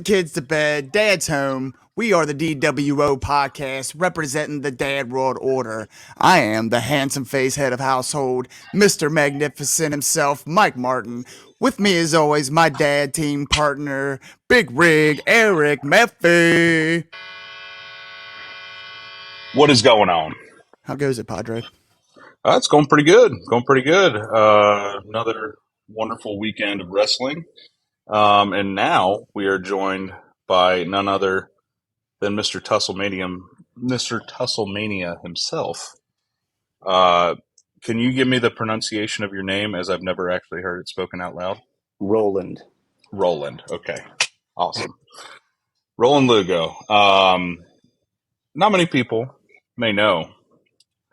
kids to bed, dad's home. We are the DWO podcast representing the Dad World Order. I am the handsome face head of household, Mr. Magnificent himself, Mike Martin. With me, as always, my dad team partner, Big Rig, Eric Meffy. What is going on? How goes it, Padre? It's going pretty good. Going pretty good. Another wonderful weekend of wrestling. And now we are joined by none other than Mr. Tusslemania himself. Can you give me the pronunciation of your name, as I've never actually heard it spoken out loud? Roland. Roland. Okay. Awesome. Roland Lugo. Not many people may know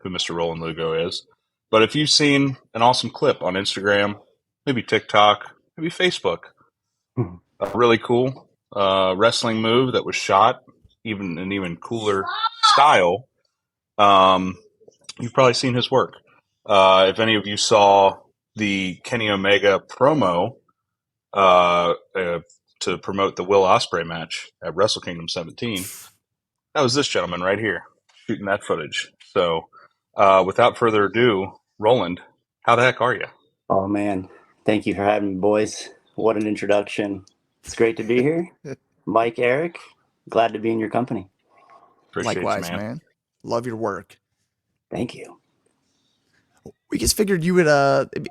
who Mr. Roland Lugo is. But if you've seen an awesome clip on Instagram, maybe TikTok, maybe Facebook, a really cool wrestling move that was shot in an even cooler style, you've probably seen his work. If any of you saw the Kenny Omega promo to promote the Will Ospreay match at Wrestle Kingdom 17, that was this gentleman right here shooting that footage. So without further ado, Roland, how the heck are you? Oh, man. Thank you for having me, boys. What an introduction. It's great to be here. Mike, Eric, glad to be in your company. Appreciate Likewise, you, man. Love your work. Thank you. We just figured you would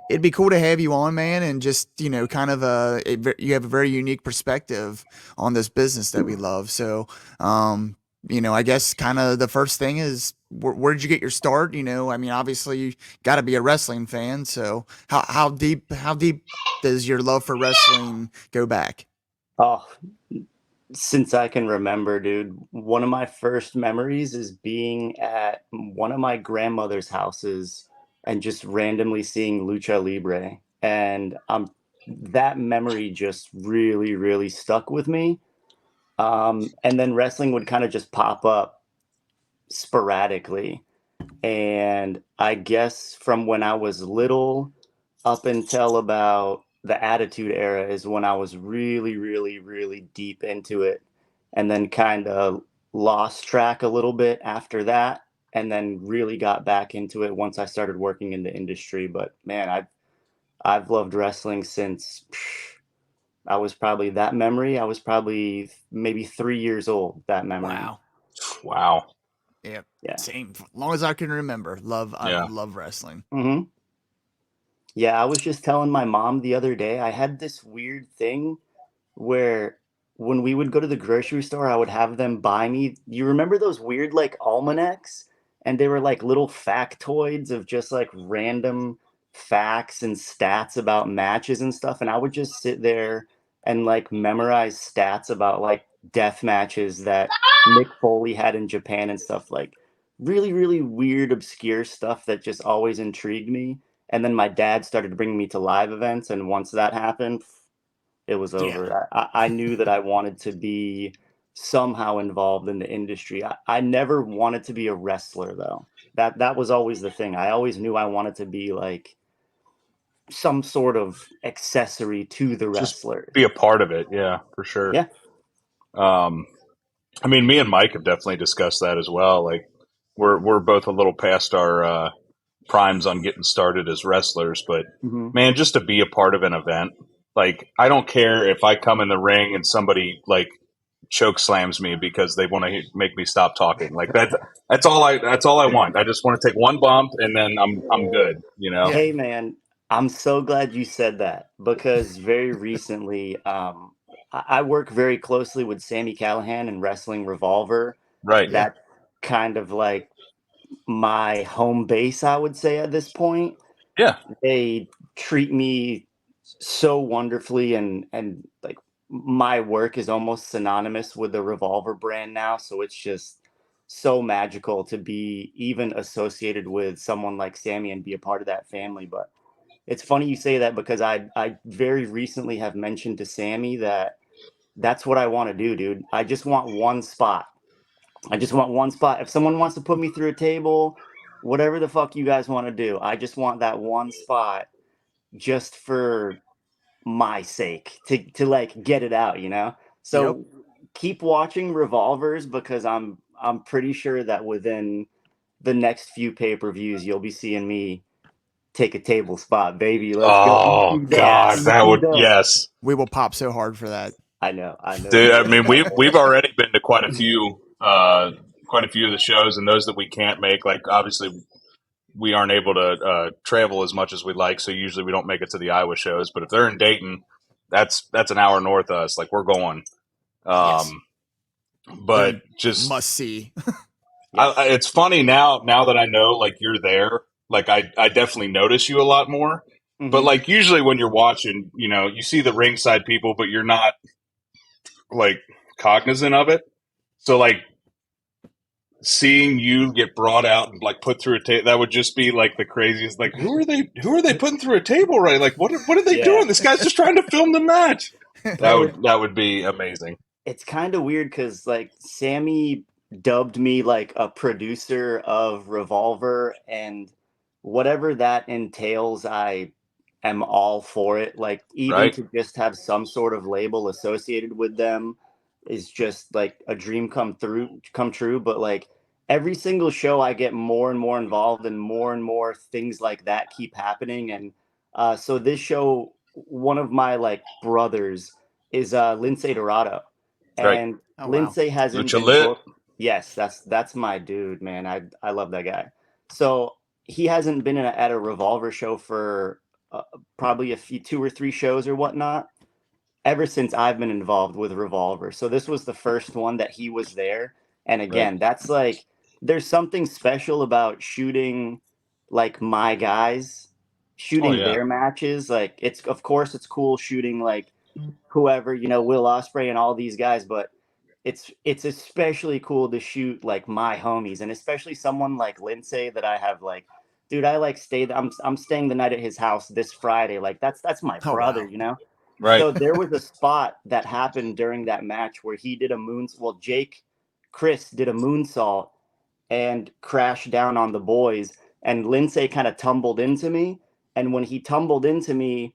it'd be cool to have you on, man, and just kind of you have a very unique perspective on this business that we love. So I guess kind of the first thing is where did you get your start? I mean, obviously you got to be a wrestling fan. So how deep does your love for wrestling go back? Oh, since I can remember, dude, one of my first memories is being at one of my grandmother's houses and just randomly seeing Lucha Libre. And that memory just really, really stuck with me. And then wrestling would kind of just pop up sporadically. And I guess from when I was little up until about the Attitude Era is when I was really, really, really deep into it. And then kind of lost track a little bit after that. And then really got back into it once I started working in the industry. But man, I've loved wrestling since I was probably maybe 3 years old, that memory. Wow. Yeah. Yeah. Same. As long as I can remember. I love wrestling. Mm-hmm. Yeah, I was just telling my mom the other day, I had this weird thing where when we would go to the grocery store, I would have them buy me. You remember those weird like almanacs? And they were like little factoids of just like random facts and stats about matches and stuff. And I would just sit there and like memorize stats about like death matches that Mick Foley had in Japan and stuff, like really, really weird, obscure stuff that just always intrigued me. And then my dad started bringing me to live events. And once that happened, it was over. Yeah. I knew that I wanted to be somehow involved in the industry. I never wanted to be a wrestler, though. That was always the thing. I always knew I wanted to be like some sort of accessory to the wrestler. Just be a part of it. Yeah, for sure. Yeah. I mean, me and Mike have definitely discussed that as well. Like we're both a little past our primes on getting started as wrestlers, but man, just to be a part of an event, like I don't care if I come in the ring and somebody like choke slams me because they want to make me stop talking. Like that's all I want. I just want to take one bump and then I'm good, you know? Hey man, I'm so glad you said that, because very recently I work very closely with Sami Callihan and Wrestling Revolver. Right. That kind of like my home base, I would say, at this point. Yeah. They treat me so wonderfully, and like my work is almost synonymous with the Revolver brand now, so it's just so magical to be even associated with someone like Sammy and be a part of that family. But it's funny you say that, because I very recently have mentioned to Sammy that that's what I want to do, dude. I just want one spot. If someone wants to put me through a table, whatever the fuck you guys want to do, I just want that one spot just for my sake to like get it out, you know? Yep. So keep watching Revolvers because I'm pretty sure that within the next few pay-per-views you'll be seeing me take a table spot, baby. Let's go. Oh EC dub. God, Yes. that EC would dub. yes, We will pop so hard for that. I know dude. you I will. mean, we've already been to quite a few of the shows, and those that we can't make, like obviously we aren't able to travel as much as we'd like, so usually we don't make it to the Iowa shows. But if they're in Dayton, that's an hour north of us. Like we're going. Yes. Um, but They're just must see. Yes. it's funny now that I know like you're there. Like I definitely notice you a lot more. But Hmm. like usually when you're watching, you see the ringside people, but you're not like cognizant of it. So like seeing you get brought out and like put through a table, that would just be like the craziest. Like who are they putting through a table, right? Like what are they Yeah. doing? This guy's just trying to film the match. that Bro, would that would be amazing. it's kind of weird because like Sammy dubbed me like a producer of Revolver, and whatever that entails, I am all for it. Like even Right. to just have some sort of label associated with them is just like a dream come true. But like every single show, I get more and more involved, and more things like that keep happening. And so this show, one of my like brothers is Lindsay Dorado, Right. and Oh wow. Lindsay hasn't Lucha been lit. booked. Yes, that's my dude, man. I love that guy. So he hasn't been at a Revolver show for probably a few 2 or 3 shows or whatnot ever since I've been involved with Revolver. So this was the first one that he was there. And Right. again, that's like there's something special about shooting like my guys, Oh shooting yeah. their matches. Like it's of course it's cool shooting like whoever, Will Ospreay and all these guys, but it's especially cool to shoot like my homies, and especially someone like Lindsay that I have like, dude, I like I'm staying the night at his house this Friday. Like that's my Oh brother, wow. you know? Right. So there was a spot that happened during that match where he did a Jake Chris did a moonsault and crashed down on the boys. And Lindsay kind of tumbled into me. And when he tumbled into me,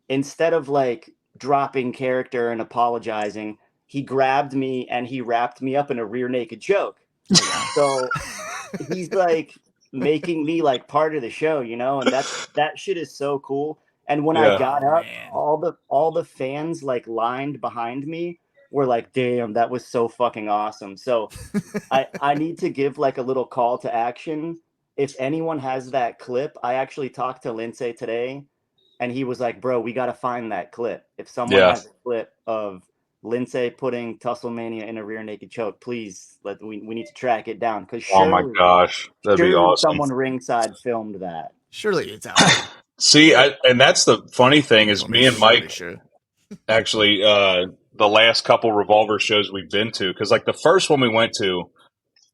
instead of like dropping character and apologizing, he grabbed me and he wrapped me up in a rear naked choke. Oh wow. So he's like making me like part of the show, and that shit is so cool. And when I Yeah. got Oh up, man. all the fans like lined behind me were like, damn, that was so fucking awesome. So I need to give like a little call to action. If anyone has that clip, I actually talked to Lindsay today, and he was like, "Bro, we got to find that clip. If someone Yeah. has a clip of Lindsay putting Tusslemania in a rear naked choke, please we need to track it down because Oh my gosh, that'd be surely awesome. someone ringside filmed that." Surely it's out there. See, and that's the funny thing It's is on the me and surely Mike show. actually the last couple Revolver shows we've been to, because like the first one we went to,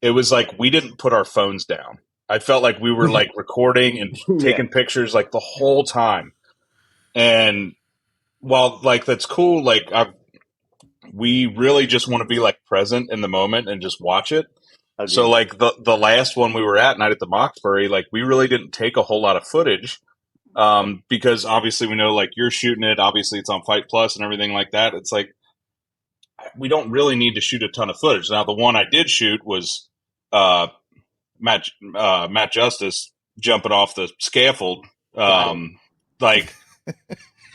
it was like we didn't put our phones down. I felt like we were like recording and Yeah, taking pictures like the whole time. And while like that's cool, like we really just want to be like present in the moment and just watch it. So agreed. like the last one we were at Night at the Moxbury, like we really didn't take a whole lot of footage, because obviously we know like you're shooting it. Obviously it's on Fight Plus and everything like that. It's like we don't really need to shoot a ton of footage. Now the one I did shoot was uh, Matt Justice jumping off the scaffold. Got it. Like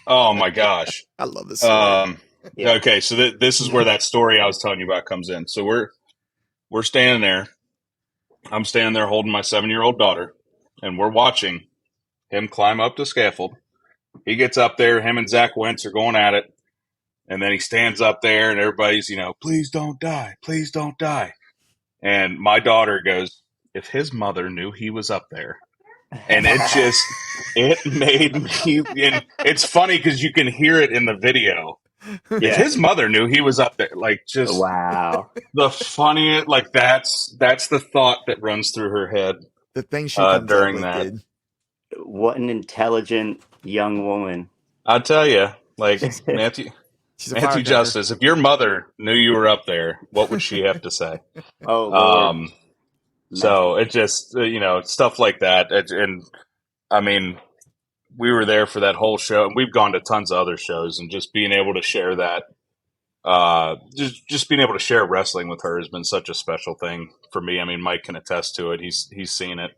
oh my gosh. I love this story. Um, Yeah. okay, so this is where that story I was telling you about comes in. So we're standing there. I'm standing there holding my 7-year-old daughter, and we're watching him climb up the scaffold. He gets up there. Him and Zach Wentz are going at it. And then he stands up there, and everybody's, please don't die. Please don't die. And my daughter goes, if his mother knew he was up there. And it made me, and it's funny because you can hear it in the video. If Yeah. his mother knew he was up there, like just Wow. the funniest, like that's the thought that runs through her head The thing she comes up during with, that. dude. What an intelligent young woman. I tell you, like She's Matthew she's a Matthew firecracker. Justice, if your mother knew you were up there, what would she have to say? Oh Lord. Um, Matthew. so it just stuff like that, and I mean, we were there for that whole show, and we've gone to tons of other shows, and just being able to share that just being able to share wrestling with her has been such a special thing for me. I mean, Mike can attest to it. He's seen it.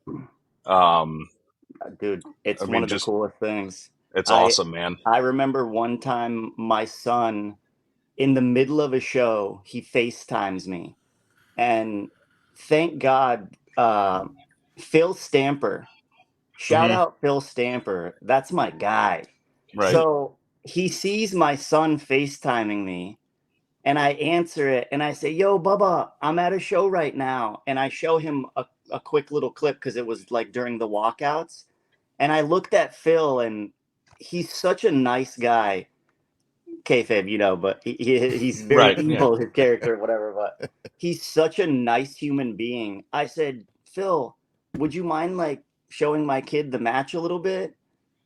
Dude, it's I one mean, of the just coolest things. it's I awesome, man. I remember one time my son, in the middle of a show, he FaceTimes me, and thank God, Phil Stamper. Shout Hmm. out Phil Stamper. That's my guy. Right. So he sees my son FaceTiming me, and I answer it, and I say, "Yo, Bubba, I'm at a show right now." And I show him a quick little clip because it was like during the walkouts. And I looked at Phil, and he's such a nice guy. Kayfabe, but he's very Right. Yeah. evil, his character, whatever. But he's such a nice human being. I said, Phil, would you mind like showing my kid the match a little bit?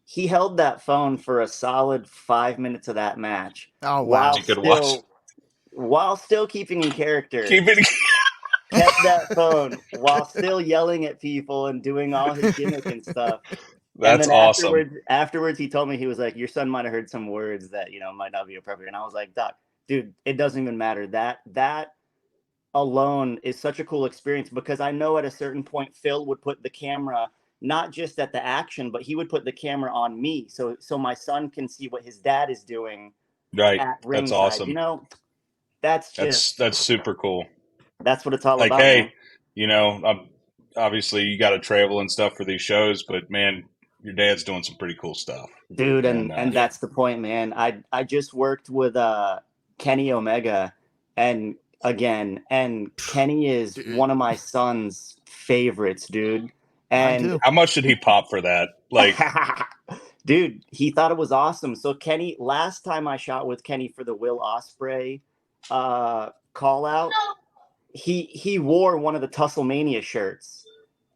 He held that phone for a solid 5 minutes of that match Oh while wow. You could watch. still keeping in character. Keep it. Kept that phone while still yelling at people and doing all his gimmick and stuff. And That's then awesome. afterwards, he told me, he was like, "Your son might have heard some words that might not be appropriate." And I was like, "Doc, dude, it doesn't even matter. That alone is such a cool experience because I know at a certain point Phil would put the camera not just at the action, but he would put the camera on me, so my son can see what his dad is doing Right. at That's ringside. awesome. That's That's super cool. that's what it's all Like, about, man. hey, obviously you got to travel and stuff for these shows, but man, your dad's doing some pretty cool stuff. Dude, And and that's the point, man. I just worked with Kenny Omega, and Kenny is Dude, one of my son's favorites, dude. mine And too. how much did he pop for that? Like, dude, he thought it was awesome. So Kenny, last time I shot with Kenny for the Will Ospreay call out, he wore one of the Tusslemania shirts,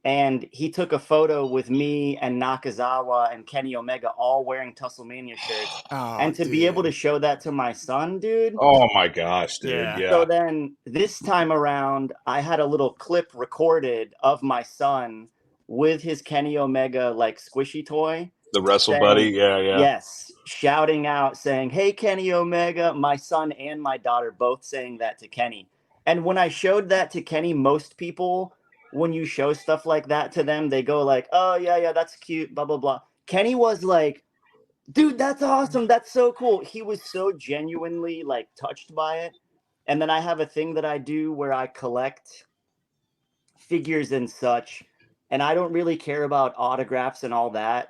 and he took a photo with me and Nakazawa and Kenny Omega all wearing Tusslemania shirts. Oh, And to be able to dude. show that to my son, dude. oh my gosh, dude, Yeah. So yeah, then this time around, I had a little clip recorded of my son with his Kenny Omega like squishy toy, the Wrestle Buddy, saying, yeah, yeah. yes, shouting out, saying, "Hey, Kenny Omega," my son and my daughter both saying that to Kenny. And when I showed that to Kenny, most people, when you show stuff like that to them, they go like, "Oh, yeah, yeah, that's cute, blah, blah, blah." Kenny was like, "Dude, that's awesome. That's so cool." He was so genuinely like touched by it. And then I have a thing that I do where I collect figures and such, and I don't really care about autographs and all that.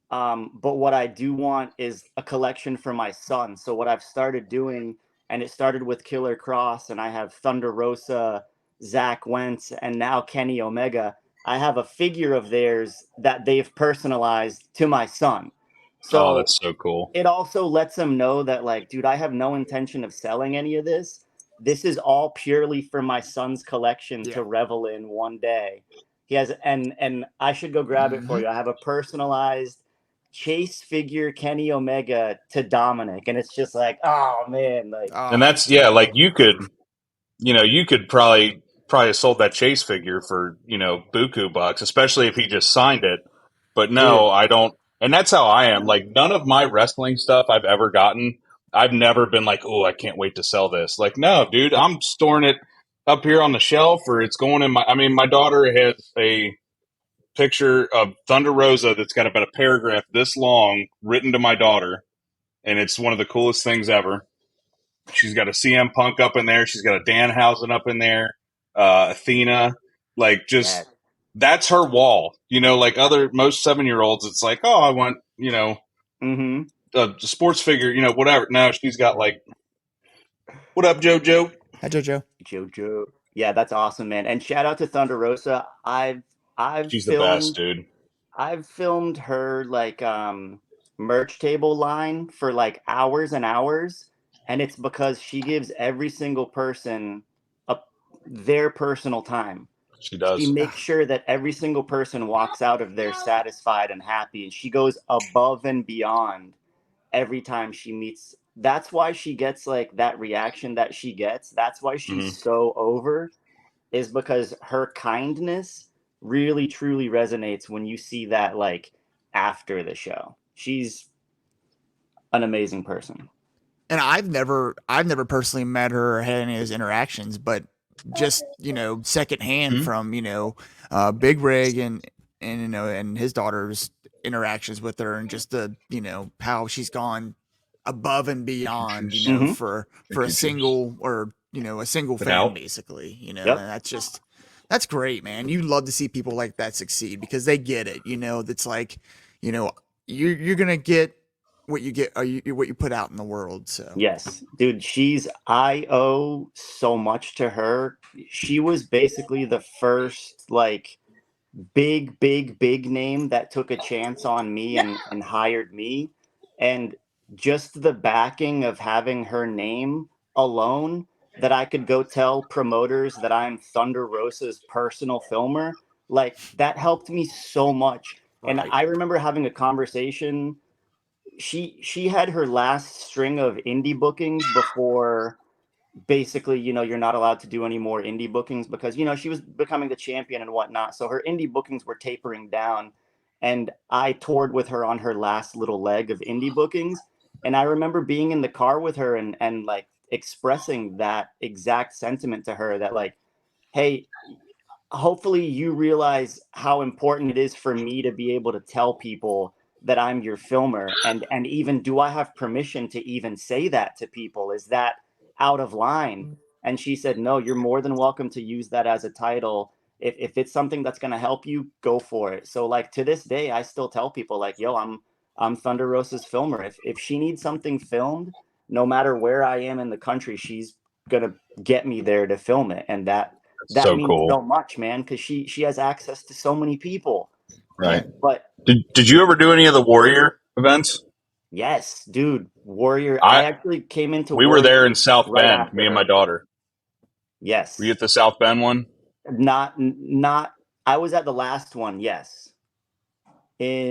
But what I do want is a collection for my son. So what I've started doing, and it started with Killer Cross, and I have Thunder Rosa, Zach Wentz, and now Kenny Omega. I have a figure of theirs that they've personalized to my son. Oh, So that's so cool. it also lets them know that, like, dude, I have no intention of selling any of this. This is all purely for my son's collection Yeah. to revel in one day. He has, and I should go grab it for Hmm. you. I have a personalized chase figure Kenny Omega to Dominic, and it's just like, oh man, like, And Oh, that's, yeah, like you could probably have sold that Chase figure for buku bucks, especially if he just signed it. But dude, no, I don't. And that's how I am. Like none of my wrestling stuff I've ever gotten, I've never been like, oh, I can't wait to sell this. Like, no, dude, I'm storing it up here on the shelf, or it's going in my. I mean, my daughter has a picture of Thunder Rosa that's got about a paragraph this long written to my daughter, and it's one of the coolest things ever. She's got a CM Punk up in there. She's got a Danhausen up in there. Athena, like that, just that's her wall. Like other most 7 year olds, it's like, oh, I want mm-hmm. a sports figure, whatever. Now she's got like, what up, JoJo? hi Jojo. JoJo. Yeah, that's awesome, man. And shout out to Thunder Rosa. I've She's the best, filmed dude. I've filmed her like merch table line for like hours and hours, and it's because she gives every single person a their personal time. She She does. makes Ah, sure that every single person walks out of there satisfied and happy, and she goes above and beyond every time she meets. That's why she gets like that reaction that she gets. That's why she's Hmm. so over, is because her kindness really truly resonates when you see that like after the show. She's an amazing person. and I've never personally met her or had any of those interactions, but just secondhand Hmm? from Big Rig and and his daughter's interactions with her, and just the how she's gone above and beyond Mm-hmm. for Thank a you. Cheers. single or a single But fan how? basically, Yep. and that's great, man. You love to see people like that succeed because they get it. That's like you know you're gonna get what you get, or what you put out in the world. So Yes, dude, I owe so much to her. She was basically the first like big name that took a chance on me and hired me. And just the backing of having her name alone, that I could go tell promoters that I'm Thunder Rosa's personal filmer, like that helped me so much. And right. I remember having a conversation. She had her last string of indie bookings before basically, you're not allowed to do any more indie bookings because, she was becoming the champion and whatnot. So her indie bookings were tapering down. And I toured with her on her last little leg of indie bookings. And I remember being in the car with her and like expressing that exact sentiment to her that, like, hey, hopefully you realize how important it is for me to be able to tell people that I'm your filmer. And even, do I have permission to even say that to people? Is that out of line? And she said, no, you're more than welcome to use that as a title. If it's something that's going to help you, go for it. So like to this day, I still tell people like, yo, I'm Thunder Rosa's filmer. If she needs something filmed, no matter where I am in the country, she's gonna get me there to film it. And That's that so means cool. so much, man, because she has access to so many people. Right. But Did you ever do any of the Warrior events? yes, dude, Warrior. I I actually came into We were there Warrior in South right Bend, after me and my her. daughter. Were you Yes, at the South Bend one? not. I was at the last one. Yes,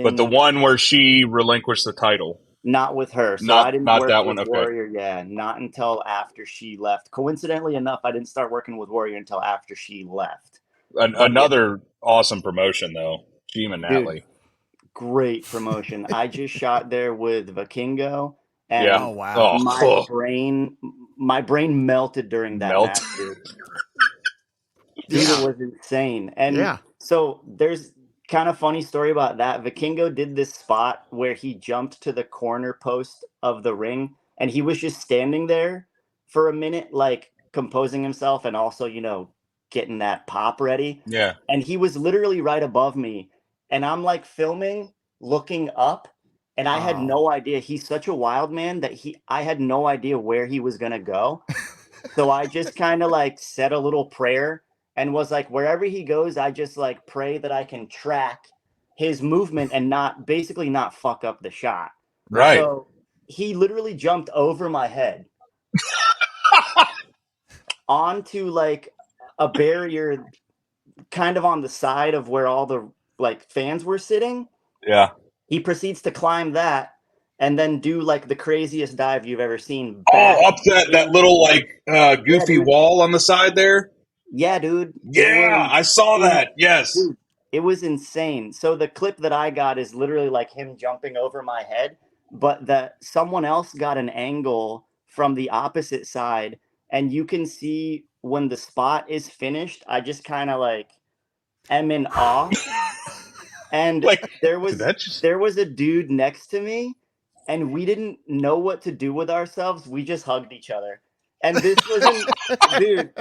But the in one where she relinquished the title. not with her. So I didn't Not work that with one. Okay. Warrior. Yeah, not until after she left. Coincidentally enough, I didn't start working with Warrior until after she left. But yeah, Another awesome promotion though. Team and dude, Natalie. great promotion. I just shot there with Vikingo, Yeah. Oh and wow. Oh, my brain my brain melted during that melt. match, dude. Dude, it Yeah. was insane. And Yeah. so there's kind of funny story about that. Vikingo did this spot where he jumped to the corner post of the ring and he was just standing there for a minute, like composing himself and also, getting that pop ready. Yeah. And he was literally right above me. And I'm like filming, looking up, and I had Oh. no idea. He's such a wild man that I had no idea where he was gonna go. So I just kind of like said a little prayer and was like, wherever he goes, I just like pray that I can track his movement and not fuck up the shot. Right. Right. So he literally jumped over my head onto like a barrier kind of on the side of where all the like fans were sitting. Yeah. He proceeds to climb that and then do like the craziest dive you've ever seen back Oh, up that in. little like Yeah, goofy dude. wall on the side there. Yeah, dude. It Yeah, was I saw in that. Yes. dude, it was insane. So the clip that I got is literally like him jumping over my head, but that someone else got an angle from the opposite side, and you can see when the spot is finished, I just kind of like am in awe. And Like, there did was that just there was a dude next to me, and we didn't know what to do with ourselves. We just hugged each other. And this wasn't, dude,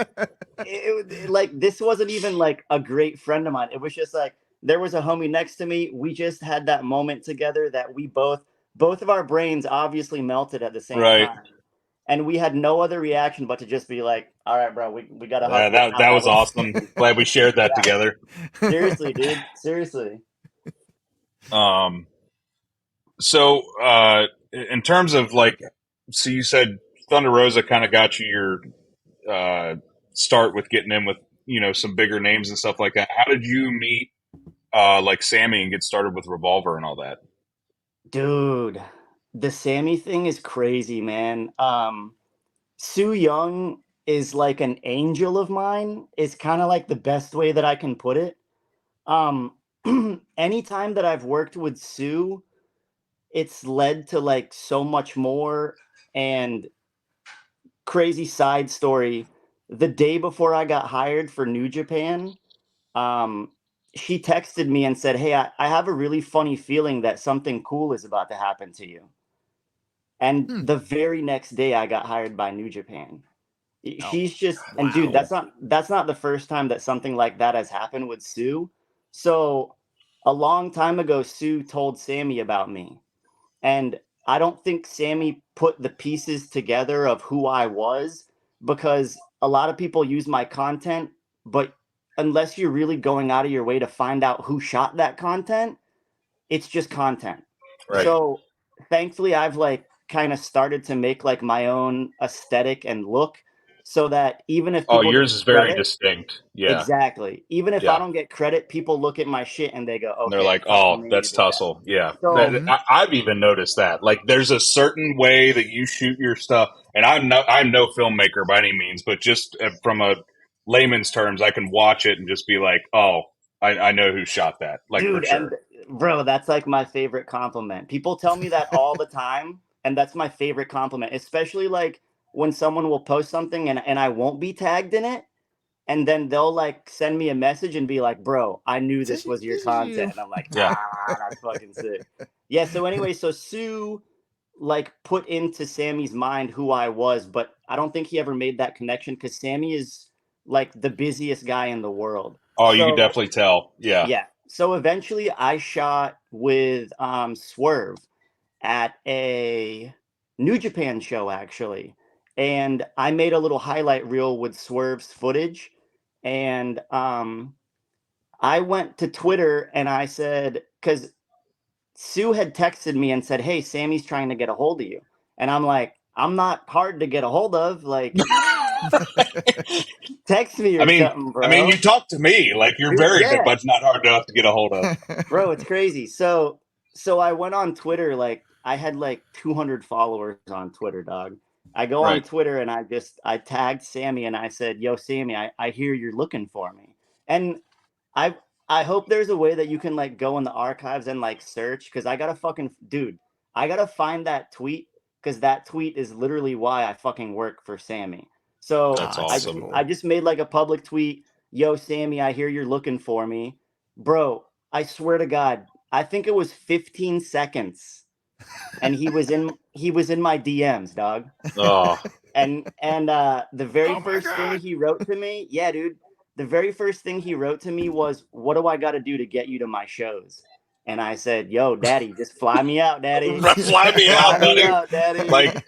like this wasn't even like a great friend of mine. It was just like there was a homie next to me. We just had that moment together that we both of our brains obviously melted at the same right? time. And we had no other reaction but to just be like, all right, bro, we got to Yeah, hug this out. that That was was awesome. crazy. Glad we shared that Yeah, together. seriously, dude. Seriously. Um, so in terms of like, so you said Thunder Rosa kind of got you your start with getting in with some bigger names and stuff like that. How did you meet like Sammy and get started with Revolver and all that? Dude, the Sammy thing is crazy, man. Sue Young is like an angel of mine. Is kind of like the best way that I can put it. Um, anytime that I've worked with Sue, it's led to like so much more. And crazy side story. The day before I got hired for New Japan, um, she texted me and said, "Hey, I have a really funny feeling that something cool is about to happen to you." And Hmm. the very next day, I got hired by New Japan. Oh, She's just, and dude, Wow. that's not the first time that something like that has happened with Sue. So a long time ago, Sue told Sammy about me, and I don't think Sammy put the pieces together of who I was, because a lot of people use my content, but unless you're really going out of your way to find out who shot that content, it's just content. Right. So thankfully I've like kind of started to make like my own aesthetic and look, so that even if Oh, people don't yours get is very credit, distinct. Yeah. exactly. Even if I Yeah. don't get credit, people look at my shit and they go, And they're okay, like, "Oh, Tusslemania that's did that. Tussle." Yeah, So hmm I've even noticed that. Like, there's a certain way that you shoot your stuff, and I'm no filmmaker by any means, but just from a layman's terms, I can watch it and just be like, "Oh, I know who shot that." Like for dude, and sure. bro, that's like my favorite compliment. People tell me that all the time, and that's my favorite compliment, especially like when someone will post something and I won't be tagged in it, and then they'll like send me a message and be like, "Bro, I knew this was your This is content." you. And I'm like, Yeah. that's fucking sick." Yeah, so anyway, so Sue like put into Sammy's mind who I was, but I don't think he ever made that connection because Sammy is like the busiest guy in the world. Oh, you can So definitely tell. Yeah. yeah. So eventually I shot with Swerve at a New Japan show actually. And I made a little highlight reel with Swerve's footage. And I went to Twitter and I said, because Sue had texted me and said, "Hey, Sammy's trying to get a hold of you." And I'm like, I'm not hard to get a hold of. Like, text me I or mean, something, you bro. talk to me like you're Dude, very good, yeah. but it's not hard enough to get a hold of. Bro, it's crazy. So I went on Twitter, like I had like 200 followers on Twitter, dog. I go on Right. Twitter and I tagged Sammy and I said, "Yo, Sammy, I hear you're looking for me." And I I hope there's a way that you can like go in the archives and like search, because I gotta fucking dude, I gotta find that tweet, because that tweet is literally why I fucking work for Sammy. So That's I That's so awesome. just cool. I just made like a public tweet, "Yo, Sammy, I hear you're looking for me." Bro, I swear to God, I think it was 15 seconds, and he was in my DMs, dog. Oh, And the very Oh my first thing god. he wrote to me, yeah, dude, the very first thing he wrote to me was, "What do I got to do to get you to my shows?" And I said, "Yo, daddy, just fly me out, daddy. fly me Fly out, me buddy. out, daddy. Like,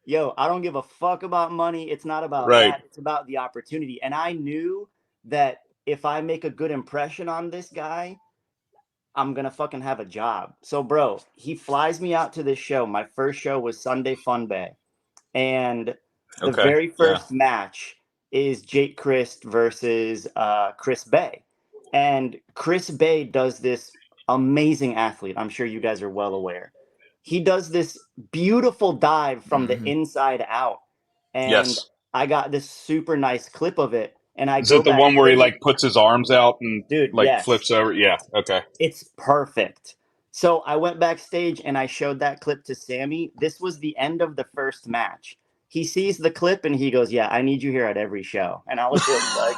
Yo, I don't give a fuck about money. It's not about right. that. It's about the opportunity." And I knew that if I make a good impression on this guy, I'm gonna fucking have a job. So, bro, he flies me out to this show. My first show was Sunday Fun Bay, and the Okay. very Yeah. first match is Jake Christ versus Chris Bay. And Chris Bay does this amazing athlete. I'm sure you guys are well aware. He does this beautiful dive from the hmm inside out. And Yes. I got this super nice clip of it. And I Is go it the one where he backstage. like puts his arms out and Dude, like yes. flips over? Yeah. Okay. It's perfect. So I went backstage and I showed that clip to Sammy. This was the end of the first match. He sees the clip and he goes, "Yeah, I need you here at every show." And I was just like,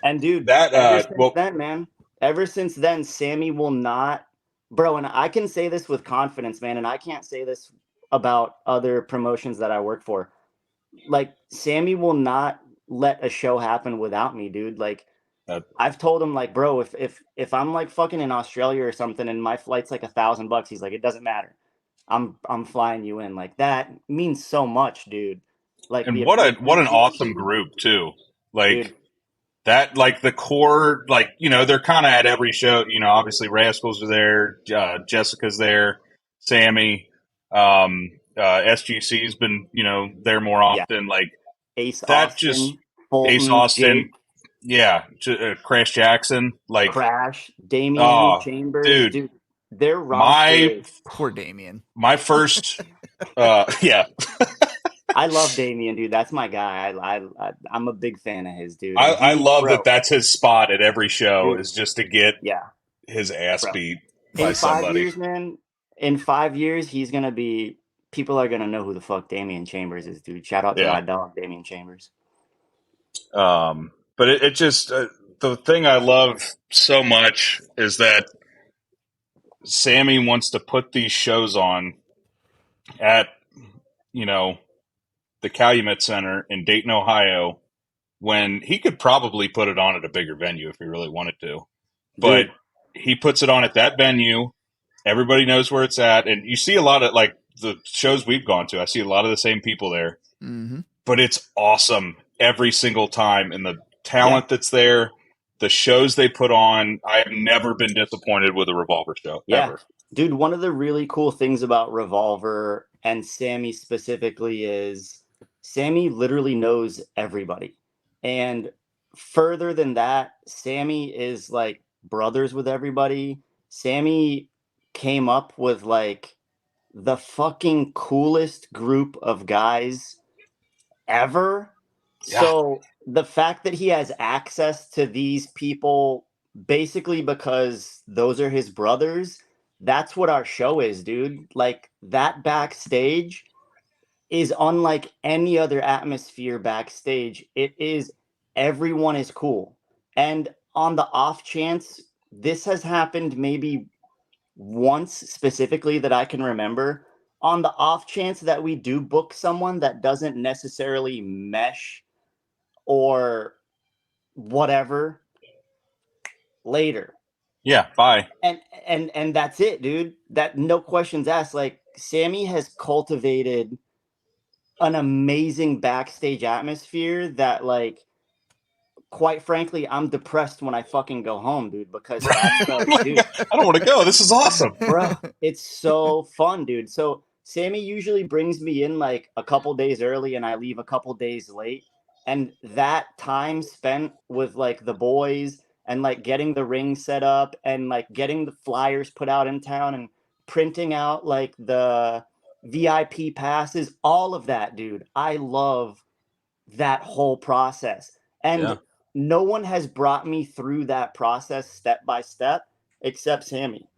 and dude, That ever since well, then, man, ever since then, Sammy will not, bro. And I can say this with confidence, man. And I can't say this about other promotions that I work for. Like, Sammy will not let a show happen without me, dude. Like, uh, I've told him, like, "Bro, if I'm like fucking in Australia or something and my flight's like $1,000," he's like, "It doesn't matter. I'm flying you in." Like, that means so much, dude. Like, and the what an awesome appreciation, group too. Like dude. that, like the core, like they're kind of at every show. Obviously Rascals are there, Jessica's there, Sammy, SGC's been there more Yeah, often. Like Ace that just Austin, Ace Fulton, Austin, Jake, yeah, Crash Jackson, like Crash, Damian, oh, Chambers, dude, dude. Their roster my is. Poor Damien. my first, yeah, I love Damian, dude. That's my guy. I'm a big fan of his, dude. I, And I he, love that. bro, That's his spot at every show dude, is just to get yeah, his ass bro. beat by In five somebody. years, man, in 5 years, he's gonna be people are gonna know who the fuck Damian Chambers is, dude. Shout out to Yeah. my dog, Damian Chambers. But it just the thing I love so much is that Sammy wants to put these shows on at, you know, the Calumet Center in Dayton, Ohio, when he could probably put it on at a bigger venue if he really wanted to. But Dude, he puts it on at that venue. Everybody knows where it's at. And you see a lot of, like, the shows we've gone to, I see a lot of the same people there. Mm-hmm. But it's awesome every single time. And the yeah. talent that's there, the shows they put on, I have never been disappointed with a Revolver show, Yeah. ever. Dude, one of the really cool things about Revolver and Sammy specifically is Sammy literally knows everybody. And further than that, Sammy is like brothers with everybody. Sammy came up with like the fucking coolest group of guys ever. Yeah. So the fact that he has access to these people basically because those are his brothers, that's what our show is, dude. Like that backstage is unlike any other atmosphere backstage. It is everyone is cool. And on the off chance this has happened maybe once specifically that I can remember, on the off chance that we do book someone that doesn't necessarily mesh or whatever later. Yeah. Bye. And that's it, dude. That no questions asked. Like Sammy has cultivated an amazing backstage atmosphere that like quite frankly, I'm depressed when I fucking go home, dude, because that's like, dude, I don't want to go. This is awesome. bro, it's so fun, dude. So Sammy usually brings me in like a couple days early and I leave a couple days late. And that time spent with like the boys and like getting the ring set up and like getting the flyers put out in town and printing out like the VIP passes, all of that, dude. I love that whole process. Yeah. And no one has brought me through that process step by step except Sammy.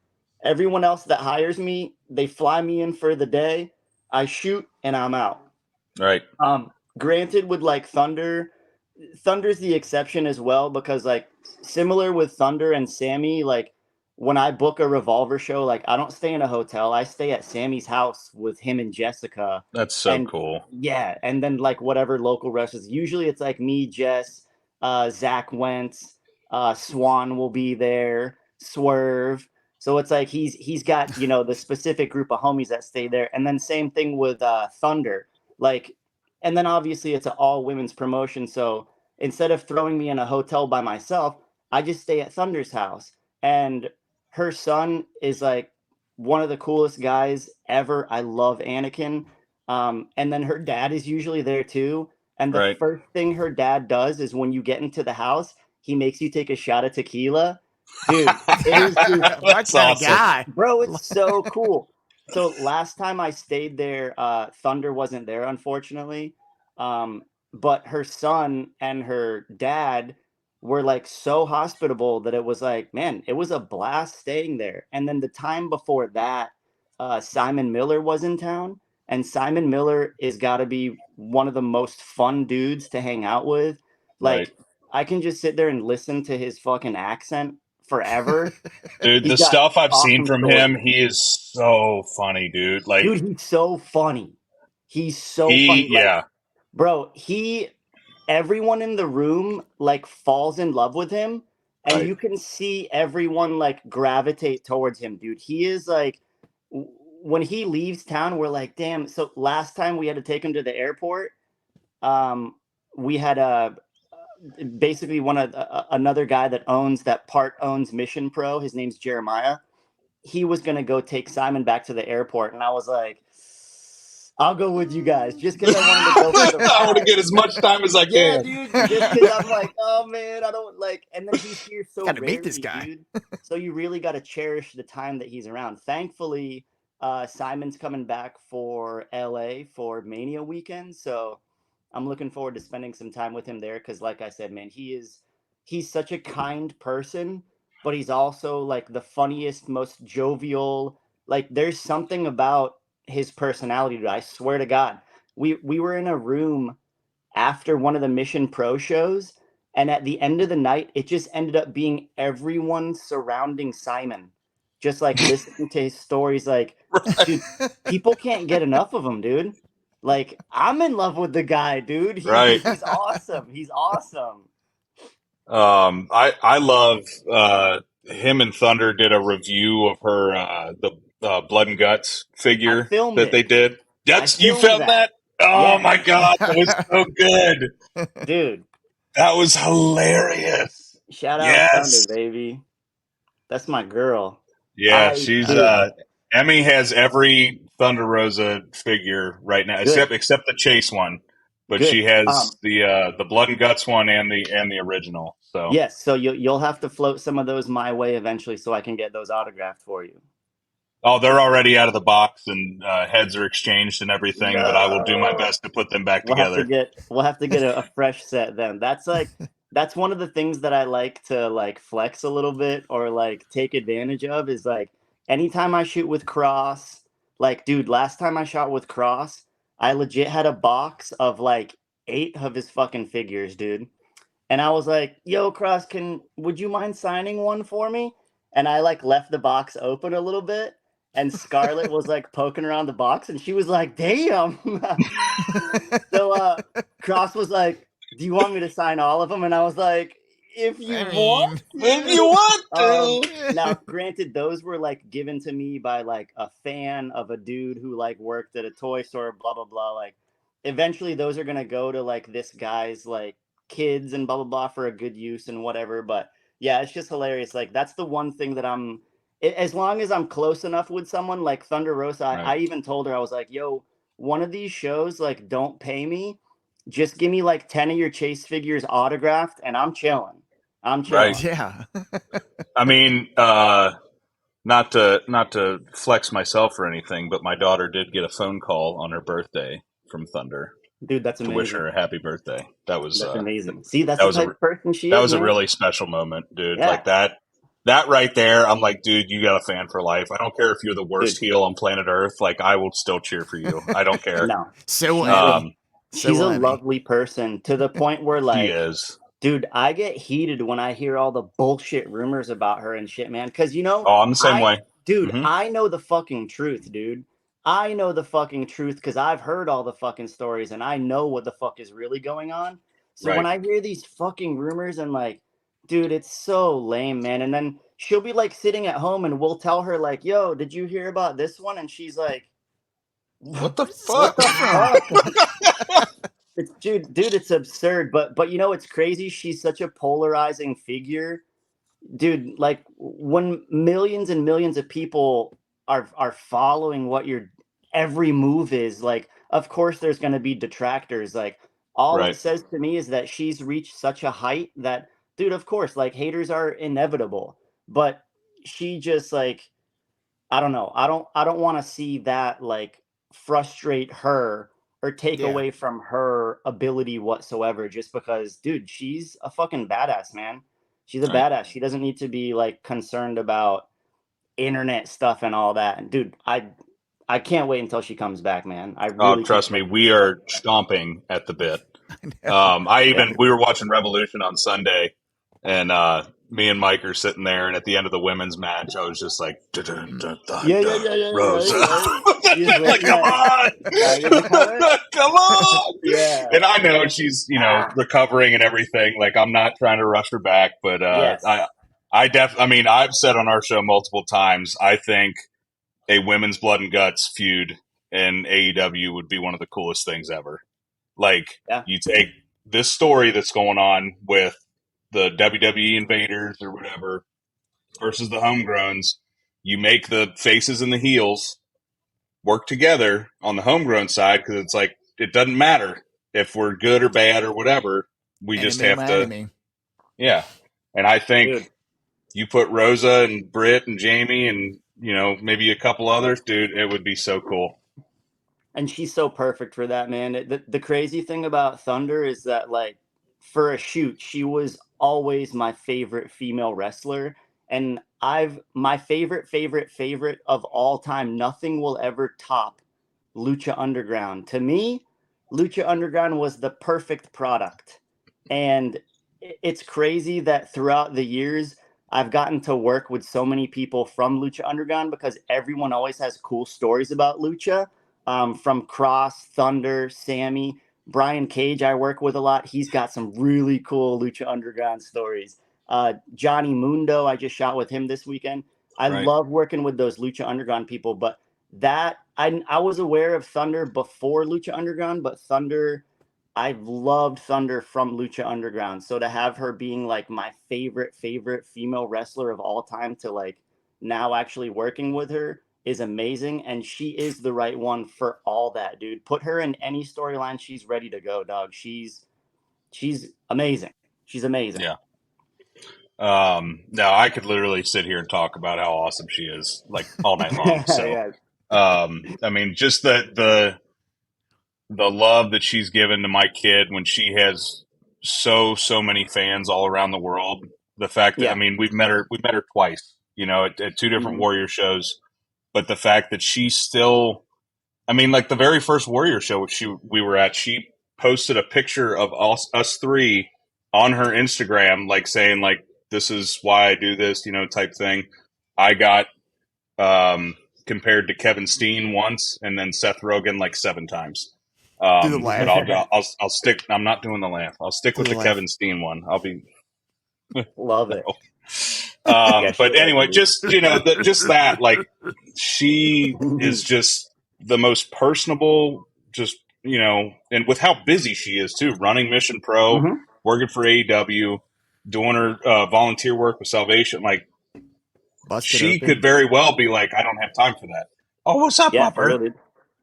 Everyone else that hires me, they fly me in for the day, I shoot, and I'm out. Right. Granted, with like Thunder's the exception as well because like similar with Thunder and Sammy, like when I book a Revolver show, like I don't stay in a hotel. I stay at Sammy's house with him and Jessica. That's so And cool. yeah, and then like whatever local wrestlers. Usually it's like me, Jess, Zach Wentz, Swan will be there, Swerve. So it's like he's got, you know, the specific group of homies that stay there. And then same thing with Thunder. Like, and then obviously it's an all women's promotion. So instead of throwing me in a hotel by myself, I just stay at Thunder's house. And her son is like one of the coolest guys ever. I love Anakin. And then her dad is usually there too. And the Right. first thing her dad does is when you get into the house, he makes you take a shot of tequila. Dude, it is just, What That's kind of awesome. guy? bro, it's so cool. So last time I stayed there, Thunder wasn't there, unfortunately. But her son and her dad were like so hospitable that it was like, man, it was a blast staying there. And then the time before that, Simon Miller was in town, and Simon Miller is got to be one of the most fun dudes to hang out with. Right. Like, I can just sit there and listen to his fucking accent forever. Dude, He's the got stuff I've seen awesome from stories. him, he is so funny, dude. Like, Dude, he's so funny. He's so funny. Like, yeah. bro, everyone in the room like falls in love with him, and Right. you can see everyone like gravitate towards him, dude. He is like, when he leaves town, we're like, damn. So last time we had to take him to the airport, we had a basically another guy that owns Mission Pro. His name's Jeremiah. He was gonna go take Simon back to the airport, and I was like, I'll go with you guys just because I wanted to go for the I want to ride. get as much time as I Yeah, can. dude, just because I'm like, oh man, I don't like. And then he's here so Gotta rarely, meet this guy. dude. So you really got to cherish the time that he's around. Thankfully, Simon's coming back for LA for Mania weekend, so I'm looking forward to spending some time with him there. Because, like I said, man, he's such a kind person, but he's also like the funniest, most jovial. Like, there's something about his personality, dude. I swear to God, we were in a room after one of the Mission Pro shows, and at the end of the night, it just ended up being everyone surrounding Simon, just like listening to his stories. Like, dude, people can't get enough of him, dude. Like, I'm in love with the guy, dude. Right. He's awesome. He's awesome. I love him and Thunder did a review of her the Blood and Guts I figure filmed that they it. did. I That's you filmed filmed that? that. Oh my Yes, god, that was so good. dude. That was hilarious. Shout out Thunder, Yes. baby. That's my girl. Yeah, she's Dude, Emmy has every Thunder Rosa figure right now, good, except the Chase one. But she good. has the Blood and Guts one and the original. So Yes, so you'll have to float some of those my way eventually, so I can get those autographed for you. oh, they're already out of the box and heads are exchanged and everything, but I will do my No, best to put them back we'll have to together. get a fresh set then. That's one of the things that I like to like flex a little bit or like take advantage of is like anytime I shoot with Cross, like dude, last time I shot with Cross, I legit had a box of like 8 of his fucking figures, dude. And I was like, "Yo, Cross, would you mind signing one for me?" And I like left the box open a little bit, and Scarlett was like poking around the box, and she was like, "Damn!" So Cross was like, "Do you want me to sign all of them?" And I was like, "If you I want mean, If to." you want to. Now, granted, those were like given to me by like a fan of a dude who like worked at a toy store, blah blah blah. Like, eventually, those are gonna go to like this guy's like kids and blah blah blah for a good use and whatever. But yeah, it's just hilarious. Like, that's the one thing that as long as I'm close enough with someone like Thunder Rosa, Right. I even told her I was like, "Yo, one of these shows, like, don't pay me. Just give me like 10 of your Chase figures autographed, and I'm chilling. I'm Right. chilling." yeah. I mean, not to flex myself or anything, but my daughter did get a phone call on her birthday from Thunder Dude, that's to wish her amazing. a happy birthday. That's amazing. See, that's That the was a type of person she that is, was a man. really special moment, dude. Yeah, Like that right there. I'm like, dude, you got a fan for life. I don't care if you're the worst dude. heel on planet Earth. Like, I will still cheer for you. I don't care. No, So will she's a Emmy. So she's will a Emmy. lovely person to the point where She like, is. dude, I get heated when I hear all the bullshit rumors about her and shit, man. Because Oh, I'm the same way. Hmm. I know the fucking truth, dude. I know the fucking truth because I've heard all the fucking stories and I know what the fuck is really going on. So when Right. I hear these fucking rumors and like, dude, it's so lame, man. And then she'll be like sitting at home and we'll tell her like, "Yo, did you hear about this one?" And she's like, What the Where does this "What fuck? come the from? fuck?" It's dude, it's absurd. But you know, it's crazy. She's such a polarizing figure, dude. Like when millions and millions of people are following what your every move is, like, of course there's going to be detractors. Like, all it Right. says to me is that she's reached such a height that, dude, of course, like haters are inevitable. But she just like, I don't know. I don't want to see that like frustrate her or take Yeah. away from her ability whatsoever just because, dude, she's a fucking badass, man. She's a Right. badass. She doesn't need to be like concerned about internet stuff and all that. And dude, I can't wait until she comes back, man. I Oh, really can't trust me, wait until we she comes are back. stomping at the bit. I know. Yeah. We were watching Revolution on Sunday, and me and Mike are sitting there, and at the end of the women's match, I was just like, "Dun, Mm. dun, dun, Yeah, yeah, dun, yeah, yeah, Rosa." right, right. She's Like, waiting come at on, the color. come on. Yeah. And I know she's recovering and everything. Like, I'm not trying to rush her back, but Yes. I mean, I've said on our show multiple times, I think a women's blood and guts feud in AEW would be one of the coolest things ever. Like, Yeah. you take this story that's going on with the WWE invaders or whatever versus the homegrowns, you make the faces and the heels work together on the homegrown side because it's like it doesn't matter if we're good or bad or whatever. We just Enemy of have my to, enemy. yeah. And I think Dude. you put Rosa and Britt and Jamie and maybe a couple others, dude, it would be so cool. And she's so perfect for that, man. The crazy thing about Thunder is that, like, for a shoot, she was always my favorite female wrestler. And my favorite of all time, nothing will ever top Lucha Underground. To me, Lucha Underground was the perfect product. And it's crazy that throughout the years, I've gotten to work with so many people from Lucha Underground because everyone always has cool stories about Lucha. From Cross, Thunder, Sammy, Brian Cage, I work with a lot. He's got some really cool Lucha Underground stories. Johnny Mundo, I just shot with him this weekend. I Right. love working with those Lucha Underground people, but that I was aware of Thunder before Lucha Underground, but Thunder, I've loved Thunder from Lucha Underground. So to have her being like my favorite female wrestler of all time, to like now actually working with her is amazing, and she is the right one for all that, dude. Put her in any storyline, she's ready to go, dog. She's amazing. She's amazing. Yeah. No, I could literally sit here and talk about how awesome she is, like all night long. So, Yeah. I mean, just the love that she's given to my kid when she has so many fans all around the world. The fact that, I Yeah. mean, we met her twice, you know, at two different Mhm. Warrior shows, but the fact that she's still, I mean, like the very first Warrior show we were at, she posted a picture of us three on her Instagram, like saying like, this is why I do this, you know, type thing. I got compared to Kevin Steen once, and then Seth Rogen like 7 times. Do the But laugh. I'll stick. I'm not doing the laugh. I'll stick Do with the the laugh. Kevin Steen one. I'll be Love it. no. Yeah, she But was, anyway, dude. just you know, just that like she is just the most personable. Just you know, and with how busy she is too, running Mission Pro, Mhm. working for AEW, doing her volunteer work with Salvation, like Busted she could open. very well be like, I don't have time for that. Oh, what's up, Yeah, for real, Upper? dude.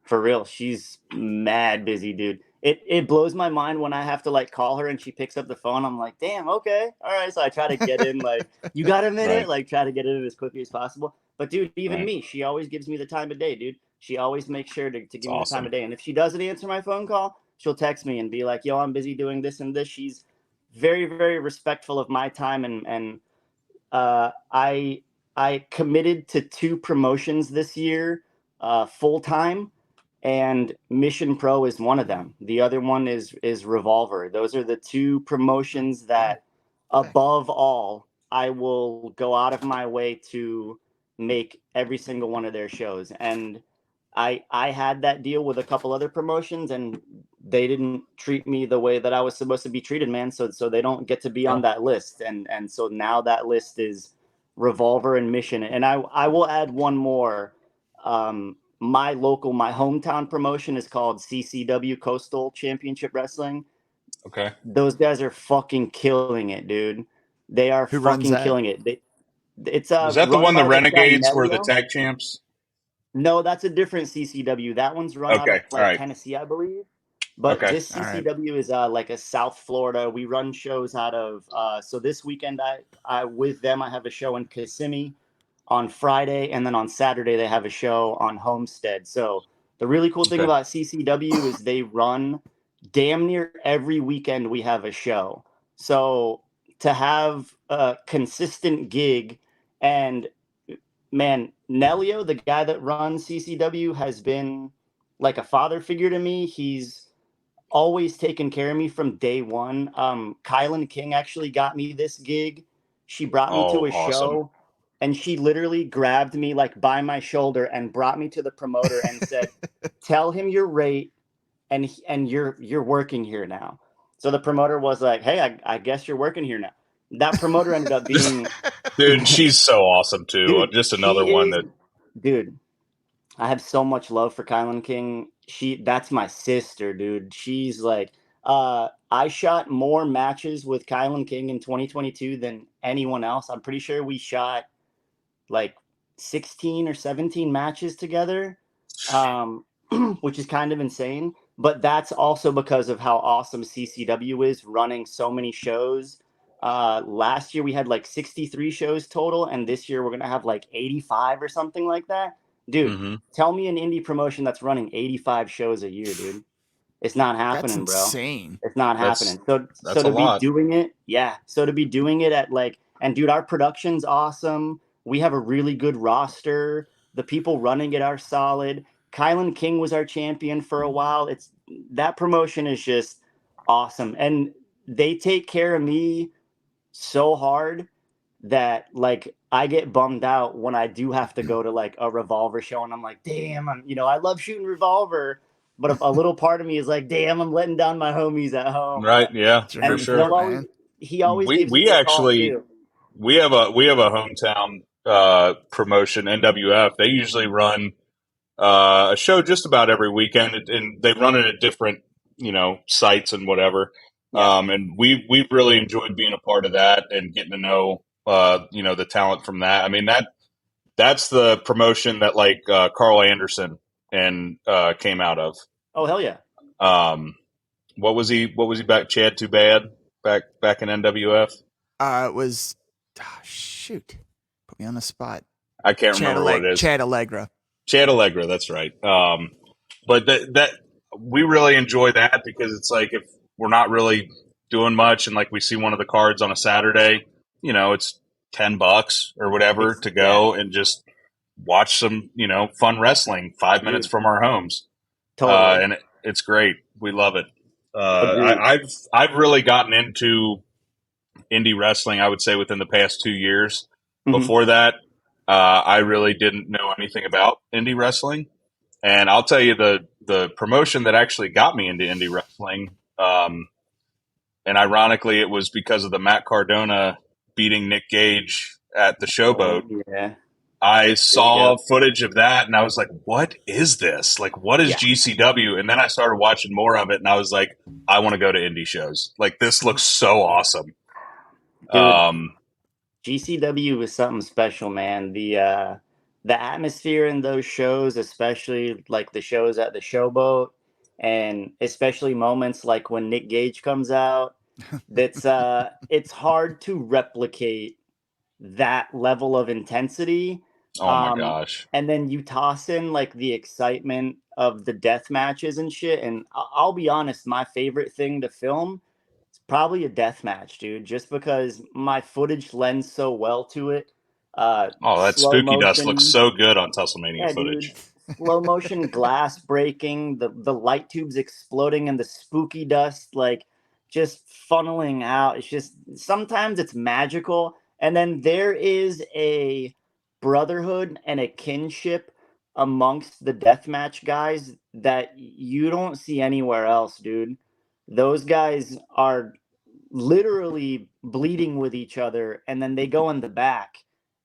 For real, she's mad busy, dude. It blows my mind when I have to like call her and she picks up the phone. I'm like, damn, okay, all right. So I try to get in, like, you got a minute, Right, like, try to get in as quickly as possible. But dude, even right. me, she always gives me the time of day, dude. She always makes sure to It's give me the time awesome. of day. And if she doesn't answer my phone call, she'll text me and be like, yo, I'm busy doing this and this. She's very respectful of my time, and uh, I I committed to 2 promotions this year, full time, and Mission Pro is one of them. The other one is Revolver. Those are the 2 promotions Oh, that, okay. above all, I will go out of my way to make every single one of their shows. And I had that deal with a couple other promotions, and they didn't treat me the way that I was supposed to be treated, man. So they don't get to be Yeah. on that list. And so now that list is Revolver and Mission. And I will add one more. My hometown promotion is called CCW, Coastal Championship Wrestling. Okay. Those guys are fucking killing it, dude. They are Who runs fucking that? killing it. It's Was that the run one the by this guy Renegades were the Nelio. tag champs? No, that's a different CCW. That one's run out Okay. of All like right. Tennessee, I believe. But Okay. this All right. CCW is like a South Florida. We run shows out of so this weekend I with them I have a show in Kissimmee on Friday, and then on Saturday they have a show on Homestead. So the really cool thing Okay. about CCW is they run damn near every weekend we have a show. So to have a consistent gig, and man, Nelio, the guy that runs CCW, has been like a father figure to me. He's always taken care of me from day one. Kylan King actually got me this gig. She brought me Oh, to a awesome. show, and she literally grabbed me like by my shoulder and brought me to the promoter and said, "Tell him your rate, and you're working here now." So the promoter was like, "Hey, I guess you're working here now." That promoter ended up being, Dude, she's so awesome too. dude. Just another She one is, that dude. I have so much love for Kylan King. That's my sister, dude. She's like, I shot more matches with Kylan King in 2022 than anyone else. I'm pretty sure we shot like 16 or 17 matches together, um, which is kind of insane. But that's also because of how awesome CCW is running so many shows. Last year we had like 63 shows total, and this year we're gonna have like 85 or something like that. Dude, hmm tell me an indie promotion that's running 85 shows a year, dude. It's not That's happening, bro. insane. It's not that's happening. So that's a to be lot. doing it, yeah. So to be doing it at like, and dude, our production's awesome. We have a really good roster. The people running it are solid. Kylan King was our champion for a while. It's that promotion is just awesome, and they take care of me so hard that like I get bummed out when I do have to go to like a Revolver show, and I'm like, damn, I love shooting Revolver, but a little part of me is like, damn, I'm letting down my homies at home. Right? Yeah, It's for very And sure. they'll important, always man. he always We gives me we a call actually too. we have a hometown promotion, NWF. They usually run a show just about every weekend, and they run it at different sites and whatever. Yeah. And we've really enjoyed being a part of that and getting to know the talent from that. I mean that's the promotion that like Carl Anderson and came out of. Oh hell yeah. Um, what was he? What was he back? Chad Too Bad back in NWF. It was, shoot, put me on the spot. I can't remember what it is. Chad Allegra. Chad Allegra, that's right. But that we really enjoy that because it's like if we're not really doing much and like we see one of the cards on a Saturday, it's $10 or whatever It's to yeah, go and just watch some fun wrestling 5 minutes dude. from our homes, Totally. and it's great. We love it. Agreed. I've really gotten into indie wrestling. I would say within the past 2 years. Hmm. Before that, I really didn't know anything about indie wrestling. And I'll tell you the promotion that actually got me into indie wrestling, and ironically, it was because of the Matt Cardona beating Nick Gage at the Oh Showboat. yeah. I There you saw go. footage of that, and I was like, "What is this? Like, what is Yeah. GCW?" And then I started watching more of it, and I was like, "I want to go to indie shows. Like, this looks so awesome." Dude, Um, GCW was something special, man. The atmosphere in those shows, especially like the shows at the Showboat, and especially moments like when Nick Gage comes out, it's hard to replicate that level of intensity. oh my gosh, And then you toss in like the excitement of the death matches and shit. And I'll be honest, my favorite thing to film is probably a death match, dude, just because my footage lends so well to it. oh that Slow spooky dust looks motion. so good on Tusslemania Yeah, dude. footage. Slow motion glass breaking, the light tubes exploding, and the spooky dust like just funneling out. It's just sometimes it's magical. And then there is a brotherhood and a kinship amongst the deathmatch guys that you don't see anywhere else, dude. Those guys are literally bleeding with each other, and then they go in the back,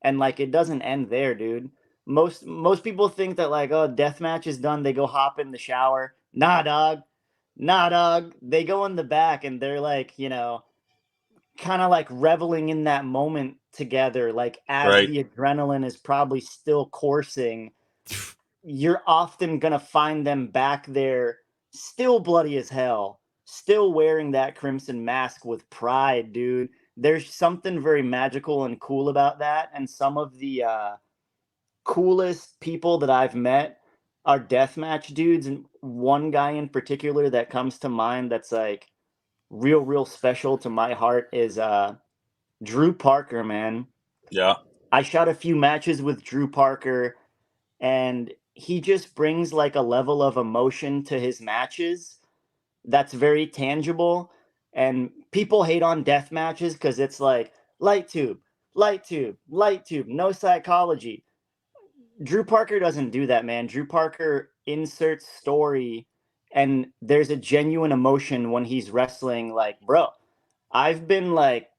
and like it doesn't end there, dude. Most people think that like, oh, deathmatch is done, they go hop in the shower. Nah, dog. Nah, dog. They go in the back and they're like, kind of like reveling in that moment together, like as Right, the adrenaline is probably still coursing. You're often gonna find them back there, still bloody as hell, still wearing that crimson mask with pride, dude. There's something very magical and cool about that, and some of the coolest people that I've met are deathmatch dudes, and one guy in particular that comes to mind that's like real special to my heart is Drew Parker, man. yeah, I shot a few matches with Drew Parker, and he just brings like a level of emotion to his matches that's very tangible. And people hate on death matches because it's like light tube, light tube, light tube, no psychology. Drew Parker doesn't do that, man. Drew Parker inserts story, and there's a genuine emotion when he's wrestling. Like, bro, I've been like,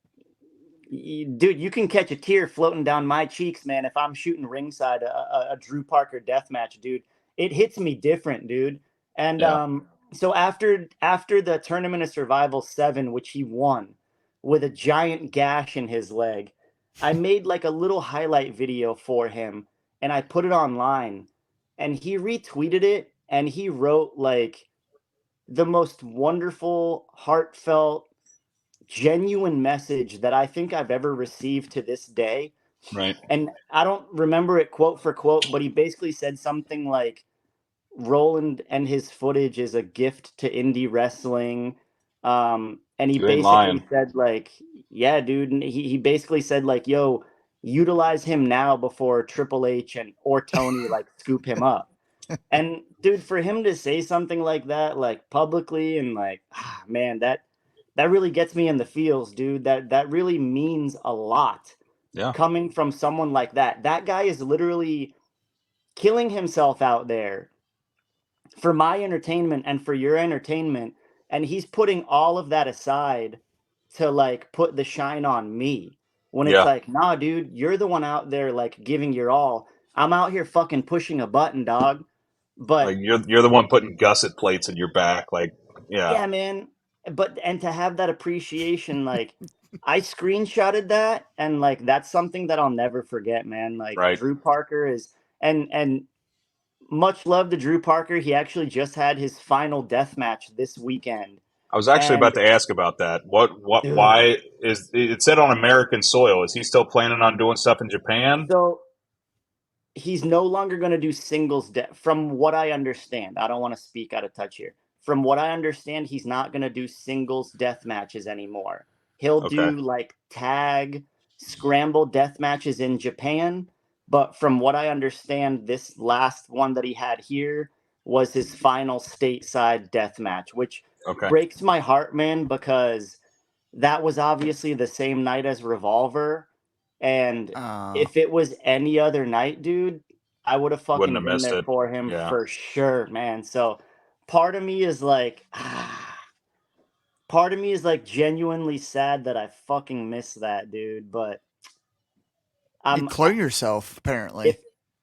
dude, you can catch a tear floating down my cheeks, man. If I'm shooting ringside a Drew Parker death match, dude, it hits me different, dude. And yeah, so after the Tournament of Survival 7, which he won with a giant gash in his leg, I made like a little highlight video for him, and I put it online, and he retweeted it, and he wrote like the most wonderful, heartfelt, genuine message that I think I've ever received to this day. right, And I don't remember it quote for quote, but he basically said something like Roland and his footage is a gift to indie wrestling. And he you ain't basically lying. said like, yeah, dude. And he basically said like, yo, utilize him now before Triple H and or Tony like scoop him up. And dude, for him to say something like that, like publicly, and like, man, that really gets me in the feels, dude. That really means a lot Yeah. coming from someone like that. That guy is literally killing himself out there for my entertainment and for your entertainment, and he's putting all of that aside to like put the shine on me, when it's Yeah. like, nah, dude, you're the one out there like giving your all. I'm out here fucking pushing a button, dog. But Like you're the one putting gusset plates in your back. Like, yeah. yeah, man. But and to have that appreciation, like I screenshotted that, and like that's something that I'll never forget, man. Like Right. Drew Parker is, and much love to Drew Parker. He actually just had his final death match this weekend. I was actually And about to ask about that. dude, Why is it said on American soil? Is he still planning on doing stuff in Japan? so he's no longer going to do singles from what I understand. I don't want to speak out of touch here. From what I understand, he's not going to do singles death matches anymore. He'll Okay. do like tag scramble death matches in Japan, but from what I understand, this last one that he had here was his final stateside death match, which Okay. breaks my heart, man, because that was obviously the same night as Revolver. And if it was any other night, dude, I would have Wouldn't fucking have been missed there it. for him Yeah. for sure, man. So part of me is like, part of me is like genuinely sad that I fucking missed that, dude. But You I'm clone yourself, apparently.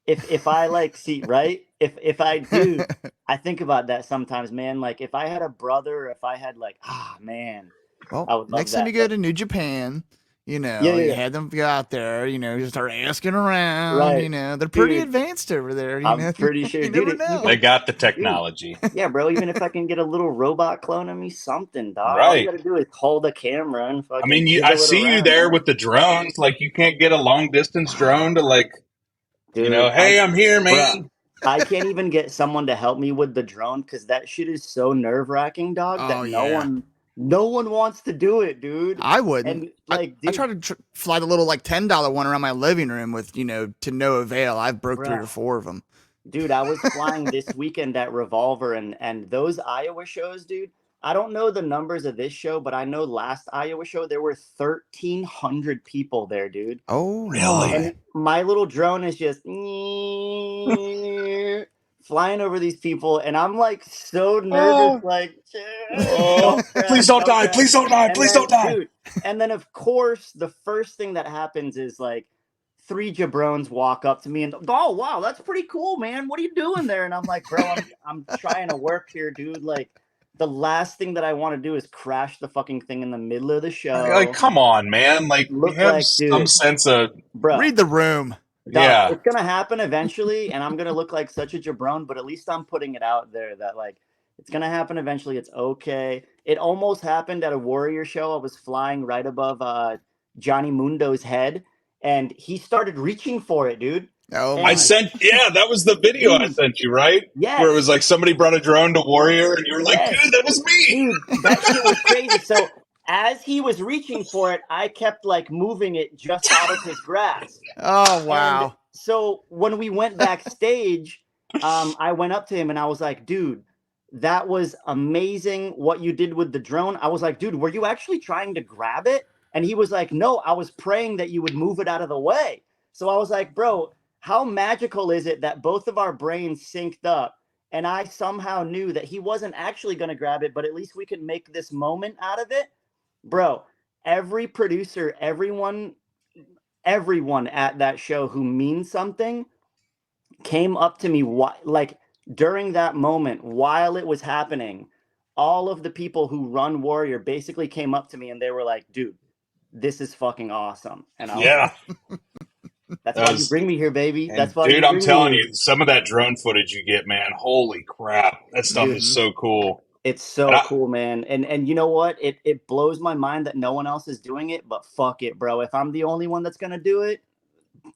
if if I like see right, if I do, I think about that sometimes, man. Like if I had a brother, if I had like, man, Well, I would love next time you that. go But to New Japan, yeah, yeah, you yeah, had them go out there, you start asking around, right, they're pretty dude. advanced over there, I'm pretty sure, you dude. never know. They Even got the dude, technology. yeah, bro. Even if I can get a little robot clone of me, something, dog. All you Right. gotta do is hold a camera and I mean, fucking I jiggle it see you around, there man. with the drones. Like, you can't get a long distance drone to like, Dude, hey, I'm here, bruh, man. I can't even get someone to help me with the drone because that shit is so nerve wracking, dog. Oh That yeah, no one wants to do it, dude. I wouldn't. And I like, I dude, try to fly the little like $10 one around my living room with to no avail. I've broke three or bruh, four of them. dude, I was flying this weekend at Revolver, and those Iowa shows, dude. I don't know the numbers of this show, but I know last Iowa show there were 1,300 people there, dude. Oh Really? my. And my little drone is just flying over these people, and I'm like so nervous, Oh, like oh, don't crash, please don't don't die. crash. Please don't die. And Please then, don't die. dude, and then of course, the first thing that happens is like three jabrones walk up to me and, oh wow, that's pretty cool, man. What are you doing there? And I'm like, bro, I'm trying to work here, dude. Like the last thing that I want to do is crash the fucking thing in the middle of the Like, show. come on, man. Like, Look have like, some dude, sense of, bro. Read the room. Dog, yeah. it's gonna happen eventually, and I'm gonna look like such a jabron, but at least I'm putting it out there that like it's gonna happen eventually. It's okay. It almost happened at a Warrior show. I was flying right above Johnny Mundo's head, and he started reaching for it, dude. Oh And my. That was the video I dude, sent you, right? Where it was yes, like somebody brought a drone to Warrior and you were like, yes, dude, that was me. dude, that shit was crazy. So as he was reaching for it, I kept like moving it just out of his grasp. Oh And wow. so when we went backstage, I went up to him and I was like, dude, that was amazing what you did with the drone. I was like, dude, were you actually trying to grab it? And he was like, no, I was praying that you would move it out of the way. So I was like, bro, how magical is it that both of our brains synced up? And I somehow knew that he wasn't actually going to grab it, but at least we could make this moment out of it. Bro, every producer, everyone at that show who means something came up to me like during that moment while it was happening. All of the people who run Warrior basically came up to me and they were like, dude, this is fucking awesome. And I was Yeah. like, that's That why you was, bring me here, baby. and That's why dude, you I'm bring me telling here. you, some of that drone footage you get, man, holy crap. That stuff Dude, is Hmm. so cool. it's And so cool, man. And you know what? It blows my mind that no one else is doing it, but fuck it, bro. If I'm the only one that's gonna do it,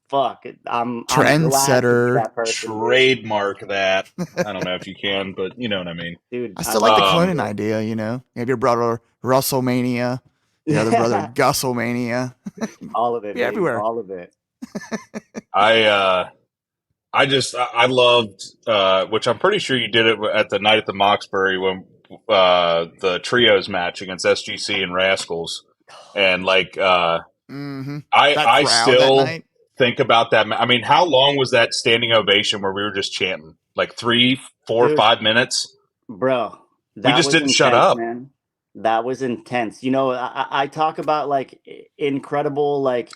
fuck it. I'm glad to be Trendsetter. that person, dude. trademark that. I don't know if you can, but you know what I mean. Dude, I I still like the love that Um, cloning shit. idea, You have your brother Russellmania, your other brother Gusselmania. All of it, Be baby. everywhere. All of it. I I loved, which I'm pretty sure you did it at the night at the Moxbury when the trios match against SGC and Rascals, and like Mm-hmm. I That I crowd that still night. think about that. I mean, how long was that standing ovation where we were just chanting? Like 3, 4, Dude, 5 minutes? bro, We that just was didn't shut intense, up. man. That was intense. You know, I talk about like incredible, like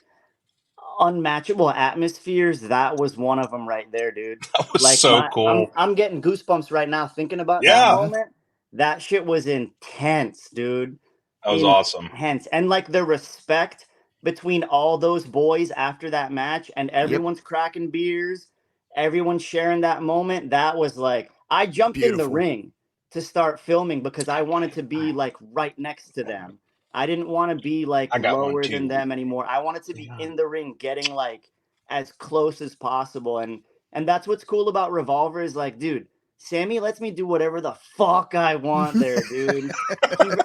unmatchable atmospheres. That was one of them right there, dude. That was Like so cool. I'm getting goosebumps right now thinking about that Yeah, moment. That shit was intense, dude. that was awesome. Intense. And like the respect between all those boys after that match, and Yep. everyone's cracking beers, everyone's sharing that moment. That was like, I jumped in the Beautiful. ring to start filming because I wanted to be like right next to them. I didn't want to be like I got one lower than too. them anymore. I wanted to be in the ring, getting like as close as possible. And that's what's cool about Revolver is like, dude, Sammy lets me do whatever the fuck I want there, dude.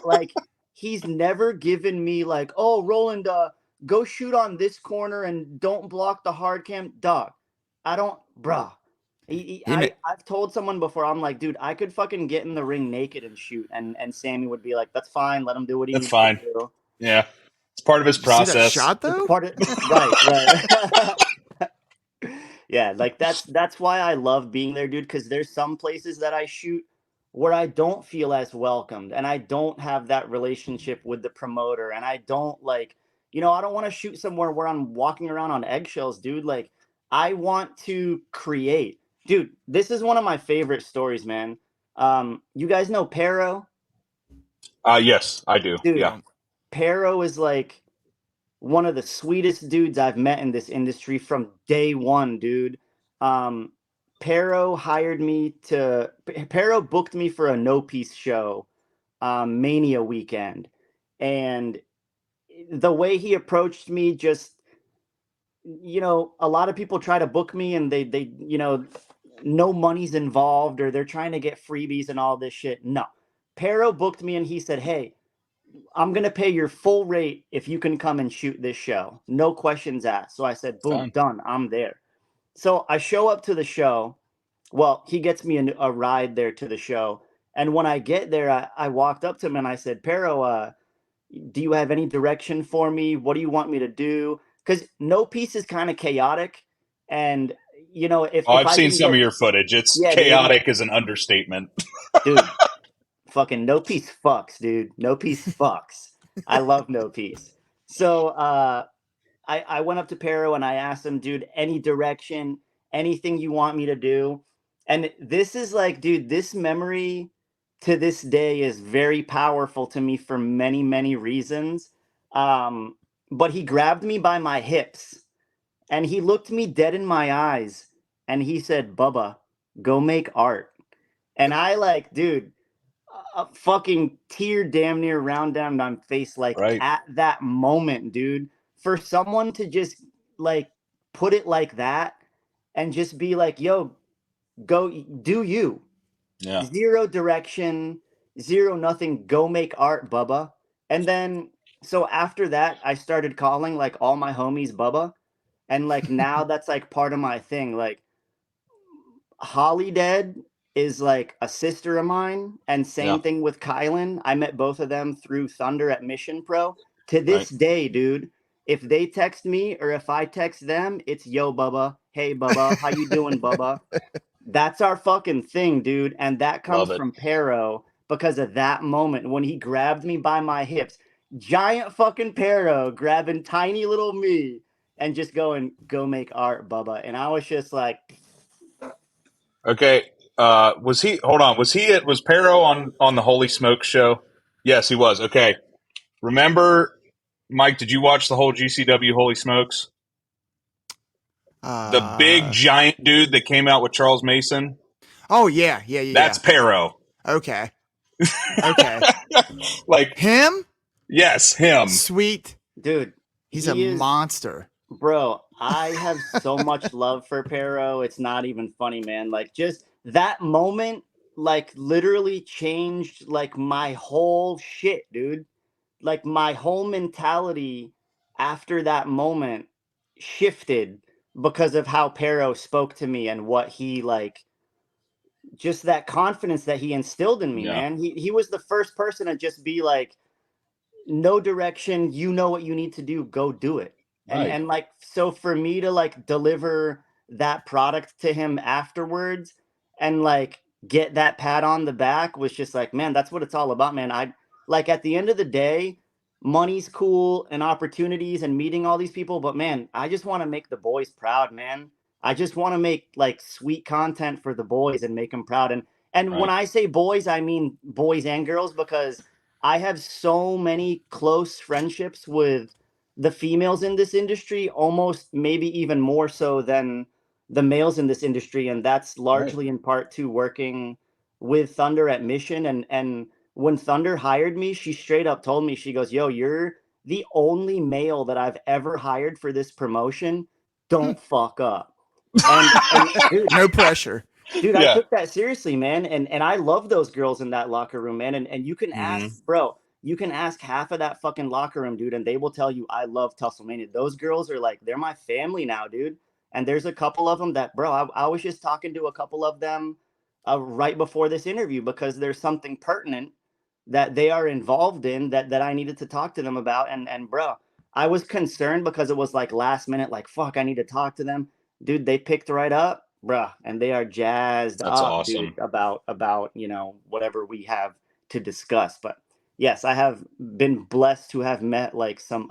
Like he's never given me like, oh, Roland, go shoot on this corner and don't block the hard cam, dog. I don't, bruh. He ma- I've told someone before, I'm like, dude, I could fucking get in the ring naked and shoot, and Sammy would be like, that's fine, let him do what he That's needs to fine. do. Yeah, it's part of his Did you see that process. shot It's though? part of right, right. Yeah, like that's why I love being there, dude, because there's some places that I shoot where I don't feel as welcomed, and I don't have that relationship with the promoter, and I don't like, I don't want to shoot somewhere where I'm walking around on eggshells, dude. Like I want to create. Dude, this is one of my favorite stories, man. You guys know Pero? Yes, I do. Dude, Yeah, Yep. Pero is like one of the sweetest dudes I've met in this industry from day one, dude. Um, Pero booked me for a no piece show, Mania weekend. And the way he approached me, just, a lot of people try to book me and they, no money's involved or they're trying to get freebies and all this shit. No. Pero booked me and he said, hey, I'm going to pay your full rate if you can come and shoot this show. No questions asked. So I said, boom, fun. done. I'm there. So I show up to the show. Well, he gets me a ride there to the show. And when I get there, I walked up to him and I said, Pero, do you have any direction for me? What do you want me to do? Because no piece is kind of chaotic. And, Oh, if I've I seen can some of get, your footage. It's yeah, dude, chaotic is an understatement. dude, fucking no piece fucks, dude. No piece fucks. I love no piece. So I went up to Pero and I asked him, dude, any direction, anything you want me to do. And this is like, dude, this memory to this day is very powerful to me for many, many reasons. Um, but he grabbed me by my hips and he looked me dead in my eyes and he said, Bubba, go make art. And I like, dude, a fucking tear damn near round down my face, like Right. at that moment, dude. For someone to just like put it like that and just be like, yo, go do you. Yeah. Zero direction, zero nothing, go make art, Bubba. And then so after that, I started calling like all my homies Bubba. And like now that's like part of my thing. Like Holly Dead is like a sister of mine, and Yeah. same thing with Kylan. I met both of them through Thunder at Mission Pro. To Right. this day, dude, if they text me or if I text them, it's yo Bubba, hey Bubba, how you doing, Bubba? That's our fucking thing, dude, and that Love comes it. from Pero because of that moment when he grabbed me by my hips. Giant fucking Pero grabbing tiny little me and just going, go make art, Bubba. And I was just like, Okay. Was he? Hold on. Was Pero on the Holy Smoke show? Yes, he was. Okay. Remember, Mike? Did you watch the whole GCW Holy Smokes? The big Uh giant dude that came out with Charles Mason. oh yeah, yeah, yeah, That's yeah. Pero. Okay. Okay. Like, Him? yes, him. Sweet. dude, He's a he is, monster. bro. I have so much love for Pero. It's not even funny, man. Like, just that moment, like, literally changed, like, my whole shit, dude. Like, my whole mentality after that moment shifted because of how Pero spoke to me and what he like, just that confidence that he instilled in me, Yeah. man. He was the first person to just be like, no direction, you know what you need to do, go do it. Right. And like, so for me to like deliver that product to him afterwards and like get that pat on the back was just like, man, that's what it's all about, man. I like, at the end of the day, money's cool and opportunities and meeting all these people, but man, I just want to make the boys proud, man. I just want to make like sweet content for the boys and make them proud. And when Right. I say boys, I mean boys and girls, because I have so many close friendships with the females in this industry, almost maybe even more so than the males in this industry. And that's Right. largely in part to working with Thunder at Mission. And when Thunder hired me, she straight up told me, she goes, yo, you're the only male that I've ever hired for this promotion. Don't fuck up. And dude, No pressure. dude, I Yeah. took that seriously, man. And I love those girls in that locker room, man. And you can ask, Mm-hmm. bro, you can ask half of that fucking locker room, dude, and they will tell you I love Tusslemania. Those girls are like, they're my family now, dude. And there's a couple of them that, bro, I was just talking to a couple of them right before this interview, because there's something pertinent that they are involved in that I needed to talk to them about. And bro, I was concerned because it was like last minute, like, fuck, I need to talk to them. Dude, they picked right up, bruh, and they are jazzed That's up, dude, awesome. about whatever we have to discuss. But yes, I have been blessed to have met like some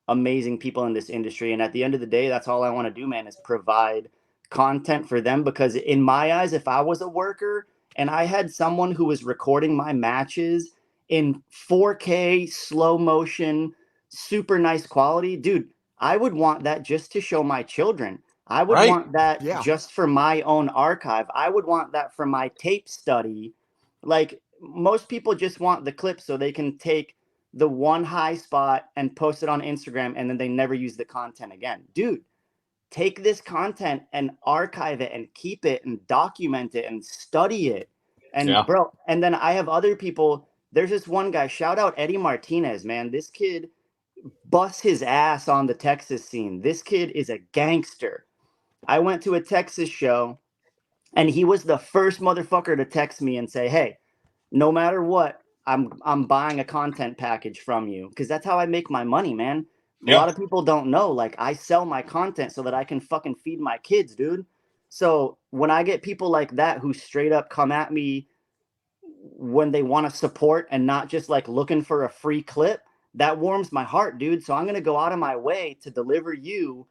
amazing people in this industry. And at the end of the day, that's all I want to do, man, is provide content for them. Because in my eyes, if I was a worker and I had someone who was recording my matches in 4K slow motion, super nice quality, dude, I would want that just to show my children. I would Right. want that Yeah. just for my own archive. I would want that for my tape study. Like, most people just want the clip so they can take the one high spot and post it on Instagram, and then they never use the content again. Dude, take this content and archive it and keep it and document it and study it. And Yeah. bro, and then I have other people. There's this one guy, shout out Eddie Martinez, man. This kid busts his ass on the Texas scene. This kid is a gangster. I went to a Texas show and he was the first motherfucker to text me and say, "Hey, no matter what, I'm buying a content package from you," because that's how I make my money, man. A Yeah. lot of people don't know, like, I sell my content so that I can fucking feed my kids, dude. So when I get people like that who straight up come at me when they want to support and not just like looking for a free clip, that warms my heart, dude. So I'm going to go out of my way to deliver you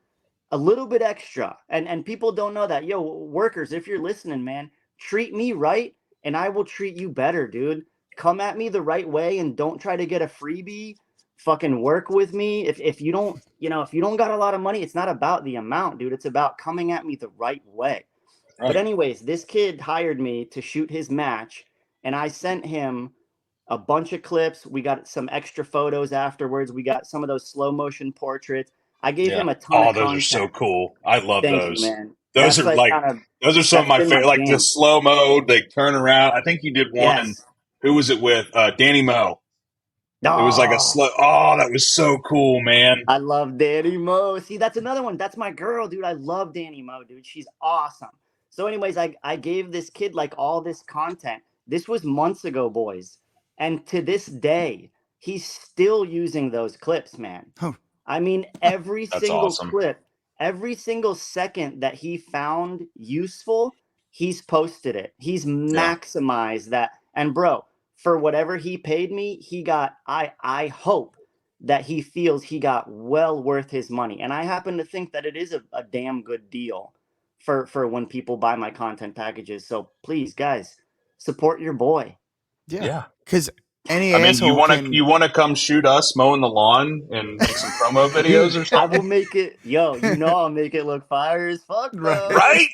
a little bit extra. And people don't know that. Yo, workers, if you're listening, man, treat me right and I will treat you better, dude. Come at me the right way and don't try to get a freebie. Fucking work with me. If you don't, if you don't got a lot of money, it's not about the amount, dude. It's about coming at me the right way. But Right. anyways, this kid hired me to shoot his match, and I sent him a bunch of clips. We got some extra photos afterwards. We got some of those slow motion portraits. I gave Yeah. him a ton of Oh, those are so content. cool. I love Thank you, those. man. Those That's are like like kind of those are some of that's my been my favorite. Like the jam. slow mo, they turn around. I think he did one. Yes. Who was it with? Danny Moe. It was like a Oh, slow. Oh, that was so cool, man. I love Danny Moe. See, that's another one. That's my girl, dude. I love Danny Moe, dude. She's awesome. So, anyways, I gave this kid like all this content. This was months ago, boys. And to this day, he's still using those clips, man. Oh, I mean, every That's single awesome. clip, every single second that he found useful, he's posted it. He's Yeah. maximized that. And bro, for whatever he paid me, he got, I hope that he feels he got well worth his money. And I happen to think that it is a damn good deal for when people buy my content packages. So please, guys, support your boy. yeah. Yeah. Because any I mean, asshole can. you want to come shoot us mowing the lawn and make some promo videos Dude, or I will something? make it, yo, I'll make it look fire as fuck, Right. bro. Right?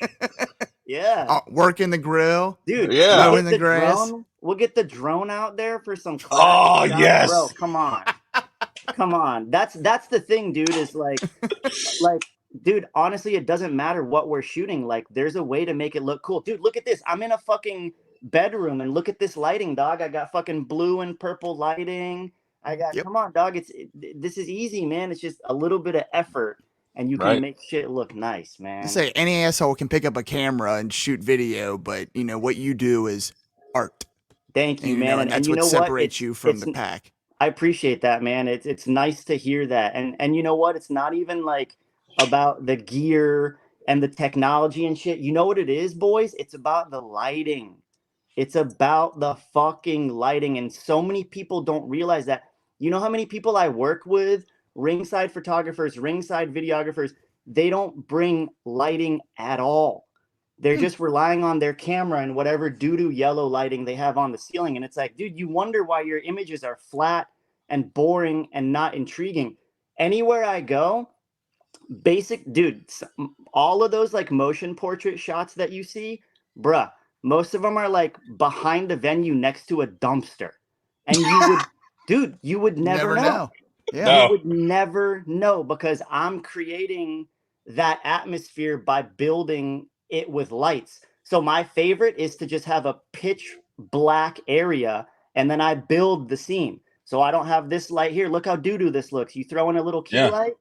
Yeah. Working the grill, Dude, we'll Yeah. mowing get the the grass. drone. We'll get the drone out there for some classic Oh shots. Bro, yes. come on. Come on. That's the thing, dude, is like, dude, honestly, it doesn't matter what we're shooting. Like, there's a way to make it look cool. Dude, look at this. I'm in a fucking bedroom and look at this lighting, dog. I got fucking blue and purple lighting. Yep. Come on, dog. This is easy, man. It's just a little bit of effort. and you can Right. make shit look nice, I man. say any asshole can pick up a camera and shoot video, but what you do is art, Thank and you, man. and And that's you what know what? separates you from the pack. I appreciate that, man. It's nice to hear that. And you know what? It's not even like about the gear and the technology and shit. You know what it is, boys? It's about the lighting. It's about the fucking lighting. And so many people don't realize that. You know how many people I work with, ringside photographers, ringside videographers, they don't bring lighting at all. They're Hmm. just relying on their camera and whatever doo-doo yellow lighting they have on the ceiling. And it's like, dude, you wonder why your images are flat and boring and not intriguing. Anywhere I go, basic, dude, all of those like motion portrait shots that you see, bruh, most of them are like behind the venue next to a dumpster. And you would, dude, you would You never never know. know. Yeah. You No. would never know because I'm creating that atmosphere by building it with lights. So my favorite is to just have a pitch black area and then I build the scene. So I don't have this light here. Look how doo-doo this looks. You throw in a little key Yeah. light,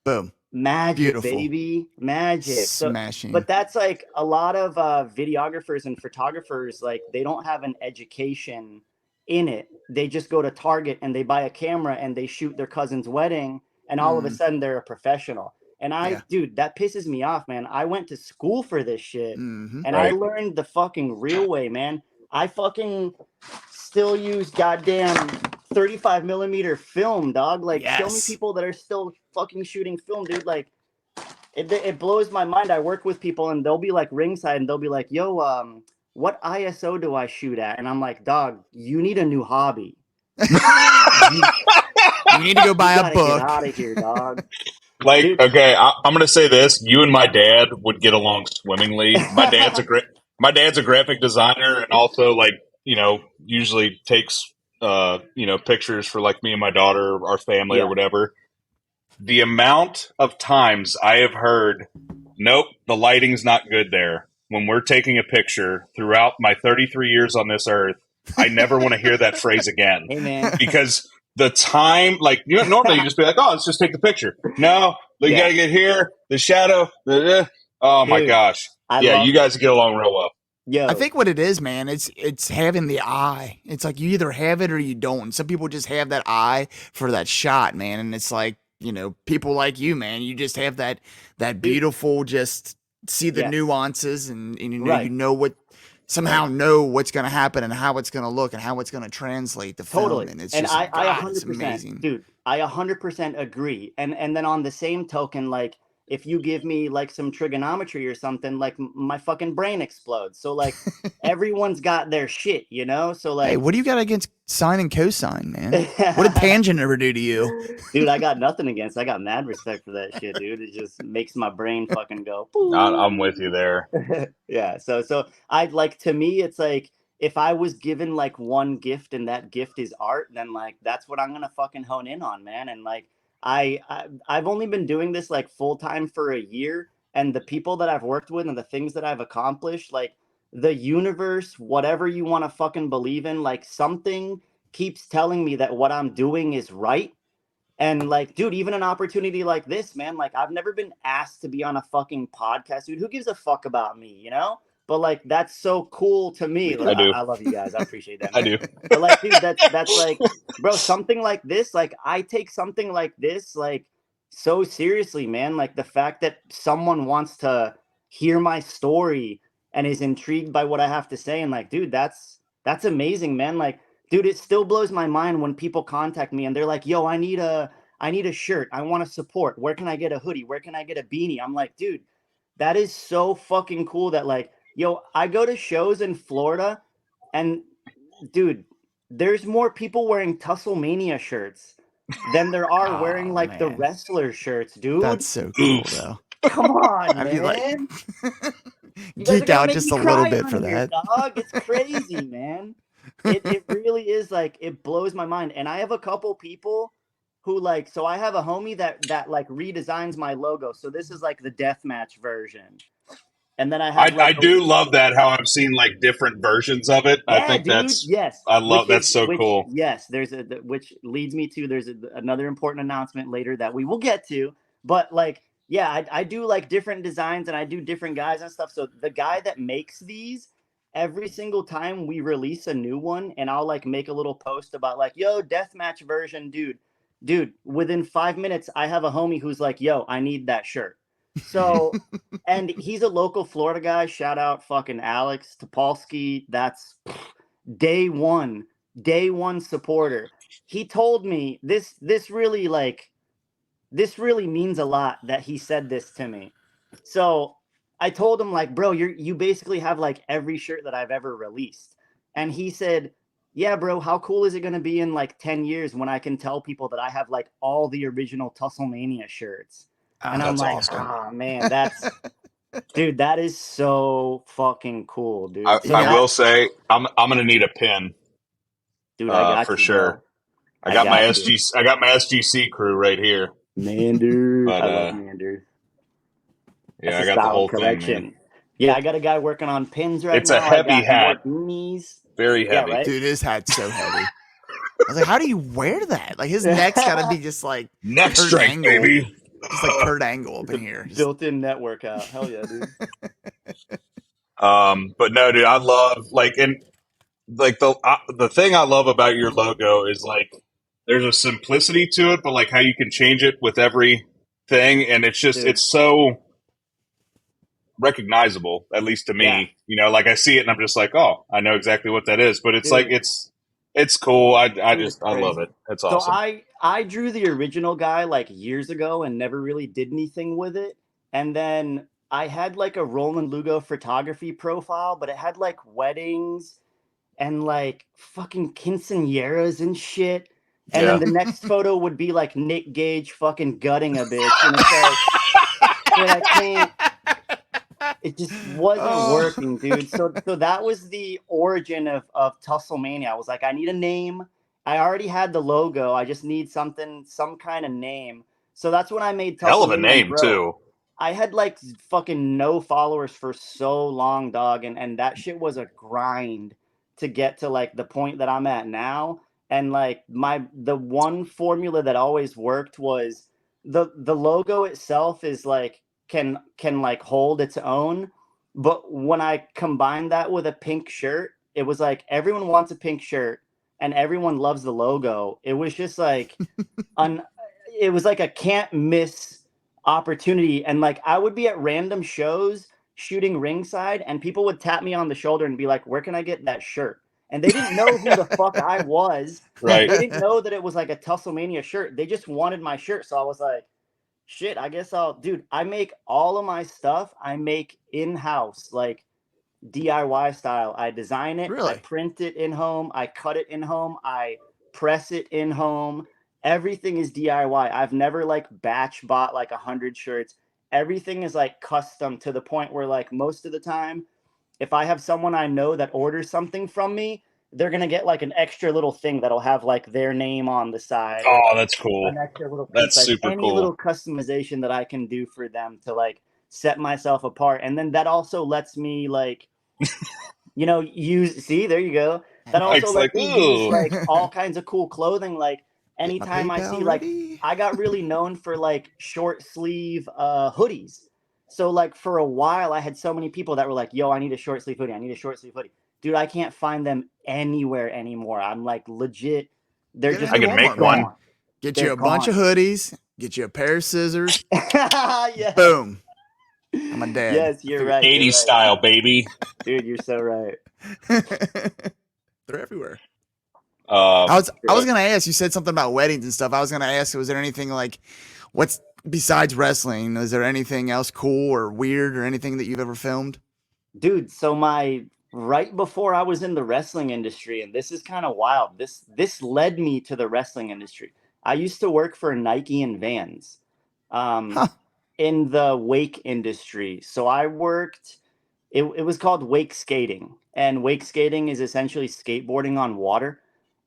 Boom. magic, Beautiful. baby, magic. So Smashing. but that's like a lot of videographers and photographers, like they don't have an education in it. They just go to Target and they buy a camera and they shoot their cousin's wedding and all of a Mm, sudden they're a professional. And yeah. dude, that pisses me off, man. I went to school for this shit Hmm. and I Right. learned the fucking real way, man. I fucking still use goddamn 35 millimeter film, dog. Like, show me Yes. people that are still fucking shooting film, dude. Like, it blows my mind. I work with people and they'll be like ringside and they'll be like, yo, what ISO do I shoot at? And I'm like, dog, you need a new hobby. You, You need to go you buy a gotta get book. out of here, dog. Like, Dude, okay, I'm going to say this: you and my dad would get along swimmingly. My dad's a graphic designer, and also like usually takes pictures for like me and my daughter, our family, or yeah. whatever. The amount of times I have heard, "Nope, the lighting's not good there." When we're taking a picture throughout my 33 years on this earth, I never want to hear that phrase again Hey, man. because the time, like normally you just be like, "Oh, let's just take the picture." No, you got Yeah. to get here, the shadow. Oh my Dude, gosh, I yeah, you love it. guys get along real well. I Yo, think what it is, man, it's having the eye. It's like you either have it or you don't. Some people just have that eye for that shot, man, and it's like, people like you, man, you just have that dude. beautiful, just see the Yes. nuances, and Right. somehow know what's going to happen and how it's going to look and how it's going to translate the film, Totally. and it's And just, I God, it's 100%, amazing. dude, I 100% agree. And then on the same token, like if you give me like some trigonometry or something, like my fucking brain explodes. So like everyone's got their shit, you know? So Hey, like what do you got against sine and cosine, man? What did tangent ever do to you? dude, I got nothing against. I got mad respect for that shit, dude. It just makes my brain fucking go. I'm with you there. Yeah. So I like, to me, it's like if I was given like one gift and that gift is art, then like that's what I'm gonna fucking hone in on, man. And like I've only been doing this like full time for a year, and the people that I've worked with and the things that I've accomplished, like the universe, whatever you want to fucking believe in, like something keeps telling me that what I'm doing is right. And like, dude, even an opportunity like this, man, like I've never been asked to be on a fucking podcast, dude. Who gives a fuck about me, you know? But like, that's so cool to We me. I do. do. I love you guys. I appreciate that, I man. do. But like, dude, that's like, bro, something like this, like I take something like this, like so seriously, man. Like the fact that someone wants to hear my story and is intrigued by what I have to say, and like, dude, that's amazing, man. Like, dude, it still blows my mind when people contact me and they're like, yo, I need a shirt. I want to support. Where can I get a hoodie? Where can I get a beanie? I'm like, dude, that is so fucking cool that like, yo, I go to shows in Florida and dude, there's more people wearing Tusslemania shirts than there are wearing Oh like the man, wrestler shirts, dude. that's so cool Oof. though. Come on, I'd be like, man. You guys are geek gonna out make just me a little cry bit on for here, that. dog. It's crazy, man. It really is, like it blows my mind. And I have a couple people who like, so I have a homie that like redesigns my logo. So this is like the deathmatch version. And then I have I like a, do love that how I've seen like different versions of it. I yeah, think dude. that's Yes. I love that's so Which, cool. yes, which leads me to, another important announcement later that we will get to. But like, yeah, I do like different designs and I do different guys and stuff. So the guy that makes these, every single time we release a new one, and I'll like make a little post about like, yo, deathmatch version, dude, within 5 minutes, I have a homie who's like, yo, I need that shirt. So, and he's a local Florida guy. Shout out fucking Alex Topolsky. That's day one, day one supporter. He told me this really like this really means a lot that he said this to me. So I told him like, bro, you basically have like every shirt that I've ever released. And he said, yeah, bro, how cool is it going to be in like 10 years when I can tell people that I have like all the original Tusslemania shirts? And I'm That's like, awesome. oh man, dude, that is so fucking cool, dude. I will say I'm going to need a pin. Dude, I got for you, sure. bro. I got my SGC crew right here. Mander. But, I love Mander. Yeah, That's I a got the solid whole thing, collection. man. Yeah, I got a guy working on pins right It's a now. I heavy got more hat. beanies. Very Yeah, heavy. right? Dude, his hat's so heavy. I was like, how do you wear that? Like his neck's got to be just like Neck Kurt strength, Angle, baby. just like Kurt Angle up It's in a here. Just, built-in network out. Hell yeah, dude. But no, dude, I love the thing I love about your logo is like there's a simplicity to it, but like how you can change it with every thing, and it's just Dude, it's so recognizable, at least to yeah. me. You know, like I see it and I'm just like, oh, I know exactly what that is. But it's like Dude, it's cool. I dude, it's I love crazy. it. It's So awesome. I drew the original guy like years ago and never really did anything with it. And then I had like a Roland Lugo photography profile, but it had like weddings and like fucking quinceañeras and shit. And then Yeah. the next photo would be like Nick Gage fucking gutting a bitch. And it's like, dude, I can't. It just wasn't oh, working, dude. So that was the origin of Tusslemania. I was like, I need a name. I already had the logo. I just need something, some kind of name. So that's when I made Hell of a Tusslemania. And name bro, too. I had like fucking no followers for so long, dog, and that shit was a grind to get to like the point that I'm at now. And like the one formula that always worked was the logo itself is like can like hold its own, but when I combined that with a pink shirt, it was like everyone wants a pink shirt and everyone loves the logo. It was just like un it was like a can't miss opportunity. And like I would be at random shows shooting ringside and people would tap me on the shoulder and be like, where can I get that shirt? And they didn't know who the fuck I was. Right. They didn't know that it was like a Tusslemania shirt. They just wanted my shirt. So I was like, shit, I guess dude, I make all of my stuff. I make in-house, like DIY style. I design it, I really? print it in home, I cut it in home, I press it in home. Everything is DIY. I've never like batch bought like 100 shirts. Everything is like custom to the point where like most of the time, if I have someone I know that orders something from me, they're gonna get like an extra little thing that'll have like their name on the side or Oh, like that's cool. an extra little piece, That's like super any little cool. customization that I can do for them to like set myself apart. And then that also lets me like use see there you go, that also Mike's like, lets me use ooh, like all kinds of cool clothing. Like Get my anytime I see, PayPal like ready. I got really known for like short sleeve hoodies. So like for a while I had so many people that were like, yo, I need a short sleeve hoodie, I need a short sleeve hoodie. Dude, I can't find them anywhere anymore. I'm like legit, they're Get just I into can make Walmart, man. one. gone. Get They're you a bunch of gone. hoodies. Get you a pair of scissors. Yes. Boom. I'm a dad. Yes, I you're figured right, you're 80s right, style, baby. dude, you're so right. they're everywhere. Um, I was gonna ask. You said something about weddings and stuff. I was gonna ask. Was there anything like, what's besides wrestling? Is there anything else cool or weird or anything that you've ever filmed? Dude, so my right before I was in the wrestling industry, and this is kind of wild. This led me to the wrestling industry. I used to work for Nike and Vans, Huh. in the wake industry. So I worked. It was called wake skating, and wake skating is essentially skateboarding on water.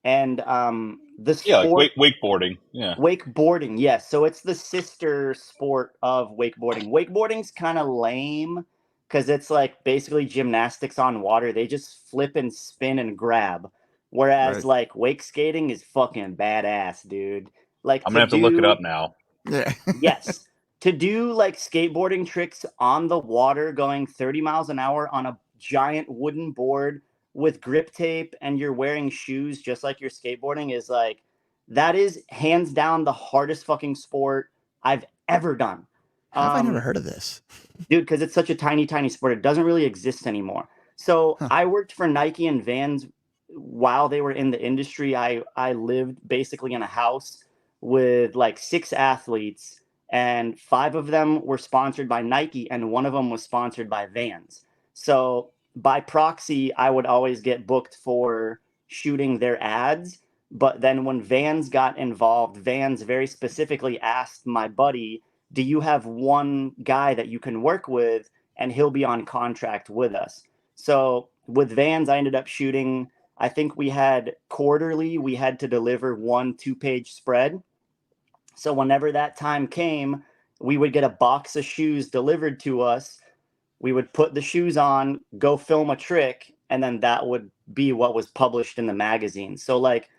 And the yeah, like sport wakeboarding. Yeah. wakeboarding, yes. So it's the sister sport of wakeboarding. Wakeboarding's kind of lame because it's like basically gymnastics on water. They just flip and spin and grab. Whereas Right. like wake skating is fucking badass, dude. Like I'm to gonna have to look it do, up now. Yeah. yes. to do like skateboarding tricks on the water going 30 miles an hour on a giant wooden board with grip tape and you're wearing shoes just like you're skateboarding is like, that is hands down the hardest fucking sport I've ever done. How have I never Um, heard of this? dude, because it's such a tiny sport. It doesn't really exist anymore. So Huh. I worked for Nike and Vans while they were in the industry. I lived basically in a house with like 6 athletes, and 5 of them were sponsored by Nike, and 1 of them was sponsored by Vans. So by proxy, I would always get booked for shooting their ads. But then when Vans got involved, Vans very specifically asked my buddy, do you have one guy that you can work with and he'll be on contract with us? So with Vans, I ended up shooting, I think we had quarterly, we had to deliver 1 2-page spread. So whenever that time came, we would get a box of shoes delivered to us. We would put the shoes on, go film a trick, and then that would be what was published in the magazine. So like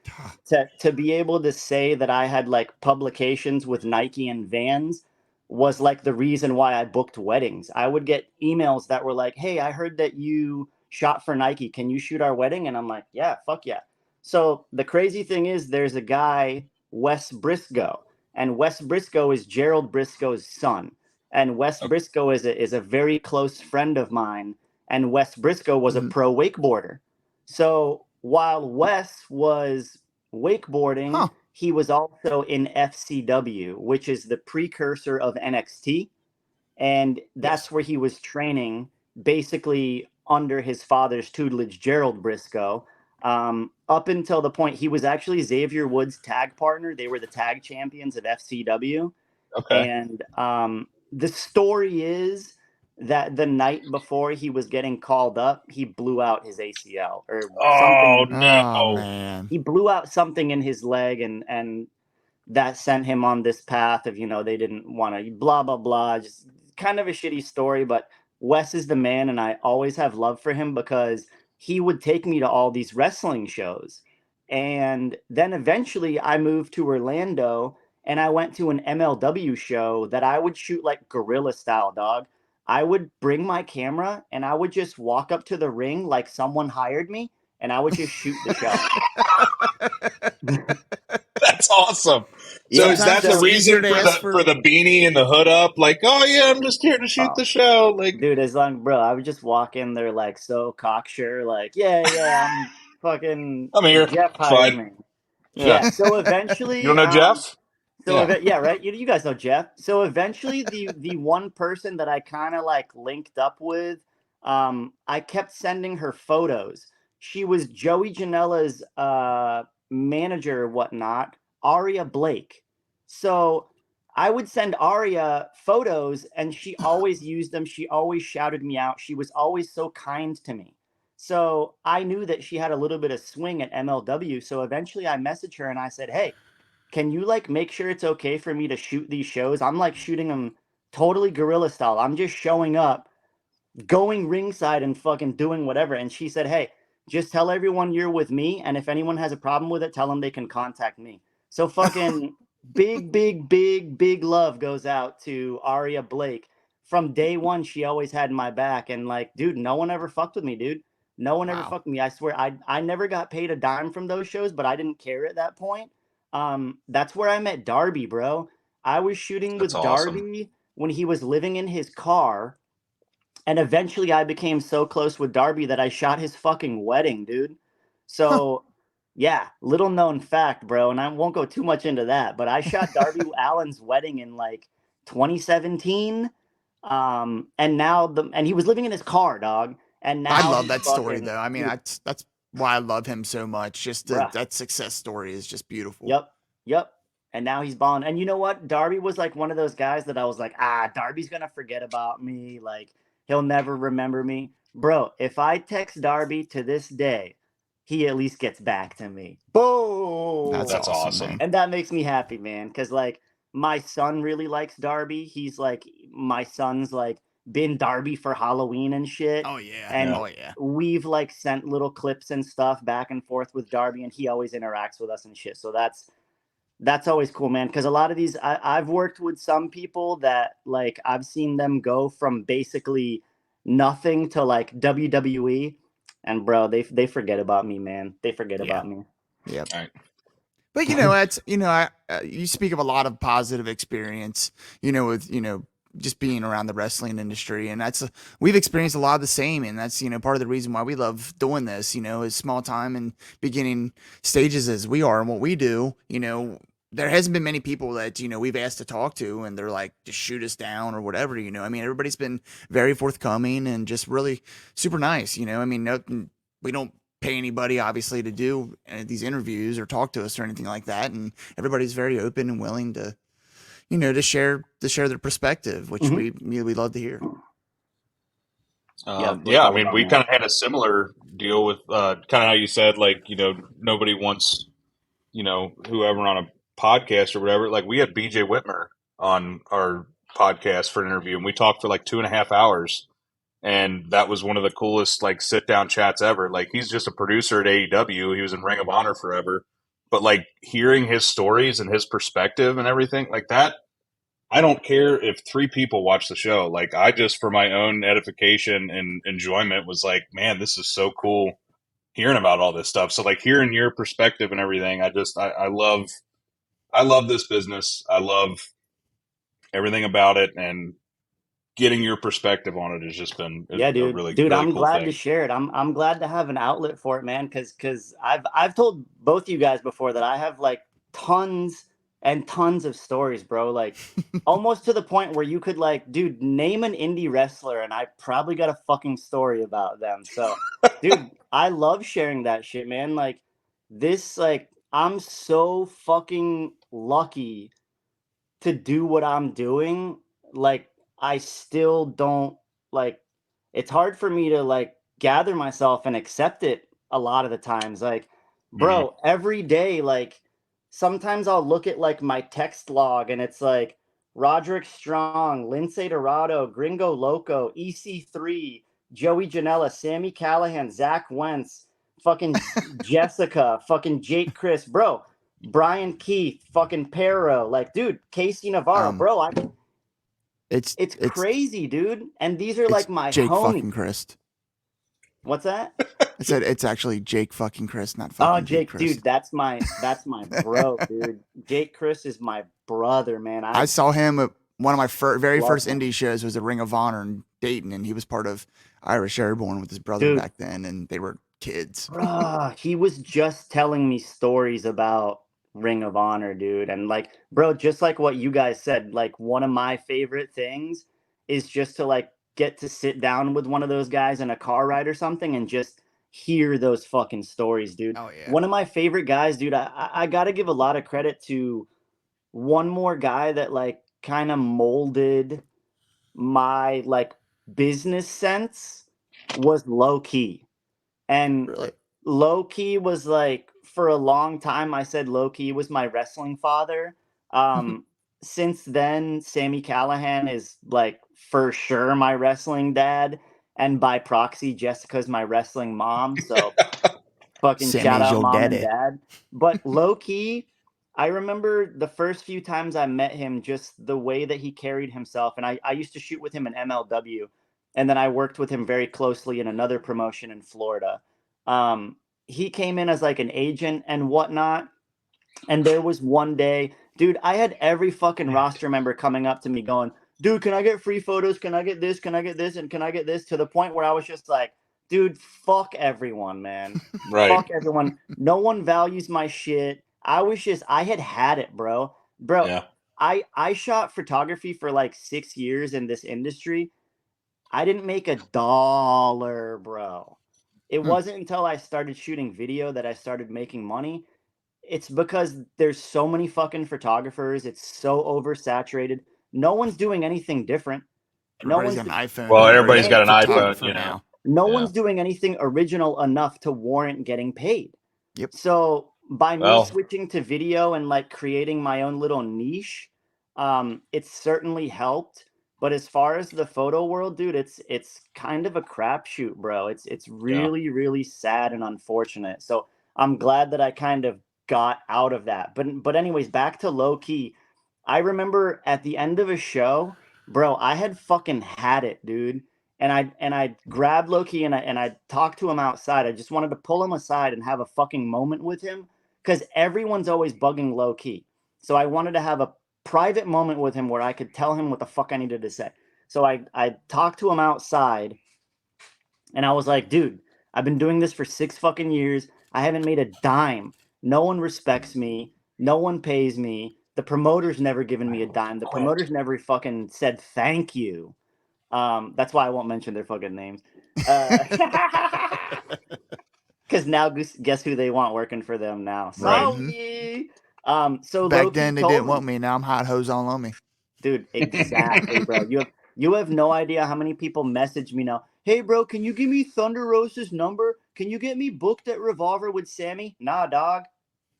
to be able to say that I had like publications with Nike and Vans was like the reason why I booked weddings. I would get emails that were like, "Hey, I heard that you shot for Nike. Can you shoot our wedding?" And I'm like, "Yeah, fuck yeah." So the crazy thing is there's a guy, Wes Briscoe, and Wes Briscoe is Gerald Briscoe's son. And Wes Okay. Briscoe is a very close friend of mine, and Wes Briscoe was a Mhm. pro wakeboarder. So while Wes was wakeboarding, Huh. he was also in FCW, which is the precursor of NXT. And Yes. that's where he was training, basically under his father's tutelage, Gerald Briscoe, up until the point he was actually Xavier Woods' tag partner. They were the tag champions of FCW. Okay. And the story is that the night before he was getting called up, he blew out his ACL or Oh something. Oh no. man. He blew out something in his leg, and that sent him on this path of, they didn't want to blah blah blah, just kind of a shitty story. But Wes is the man, and I always have love for him because he would take me to all these wrestling shows. And then eventually I moved to Orlando, and I went to an MLW show that I would shoot like guerrilla style, dog. I would bring my camera and I would just walk up to the ring like someone hired me, and I would just shoot the show. That's awesome. So is Yeah, Sometimes that the it's so easier reason to for ask the for. beanie and the hood up? Like, oh yeah, I'm just here to shoot the show. Like, dude, as long, bro, I would just walk in there like so cocksure, like, yeah, I'm fucking I'm here. Jeff It's hired fine. me. Yeah. Yeah. So You don't eventually, know Jeff? Yeah. yeah, right. You guys know Jeff. So eventually, the one person that I kind of like linked up with, I kept sending her photos. She was Joey Janela's manager, or whatnot, Aria Blake. So I would send Aria photos, and she always used them. She always shouted me out. She was always so kind to me. So I knew that she had a little bit of swing at MLW. So eventually, I messaged her and I said, "Hey, can you like make sure it's okay for me to shoot these shows? I'm like shooting them totally guerrilla style. I'm just showing up, going ringside and fucking doing whatever." And she said, "Hey, just tell everyone you're with me, and if anyone has a problem with it, tell them they can contact me." So fucking big love goes out to Aria Blake. From day one, she always had my back, and like, dude, no one ever fucked with me, dude. No one ever Wow. fucked with me. I swear, I never got paid a dime from those shows, but I didn't care at that point. That's where I met Darby, bro. I was shooting That's with awesome. Darby when he was living in his car, and eventually I became so close with Darby that I shot his fucking wedding, dude. Huh. So, yeah, little known fact, bro, and I won't go too much into that, but I shot Darby Allen's wedding in like 2017. And now and he was living in his car, dog. And I now love he's that story fucking, though. I mean, dude, that's why I love him so much. Just bruh. that success story is just beautiful. Yep. Yep. And now he's balling. And you know what? Darby was like one of those guys that I was like, Darby's gonna forget about me. Like, he'll never remember me. Bro, if I text Darby to this day, he at least gets back to me. That's That's Boom. awesome, awesome. man. And that makes me happy, man. Cause like my son really likes Darby. He's like my son's like been Darby for Halloween and shit. Oh yeah. And Yeah. Oh yeah. we've like sent little clips and stuff back and forth with Darby, and he always interacts with us and shit. So that's always cool, man. Because a lot of these, I've worked with some people that like I've seen them go from basically nothing to like WWE, and bro, they forget about me, man. They forget Yeah. about me. Yep. All right. But you know, that's you speak of a lot of positive experience, with just being around the wrestling industry, and we've experienced a lot of the same, and that's part of the reason why we love doing this. As small time and beginning stages as we are and what we do. There hasn't been many people that we've asked to talk to, and they're like, just shoot us down or whatever. I mean, everybody's been very forthcoming and just really super nice. I mean, no, we don't pay anybody obviously to do these interviews or talk to us or anything like that, and everybody's very open and willing to to share their perspective, which Mhm. we love to hear. Yeah, Yeah, I likewise, mean, we man. kind of had a similar deal with kind of how you said, like, nobody wants, whoever on a podcast or whatever. Like, we had BJ Whitmer on our podcast for an interview, and we talked for like 2.5 hours. And that was one of the coolest, like, sit down chats ever. Like, he's just a producer at AEW. He was in Ring of Honor forever. But, like, hearing his stories and his perspective and everything, like that, I don't care if 3 people watch the show. Like, I just, for my own edification and enjoyment, was like, man, this is so cool hearing about all this stuff. So, like, hearing your perspective and everything, I love this business. I love everything about it, and getting your perspective on it has just been Yeah, a dude. really, Dude, really I'm cool glad to thing. share it. I'm glad to have an outlet for it, man, cuz I've told both you guys before that I have like tons and tons of stories, bro. Like almost to the point where you could like, dude, name an indie wrestler and I probably got a fucking story about them. So, dude, I love sharing that shit, man. Like this like I'm so fucking lucky to do what I'm doing, like I still don't like it's hard for me to like gather myself and accept it a lot of the times. Like, Hmm. bro, every day, like sometimes I'll look at like my text log and it's like Roderick Strong, Lindsay Dorado, Gringo Loco, EC3, Joey Janela, Sammy Callahan, Zach Wentz, fucking Jessica, fucking Jake Chris, bro. Brian Keith, fucking Perro, like, dude, Casey Navarro, um, bro. it's It's it's crazy, dude. And these are it's like my Jake homies. fucking Christ. What's that? I said it's actually Jake fucking Christ, not Oh, fucking Pete Jake, dude, Christ. that's my bro, dude. Jake Chris is my brother, man. I I saw him at one of my very love first him, indie shows was at Ring of Honor in Dayton, and he was part of Irish Airborne with his brother dude. back then, and they were kids. Bruh, he was just telling me stories about Ring of Honor, dude. And like, bro, just like what you guys said, like one of my favorite things is just to like get to sit down with one of those guys in a car ride or something and just hear those fucking stories, dude. Oh yeah, One of my favorite guys, dude. I gotta give a lot of credit to one more guy that like kind of molded my like business sense was low key. And really. low key was like for a long time I said low key was my wrestling father. Um since then Sammy Callahan is like for sure my wrestling dad, and by proxy Jessica's my wrestling mom. So fucking shout Sammy's out your mom and daddy. dad. But low key, I remember the first few times I met him, just the way that he carried himself. And I used to shoot with him in MLW. And then I worked with him very closely in another promotion in Florida. He came in as like an agent and whatnot. And there was one day, dude, I had every fucking roster member coming up to me going, dude, can I get free photos? Can I get this? Can I get this? And can I get this? To the point where I was just like, dude, fuck everyone, man. Right. Fuck everyone. No one values my shit. I had it, bro. Bro, Yeah. I shot photography for like 6 years in this industry. I didn't make a dollar, bro. It Hmm. wasn't until I started shooting video that I started making money. It's because there's so many fucking photographers. It's so oversaturated. No one's doing anything different. No Everybody's one's got an do- iPhone Well, and everybody's everybody's a got hey, an iPhone, photographer now. no Yeah. one's doing anything original enough to warrant getting paid. Yep. So by me Well, switching to video and like creating my own little niche, it's certainly helped. But as far as the photo world, dude, it's kind of a crapshoot, bro. It's yeah. really really sad and unfortunate. So I'm glad that I kind of got out of that. But anyways, back to low key. I remember at the end of a show, bro, I had fucking had it, dude. And I grabbed Loki and I talked to him outside. I just wanted to pull him aside and have a fucking moment with him because everyone's always bugging Loki. So I wanted to have a private moment with him where I could tell him what the fuck I needed to say. So I talked to him outside and I was like, dude, I've been doing this for 6 fucking years. I haven't made a dime. No one respects me. No one pays me. The promoter's never given me a dime. The promoter's never fucking said thank you. That's why I won't mention their fucking names. Because now guess who they want working for them now? Right. Sorry. So Back Loki then they told didn't me, want me. Now I'm hot hose all on me. dude, exactly, bro. You have no idea how many people message me now. Hey, bro, can you give me Thunder Rosa's number? Can you get me booked at Revolver with Sammy? Nah, dog.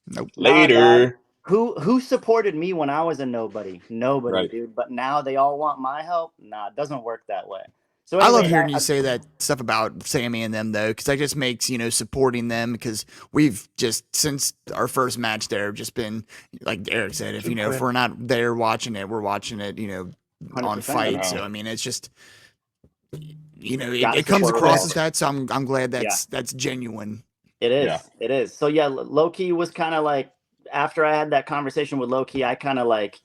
Nope. Nah, dog. Later. Who supported me when I was a nobody? Nobody, Right. dude. But now they all want my help. Nah, it doesn't work that way. So, I love anyways, hearing you say that stuff about Sammy and them though, because that just makes supporting them because we've just since our first match there just been like Eric said, if we're not there watching it, we're watching it on 100%. Fight. I So know. I mean, it's just Gotta it comes support across Revolver. as that. So I'm glad Yeah. that's genuine. It is. Yeah. It is. So yeah, Loki was kind of like after I had that conversation with Loki, I kind of like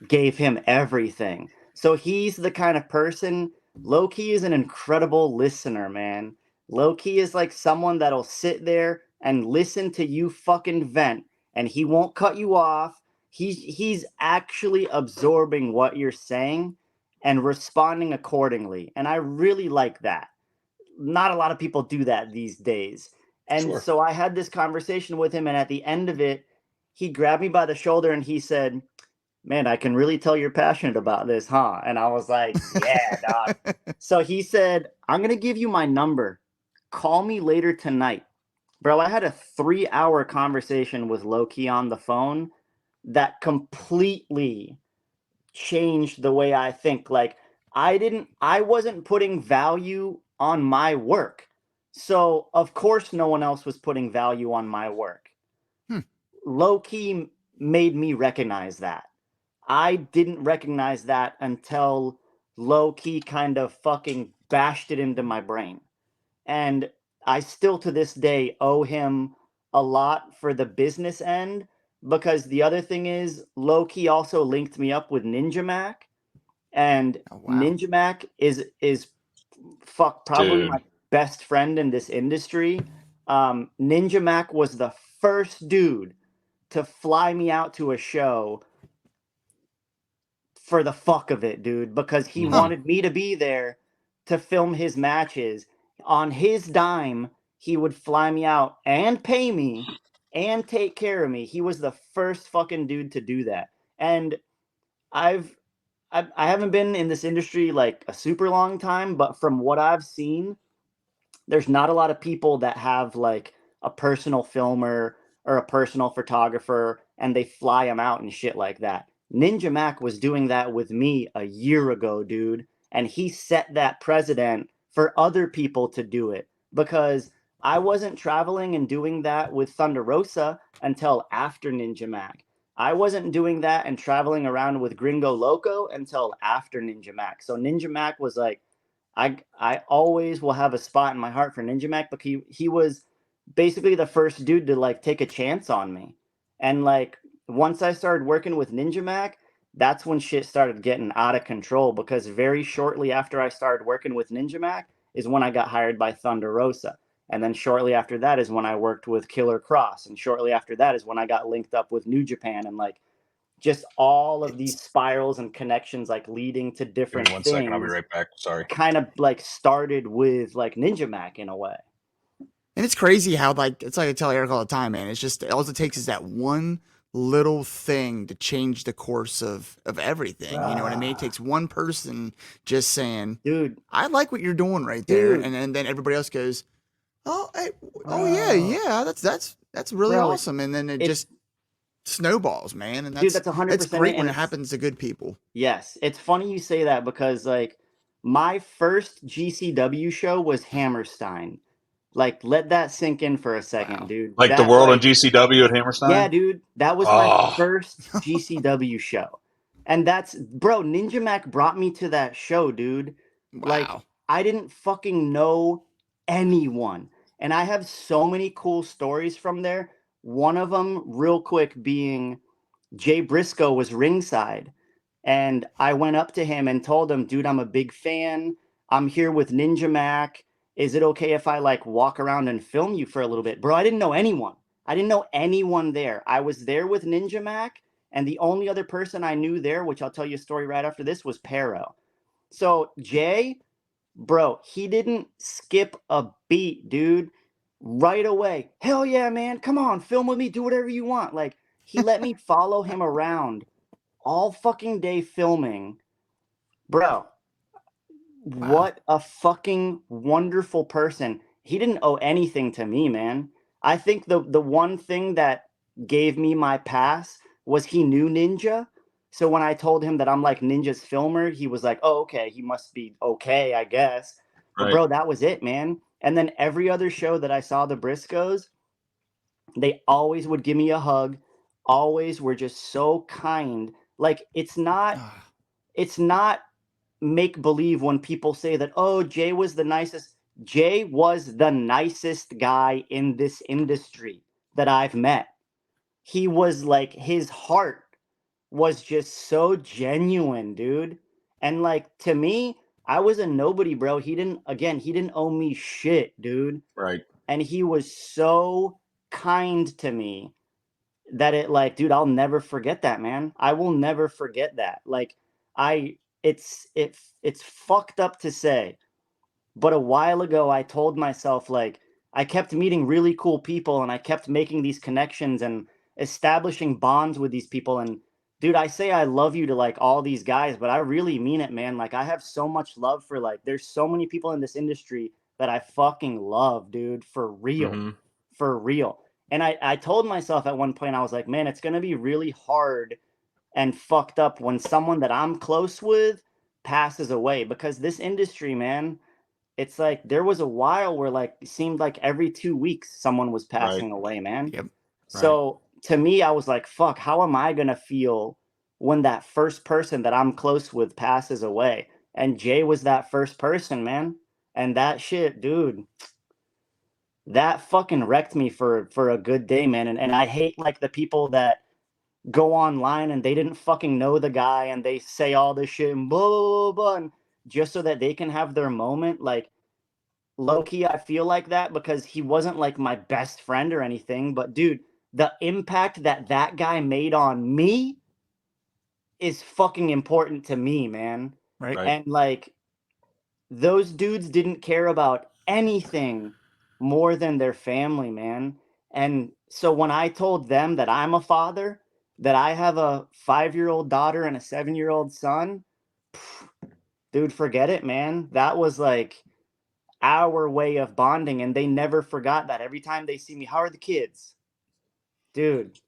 gave him everything. So he's the kind of person. Loki is an incredible listener, man. Loki is like someone that'll sit there and listen to you fucking vent, and he won't cut you off. He's actually absorbing what you're saying and responding accordingly, and I really like that. Not a lot of people do that these days. And Sure. so I had this conversation with him, and at the end of it, he grabbed me by the shoulder and he said, "Man, I can really tell you're passionate about this, huh?" And I was like, "Yeah, dog." So he said, "I'm going to give you my number. Call me later tonight." Bro, I had a 3-hour conversation with Loki on the phone that completely changed the way I think. Like, I wasn't putting value on my work. So, of course, no one else was putting value on my work. Hmm. Loki made me recognize that. I didn't recognize that until Loki kind of fucking bashed it into my brain. And I still to this day owe him a lot for the business end because the other thing is Loki also linked me up with Ninja Mac, and Oh wow. Ninja Mac is probably Dude. my best friend in this industry. Ninja Mac was the first dude to fly me out to a show for the fuck of it, dude, because he wanted me to be there to film his matches. On his dime, he would fly me out and pay me and take care of me. He was the first fucking dude to do that. And I've I haven't been in this industry like a super long time, but from what I've seen, there's not a lot of people that have like a personal filmer or a personal photographer and they fly them out and shit like that. Ninja Mac was doing that with me a year ago, dude, and he set that precedent for other people to do it because I wasn't traveling and doing that with Thunder Rosa until after Ninja Mac. I wasn't doing that and traveling around with Gringo Loco until after Ninja Mac. So Ninja Mac was like, I always will have a spot in my heart for Ninja Mac, but he was basically the first dude to like take a chance on me. And like once I started working with Ninja Mac, that's when shit started getting out of control because very shortly after I started working with Ninja Mac is when I got hired by Thunder Rosa. And then shortly after that is when I worked with Killer Cross. And shortly after that is when I got linked up with New Japan and like just all of these spirals and connections like leading to Give different me 1 second. I'll be things right back. Sorry. kind of like started with like Ninja Mac in a way. And it's crazy how it's like I tell Eric all the time, man. It's just all it takes is that one little thing to change the course of everything. You know what I mean? It takes one person just saying, Dude, "I like what you're doing right there," dude, and then everybody else goes, "Oh, hey, oh yeah, that's really bro, awesome," and then it it's just snowballs, man. And dude, that's 100% it. great when And it it's, happens to good people. yes, it's funny you say that because like my first GCW show was Hammerstein. Like, let that sink in for a second, Wow. dude. Like the That, world on like, GCW at yeah, Hammerstein. dude, that was my Oh, first GCW show. And that's, bro, Ninja Mac brought me to that show, dude. Like, Wow. I didn't fucking know anyone. And I have so many cool stories from there. One of them, real quick, being Jay Briscoe was ringside. And I went up to him and told him, dude, I'm a big fan. I'm here with Ninja Mac. Is it okay if I like walk around and film you for a little bit? Bro, I didn't know anyone. I didn't know anyone there. I was there with Ninja Mac, and the only other person I knew there, which I'll tell you a story right after this, was Pero. So Jay, bro, he didn't skip a beat, dude. Right away. Hell yeah, man. Come on, film with me. Do whatever you want. Like, he let me follow him around all fucking day filming. Bro, Wow. what a fucking wonderful person. He didn't owe anything to me, man. I think the one thing that gave me my pass was he knew Ninja. So when I told him that I'm like Ninja's filmer, he was like, "Oh, okay, he must be okay, I guess." But right, bro, that was it, man. And then every other show that I saw the Briscoes, they always would give me a hug, always were just so kind. Like Ah, it's not make believe when people say that, oh, Jay was the nicest. Jay was the nicest guy in this industry that I've met. He was like, his heart was just so genuine, dude. And like, to me, I was a nobody, bro. He didn't owe me shit, dude. right, And he was so kind to me that it like, dude, I'll never forget that, man. I will never forget that. Like, I it's fucked up to say, but a while ago I told myself, like, I kept meeting really cool people and I kept making these connections and establishing bonds with these people. And dude, I say I love you to like all these guys, but I really mean it, man. Like, I have so much love for, like, there's so many people in this industry that I fucking love, dude, for real. hmm For real. And I told myself at one point, I was like, man, it's gonna be really hard and fucked up when someone that I'm close with passes away, because this industry, man, it's like there was a while where like it seemed like every 2 weeks someone was right, passing away, man. yep. Right. So to me, I was like, fuck, how am I gonna feel when that first person that I'm close with passes away? And Jay was that first person, man. And that shit, dude, that fucking wrecked me for a good day, man. And I hate like the people that go online and they didn't fucking know the guy and they say all this shit and blah blah blah, blah and just so that they can have their moment. Like, low key, I feel like that because he wasn't like my best friend or anything. But dude, the impact that that guy made on me is fucking important to me, man. Right. right. And like, those dudes didn't care about anything more than their family, man. And so when I told them that I'm a father, that I have a 5-year-old daughter and a 7-year-old son, dude, forget it, man. That was like our way of bonding, and they never forgot that. Every time they see me, how are the kids? Dude,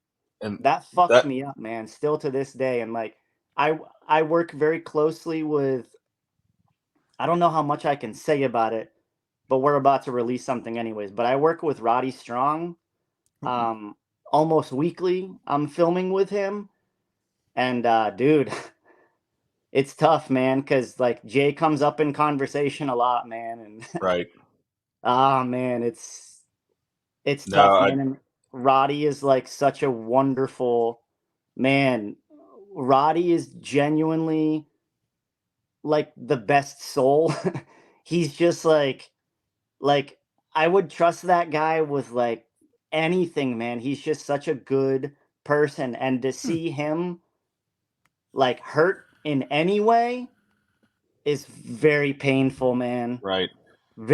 And that fucked that, me up, man, still to this day. And like, I work very closely with, I don't know how much I can say about it, but we're about to release something anyways. But I work with Roddy Strong, Ooh. um, almost weekly. I'm filming with him, and dude, it's tough, man, because like Jay comes up in conversation a lot, man, and right. ah, man, it's No, tough, man. And Roddy is like such a wonderful man. Roddy is genuinely like the best soul. He's just like I would trust that guy with like anything, man. He's just such a good person, and to Hmm. see him like hurt in any way is very painful, man. right.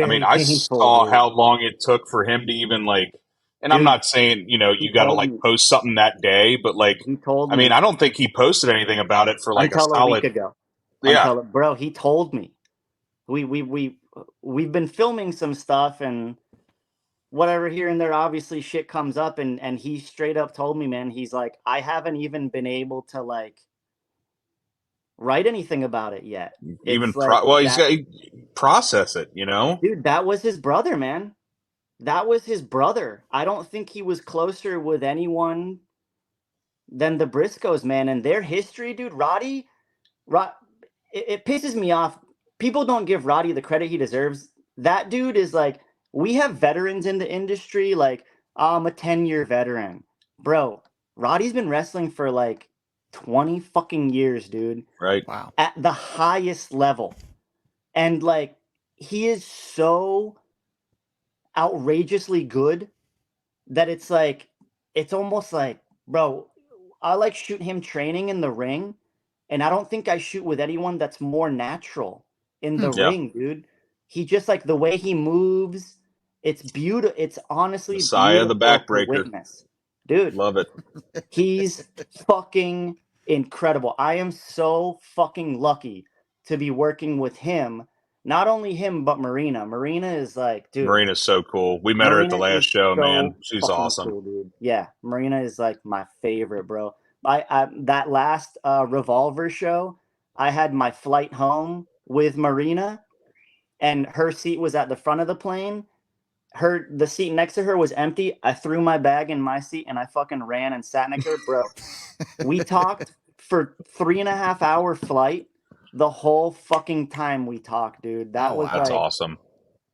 I mean, Very I painful, saw dude. how long it took for him to even like, and I'm Dude, not saying, he you got to told like me. post something that day, but like, He told I mean, me I don't think he posted anything about it for like a until a week solid, ago. yeah, Bro, he told me. We've been filming some stuff and whatever here and there. Obviously shit comes up, and he straight up told me, man, he's like, I haven't even been able to like write anything about it yet. even It's like well, he's that, got to process it, you know? dude, that was his brother, man. That was his brother. I don't think he was closer with anyone than the Briscoes, man. And their history, dude, it pisses me off. People don't give Roddy the credit he deserves. That dude is like, we have veterans in the industry. Like, I'm a 10-year veteran. Bro, Roddy's been wrestling for like 20 fucking years, dude, Right. Wow. at the highest level. And like, he is so outrageously good that it's like, it's almost like, bro, I like shoot him training in the ring, and I don't think I shoot with anyone that's more natural in the Yeah. ring, dude. He just like the way he moves, it's beautiful. It's honestly Messiah the beautiful to backbreaker. witness, dude. Love it. He's fucking incredible. I am so fucking lucky to be working with him. Not only him, but Marina. Marina is like, dude, Marina's so cool. We met her at the Marina last is show, man. so She's fucking awesome. cool, dude. Yeah, Marina is like my favorite, bro. I that last Revolver show, I had my flight home with Marina, and her seat was at the front of the plane. The seat next to her was empty. I threw my bag in my seat and I fucking ran and sat next to her, bro. We talked for 3.5 hour flight. The whole fucking time we talked, dude. That Oh, was wow. That's like, awesome.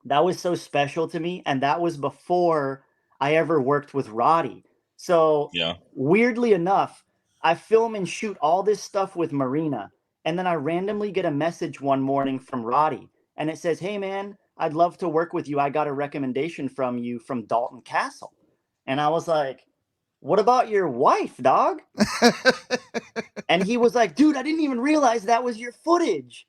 that was so special to me, and that was before I ever worked with Roddy. So Yeah. weirdly enough, I film and shoot all this stuff with Marina, and then I randomly get a message one morning from Roddy, and it says, "Hey man, I'd love to work with you. I got a recommendation from you from Dalton Castle." And I was like, "What about your wife, dog?" And he was like, "Dude, I didn't even realize that was your footage."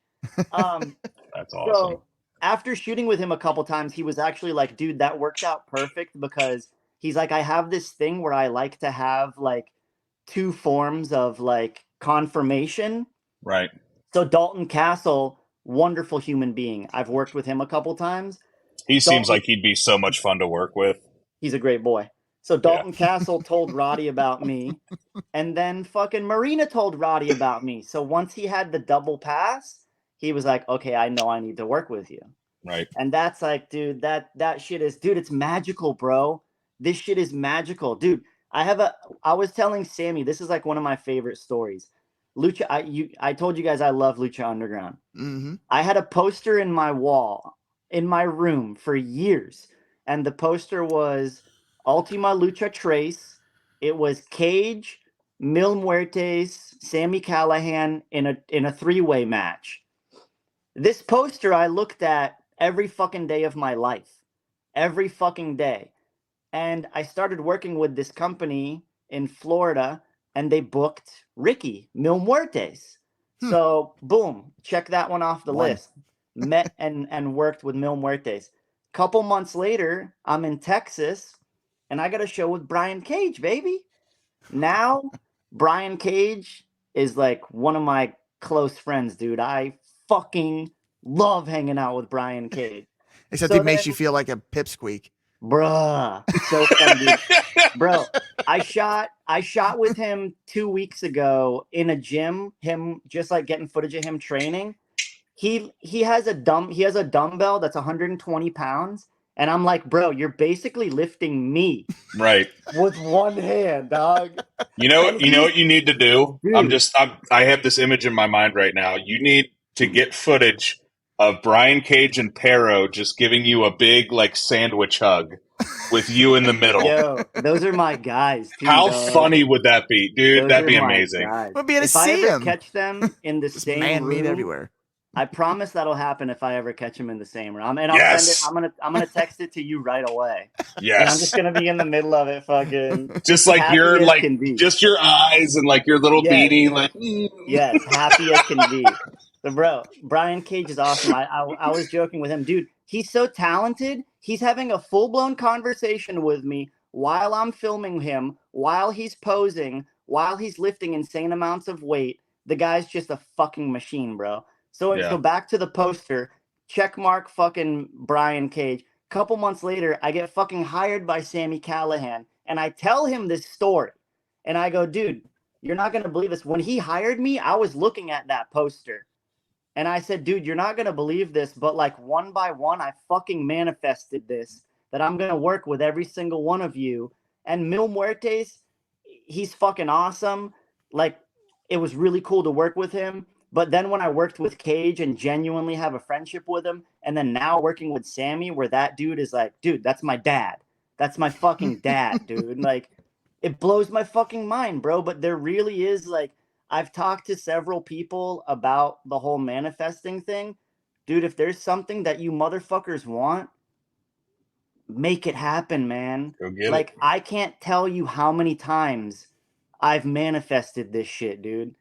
Um, That's awesome. So after shooting with him a couple times, he was actually like, dude, that worked out perfect, because he's like, I have this thing where I like to have like two forms of like confirmation. Right. So Dalton Castle, wonderful human being. I've worked with him a couple times. He seems Dalton, like he'd be so much fun to work with. he's a great boy. So Yeah. Dalton Castle told Roddy about me, and then fucking Marina told Roddy about me. So once he had the double pass, he was like, okay, I know I need to work with you. Right. And that's like, dude, that shit is, dude, it's magical, bro. This shit is magical, dude. I was telling Sammy, this is like one of my favorite stories. Lucha, I told you guys I love Lucha Underground. Mm-hmm. I had a poster in my wall in my room for years, and the poster was Ultima Lucha Trace. It was Cage, Mil Muertes, Sammy Callahan in a three-way match. This poster I looked at every fucking day of my life. Every fucking day. And I started working with this company in Florida, and they booked Ricky, Mil Muertes. Hmm. So, boom, check that one off the One. list. Met and worked with Mil Muertes. Couple months later, I'm in Texas, and I got a show with Brian Cage, baby. Now, Brian Cage is like one of my close friends, dude. I fucking love hanging out with Brian Cage. Except So it makes then, you feel like a pipsqueak. bruh, so funny, dude. Bro, I shot with him 2 weeks ago in a gym, him just like getting footage of him training. He has a dumbbell that's 120 pounds, and I'm like, bro, you're basically lifting me Right. with one hand, dog. You know And you know what you need to do? dude, I have this image in my mind right now. You need to get footage of Brian Cage and Pero just giving you a big like sandwich hug with you in the middle. yo, those are my guys too, How dog. funny would that be, dude? Those That'd are be my amazing. guys. We'll be able to If I see ever him. catch them in the Just same man meat room, everywhere. I promise that'll happen if I ever catch him in the same room. And I'll send it. Yes. I'm gonna text it to you right away. And I'm just Yes. gonna be in the middle of it, fucking Just like happy your as like can be. just your eyes and like your little Yes, beanie like yes, happy as can be. So, bro, Brian Cage is awesome. I was joking with him, dude. He's so talented. He's having a full blown conversation with me while I'm filming him, while he's posing, while he's lifting insane amounts of weight. The guy's just a fucking machine, bro. So Yeah. back to the poster. Check mark fucking Brian Cage. Couple months later, I get fucking hired by Sammy Callahan, and I tell him this story, and I go, dude, you're not gonna believe this. When he hired me, I was looking at that poster. And I said, dude, you're not going to believe this, but like one by one, I fucking manifested this. that I'm going to work with every single one of you. And Mil Muertes, he's fucking awesome. Like, it was really cool to work with him. But then when I worked with Cage and genuinely have a friendship with him, and then now working with Sammy, where that dude is like, dude, that's my dad. That's my fucking dad, dude. Like, it blows my fucking mind, bro. But there really is, like, I've talked to several people about the whole manifesting thing. Dude, if there's something that you motherfuckers want, make it happen, man. Go get Like, it. I can't tell you how many times I've manifested this shit, dude.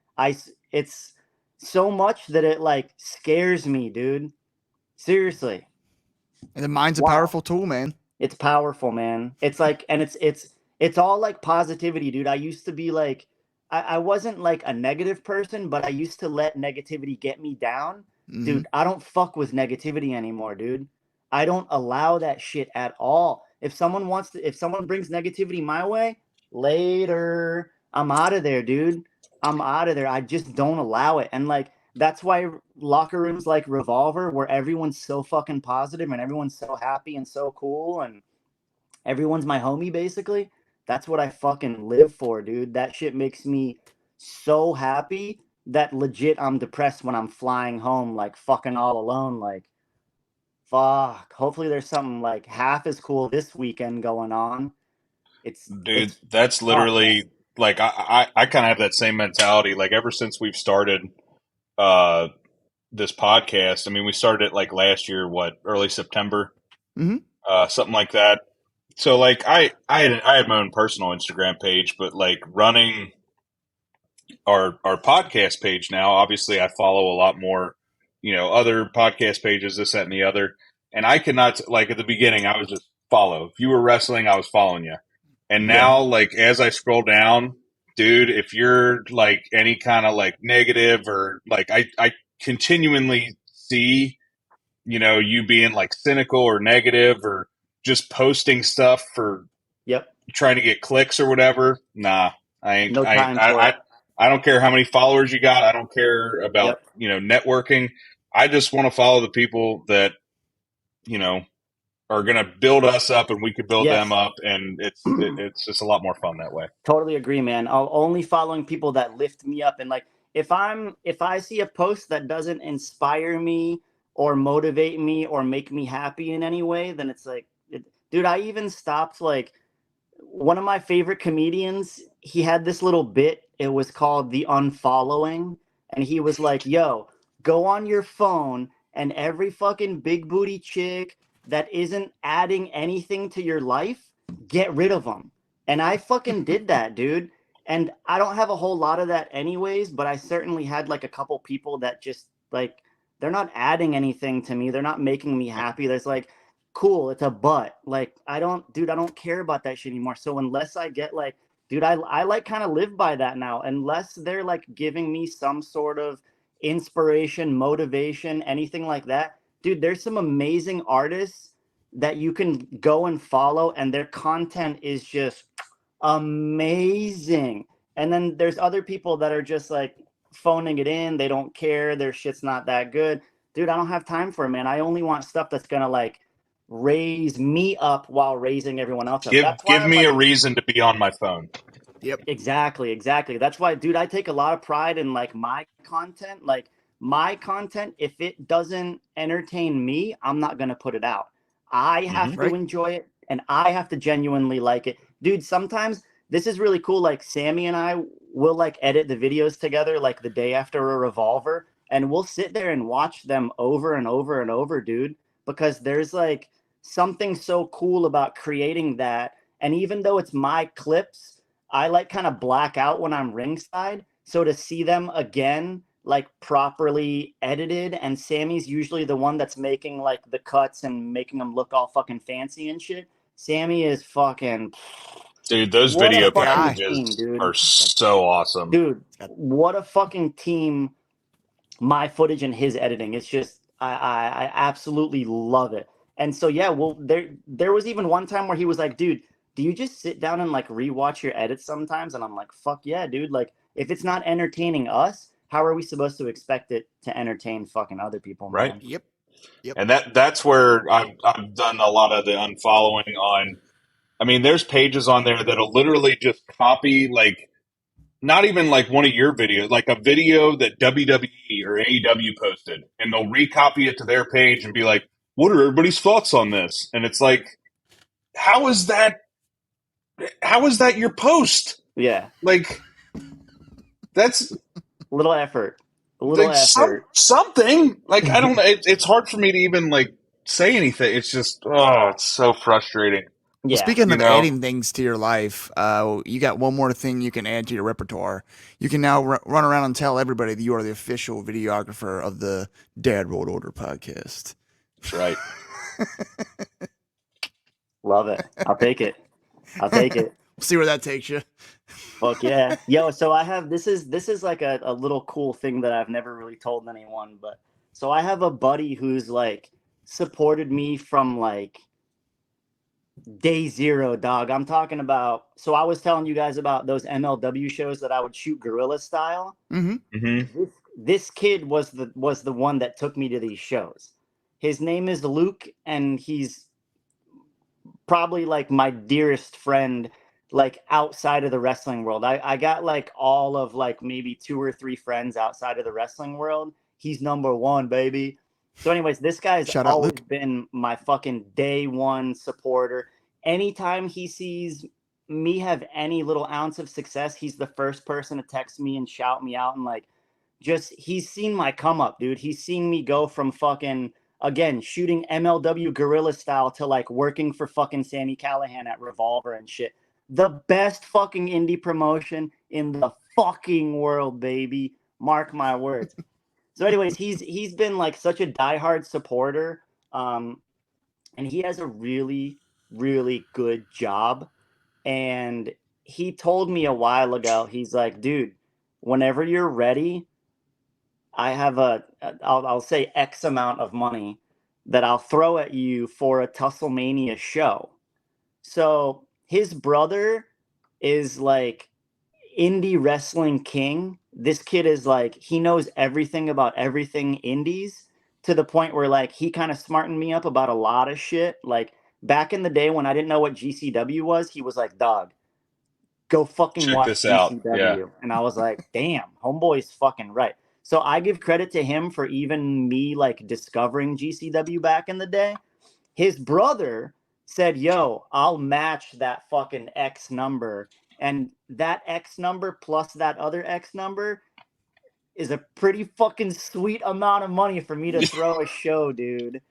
It's so much that it like scares me, dude. Seriously. And the mind's a Wow. powerful tool, man. It's powerful, man. It's like, and it's all like positivity, dude. I used to be like, I wasn't like a negative person, but I used to let negativity get me down. Dude, I don't fuck with negativity anymore, dude. I don't allow that shit at all. If someone brings negativity my way, later, I'm out of there, dude. I'm out of there. I just don't allow it. And like, that's why locker rooms like Revolver, where everyone's so fucking positive and everyone's so happy and so cool and everyone's my homie, basically. That's what I fucking live for, dude. That shit makes me so happy that legit I'm depressed when I'm flying home, like fucking all alone. Like, fuck. Hopefully there's something like half as cool this weekend going on. Dude, It's that's fuck, man. literally like I kind of have that same mentality. Like ever since we've started uh this podcast, I mean, we started it like last year, what, early September, Mm-hmm. something like that. So like I had my own personal Instagram page, but like running our podcast page now, obviously I follow a lot more, other podcast pages, this, that, and the other. And I cannot, like at the beginning, I was just follow. If you were wrestling, I was following you. And Yeah. now, like as I scroll down, dude, if you're like any kind of like negative or like I continually see, you being like cynical or negative or just posting stuff for Yep. trying to get clicks or whatever. Nah, I ain't. No time for it. I don't care how many followers you got. I don't care about Yep. networking. I just want to follow the people that you know are going to build us up, and we could build them Yes. up, and it's just a lot more fun that way. Totally agree, man. I'll only following people that lift me up. And like, if I see a post that doesn't inspire me or motivate me or make me happy in any way, then it's like, dude, I even stopped. Like, one of my favorite comedians, he had this little bit. It was called the unfollowing. And he was like, yo, go on your phone and every fucking big booty chick that isn't adding anything to your life, get rid of them. And I fucking did that, dude. And I don't have a whole lot of that anyways, but I certainly had like a couple people that just like, they're not adding anything to me. They're not making me happy. There's like, cool, it's a butt. Like, I don't care about that shit anymore. So unless I get like, dude, I like kind of live by that now. Unless they're like giving me some sort of inspiration, motivation, anything like that. Dude, there's some amazing artists that you can go and follow, and their content is just amazing. And then there's other people that are just like phoning it in. They don't care. Their shit's not that good. Dude, I don't have time for it, man. I only want stuff that's gonna like raise me up while raising everyone else up. That's why Give I'm me a like, reason to be on my phone. Yep. exactly. That's why, dude, I take a lot of pride in like my content. Like, my content, if it doesn't entertain me, I'm not gonna put it out. I have to Right. enjoy it and I have to genuinely like it. Dude, sometimes this is really cool. Like, Sammy and I will like edit the videos together like the day after a Revolver, and we'll sit there and watch them over and over and over, dude, because there's like something so cool about creating that. And even though it's my clips, I like kind of black out when I'm ringside. So to see them again, like properly edited, and Sammy's usually the one that's making like the cuts and making them look all fucking fancy and shit. Sammy is fucking, Dude, those what a video fucking Guy. team, packages dude. are so awesome. Dude, Got- what a fucking team. My footage and his editing, it's just I absolutely love it. And so yeah, well, there was even one time where he was like, dude, do you just sit down and like rewatch your edits sometimes? And I'm like, fuck yeah, dude. Like, if it's not entertaining us, how are we supposed to expect it to entertain fucking other people, Right. man? Yep. Yep. And that's where I've done a lot of the unfollowing on. I mean, there's pages on there that'll literally just copy, like, not even like one of your videos, like a video that WWE or AEW posted, and they'll recopy it to their page and be like, "What are everybody's thoughts on this?" And it's like, how is that? How is that your post? Yeah. Like, that's A little effort. A little like effort. something. Like, I don't know. It's hard for me to even like say anything. It's just, oh, it's so frustrating. Well, Yeah. speaking You of know? adding things to your life, you got one more thing you can add to your repertoire. You can now run around and tell everybody that you are the official videographer of the Dad Rolled Order podcast. That's right. Love it. I'll take it. I'll take it. We'll see where that takes you. Fuck yeah. Yo, so I have this is like a little cool thing that I've never really told anyone, but so I have a buddy who's like supported me from like day zero, dog. I'm talking about, so I was telling you guys about those MLW shows that I would shoot guerrilla style. Mm-hmm. Mm-hmm. This kid was the one that took me to these shows. His name is Luke, and he's probably like my dearest friend, like outside of the wrestling world. I got like all of like maybe 2 or 3 friends outside of the wrestling world. He's number one, baby. So anyways, this guy's Shout out, always Luke. been my fucking day one supporter. Anytime he sees me have any little ounce of success, he's the first person to text me and shout me out, and like, just, he's seen my come up, dude. He's seen me go from fucking, again, shooting MLW guerrilla style to like working for fucking Sammy Callahan at Revolver and shit. The best fucking indie promotion in the fucking world, baby. Mark my words. So anyways, he's been like such a diehard supporter, and he has a really, really good job. And he told me a while ago, he's like, dude, whenever you're ready, I have I'll say X amount of money that I'll throw at you for a Tusslemania show. So his brother is like indie wrestling king. This kid is like, he knows everything about everything indies, to the point where like he kind of smartened me up about a lot of shit. Like back in the day when I didn't know what GCW was, he was like, dog, go fucking Check watch this out. Yeah. GCW. And I was like, damn, homeboy's fucking right. So I give credit to him for even me like discovering GCW back in the day. His brother said, yo, I'll match that fucking X number. And that X number plus that other X number is a pretty fucking sweet amount of money for me to throw a show, dude.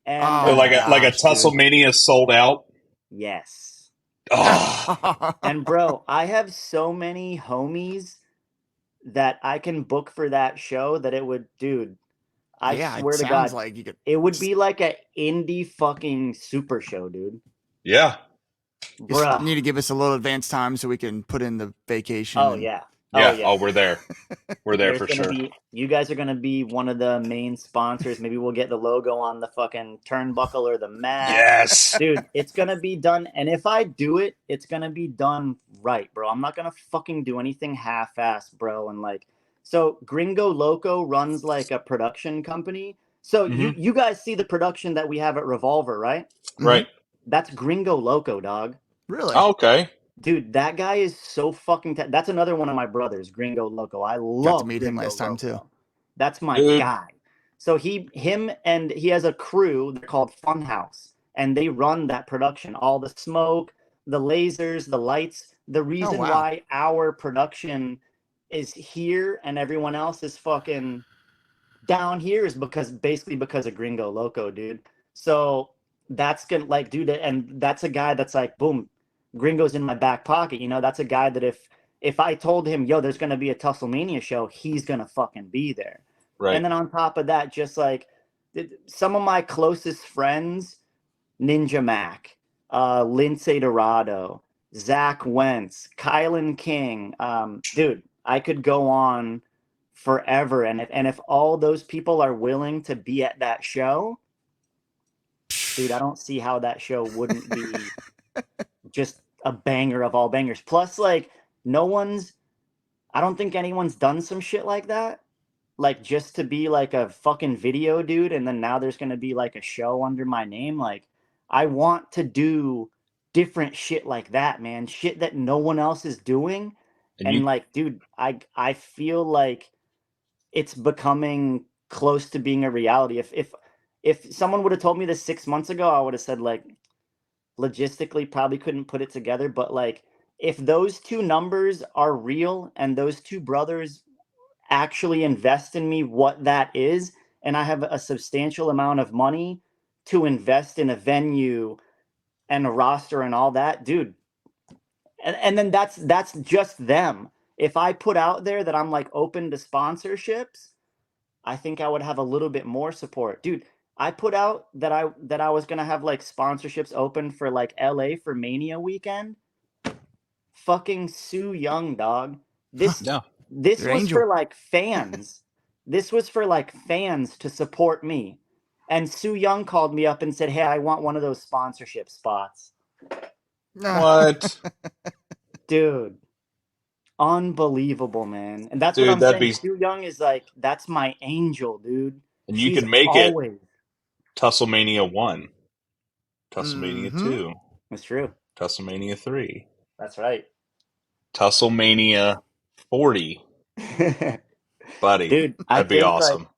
And Oh my Like a gosh, dude. Tusslemania sold out. yes. Oh, And bro, I have so many homies that I can book for that show that it would, dude, I yeah, it swear to sounds God, like you could. it would be like a indie fucking super show, dude. yeah. Just Bruh. need to give us a little advance time so we can put in the vacation. Oh And yeah. Yeah. Oh yeah. Oh, we're there. We're there There's for gonna sure. be, you guys are gonna be one of the main sponsors. Maybe we'll get the logo on the fucking turnbuckle or the mat. Yes. Dude, it's gonna be done. And if I do it, it's gonna be done right, bro. I'm not gonna fucking do anything half-assed, bro. And like, so Gringo Loco runs like a production company. So Mm-hmm. you guys see the production that we have at Revolver, right? Right. That's Gringo Loco, dog. really, Oh, okay. Dude, that guy is so fucking. That's another one of my brothers, Gringo Loco. I got to love meet him Gringo last time too. Loco. That's my Dude. guy. So he has a crew. They're called Funhouse, and they run that production. All the smoke, the lasers, the lights. The reason wow. why our production is here and everyone else is fucking down here is basically because of Gringo Loco, dude. So that's gonna, like, dude, and that's a guy that's like, boom, Gringo's in my back pocket. You know, that's a guy that if I told him, yo, there's gonna be a Tusslemania show, he's gonna fucking be there. Right. And then on top of that, just like some of my closest friends, Ninja Mac, Lindsay Dorado, Zach Wentz, Kylan King, dude, I could go on forever. And if all those people are willing to be at that show, dude, I don't see how that show wouldn't be just a banger of all bangers. Plus, like, I don't think anyone's done some shit like that. like just to be like a fucking video dude, and then now there's gonna be like a show under my name. Like, I want to do different shit like that, man. Shit that no one else is doing. And And you like, dude, I feel like it's becoming close to being a reality. If someone would have told me this 6 months ago, I would have said like logistically probably couldn't put it together. But like, if those two numbers are real and those two brothers actually invest in me, what that is, and I have a substantial amount of money to invest in a venue and a roster and all that, dude. And then that's just them. If I put out there that I'm like open to sponsorships, I think I would have a little bit more support. Dude, I put out that I was gonna have like sponsorships open for like LA for Mania weekend. Fucking Sue Young, dog. This no. this Your was for angel. like fans. This was for like fans to support me. And Sue Young called me up and said, "Hey, I want one of those sponsorship spots." What? Dude, unbelievable, man. And that's what Dude, I'm that'd saying. be, Sue Young is like, that's my angel, dude. and you She's can make it always. Tusslemania 1, Tusslemania Mm-hmm. 2, That's true. Tusslemania 3, That's right. Tusslemania 40, buddy. Dude, That'd be awesome.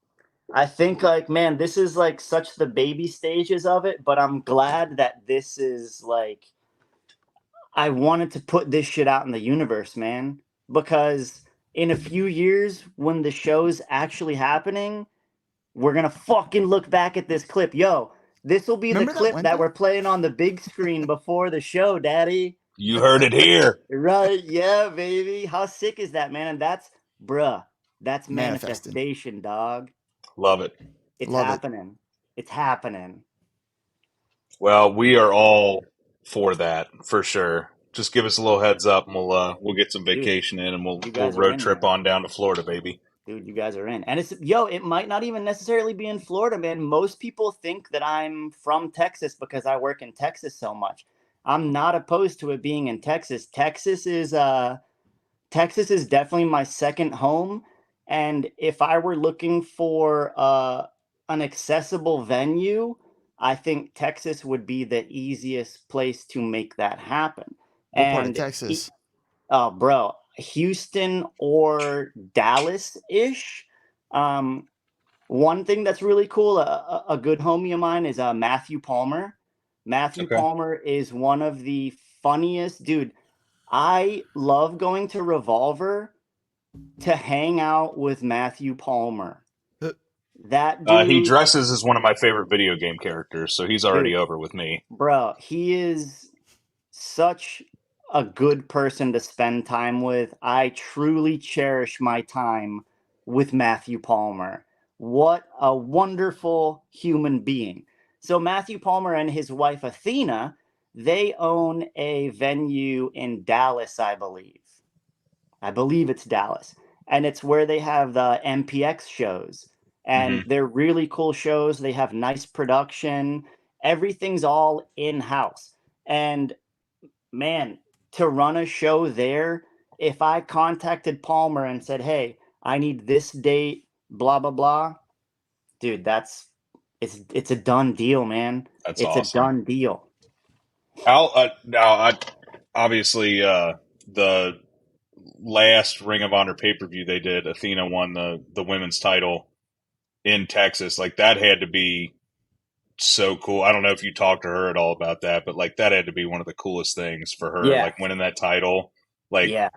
I think like, man, this is like such the baby stages of it, but I'm glad that this is like, I wanted to put this shit out in the universe, man, because in a few years when the show's actually happening, we're gonna fucking look back at this clip. Yo, this will be the Remember that clip one that time? we're playing on the big screen before the show, daddy. You heard it here. Right? Yeah, baby. How sick is that, man? And that's, bruh, that's Manifested. manifestation, dog. Love it. It's Love it. happening. It's happening. Well, we are all for that for sure. Just give us a little heads up, and we'll get some Dude, vacation in, and we'll you we'll guys are road in, trip man. on down to Florida, baby. Dude, you guys are in. And it's, yo, it might not even necessarily be in Florida, man. Most people think that I'm from Texas because I work in Texas so much. I'm not opposed to it being in Texas. Texas is definitely my second home. And if I were looking for an accessible venue, I think Texas would be the easiest place to make that happen. What part of And Texas? bro, Houston or Dallas ish. Um, One thing that's really cool, a good homie of mine is Matthew Palmer. Matthew Okay. Palmer is one of the funniest, dude. I love going to Revolver to hang out with Matthew Palmer. Uh, That He dude, dresses as one of my favorite video game characters, so he's already dude, over with me. bro, he is such a good person to spend time with. I truly cherish my time with Matthew Palmer. What a wonderful human being. So Matthew Palmer and his wife Athena, they own a venue in Dallas, I believe. I believe it's Dallas. And it's where they have the MPX shows. And Hmm. they're really cool shows. They have nice production. Everything's all in house. And man, to run a show there, if I contacted Palmer and said, "Hey, I need this date, blah blah blah," dude, it's a done deal, man. That's It's a awesome. done deal. Obviously, the last Ring of Honor pay per view they did, Athena won the women's title in Texas. Like that had to be so cool. I don't know if you talked to her at all about that, but like that had to be one of the coolest things for her. Yeah, Like winning that title, like yeah,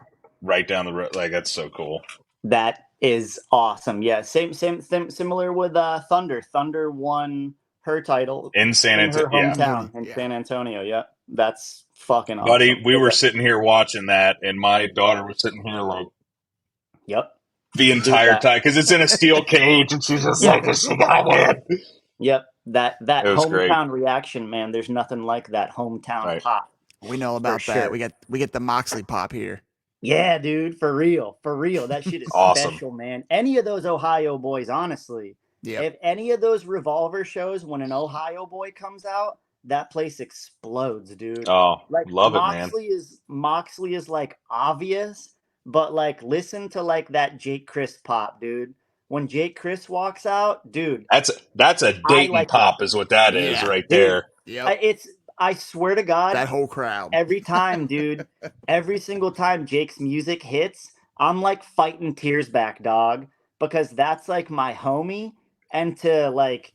right down the road. Like that's so cool. that is awesome. Yeah, similar with Thunder. Thunder won her title In San in Antonio, her yeah, hometown in Yeah. San Antonio. Yep, that's fucking buddy. awesome. We were sitting here watching that, and my daughter was sitting here like Yep, the dude, entire time because it's in a steel cage, and she's just yep, like, "Is she gonna win?" yep. That It was great. hometown reaction, man. There's nothing like that hometown Right. pop We know for about that. sure. We get the Moxley pop here. Yeah, dude, for real, for real. That shit is Awesome. special, man. Any of those Ohio boys, honestly, Yep. if any of those Revolver shows, when an Ohio boy comes out, that place explodes, dude. Oh, Like love it, man. Moxley is like obvious, but like listen to like that Jake Chris pop, dude. when Jake Chris walks out, dude, That's a I Dayton like it. pop, is what that is Yeah. right Dude, there. Yep. I swear to God, That whole crowd. every time, dude, every single time Jake's music hits, I'm like fighting tears back, dog, because that's like my homie. And to like,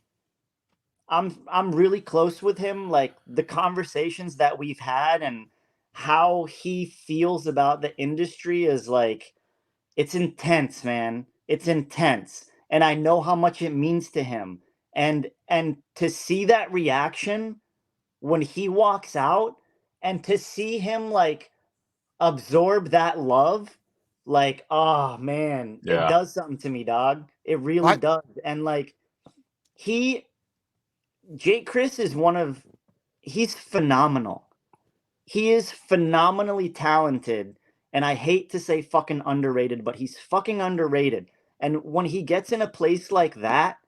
I'm really close with him. Like the conversations that we've had and how he feels about the industry is like, it's intense, man. It's intense. And I know how much it means to him. And to see that reaction when he walks out and to see him like absorb that love, like, oh man, it Yeah. does something to me, dog. It really I, does. And like he Jake Chris is he's phenomenal. He is phenomenally talented, and I hate to say fucking underrated, but he's fucking underrated. And when he gets in a place like that,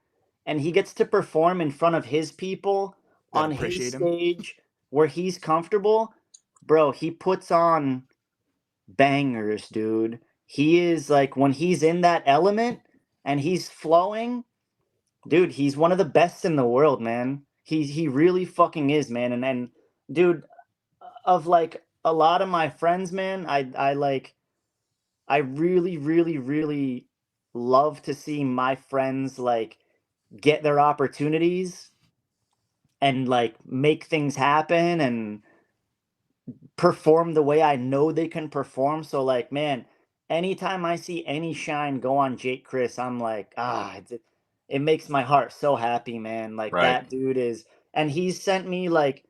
and he gets to perform in front of his people that on his appreciate him. stage where he's comfortable, bro, he puts on bangers, dude. He is like when he's in that element and he's flowing, dude, he's one of the best in the world, man. He really fucking is, man. And dude, of like a lot of my friends, man, I like I really, really, really love to see my friends like get their opportunities and like make things happen and perform the way I know they can perform. So like, man, anytime I see any shine go on Jake Chris, I'm like, it makes my heart so happy, man. Like Right. that dude is, and he's sent me like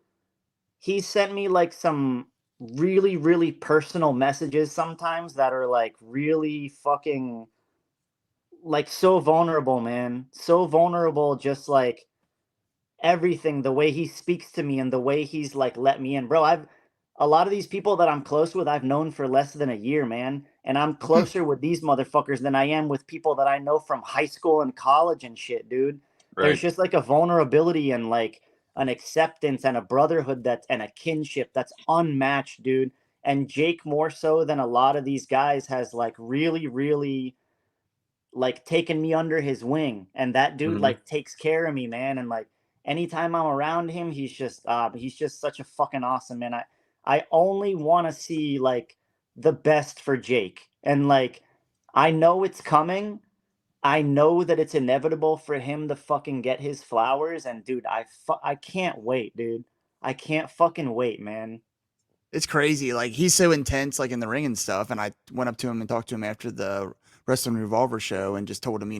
some really, really personal messages sometimes that are like really fucking like so vulnerable, man. So vulnerable, just like everything, the way he speaks to me and the way he's like let me in. Bro, I've a lot of these people that I'm close with, I've known for less than a year, man. And I'm closer with these motherfuckers than I am with people that I know from high school and college and shit, dude. There's Right. just like a vulnerability and like an acceptance and a brotherhood that's and a kinship that's unmatched, dude. And Jake more so than a lot of these guys has like really, really like taken me under his wing, and that dude Hmm. like takes care of me, man. And like anytime I'm around him, he's just such a fucking awesome man. I only want to see like the best for Jake, and like I know it's coming. I know that it's inevitable for him to fucking get his flowers, and dude, I can't wait, dude. I can't fucking wait, man. It's crazy. Like he's so intense, like in the ring and stuff. And I went up to him and talked to him after the Wrestling Revolver show and just told him,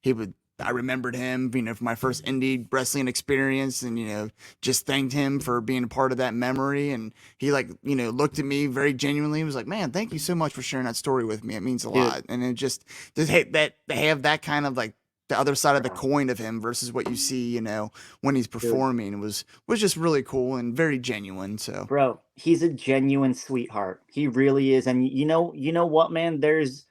he would. I remembered him, for my first indie wrestling experience, and just thanked him for being a part of that memory. And he like, looked at me very genuinely. And was like, "Man, thank you so much for sharing that story with me. It means a Dude, lot." And it just that they have that kind of like the other side of the bro, coin of him versus what you see, when he's dude. performing was just really cool and very genuine. So. Bro, he's a genuine sweetheart. He really is. And you know what, man? There's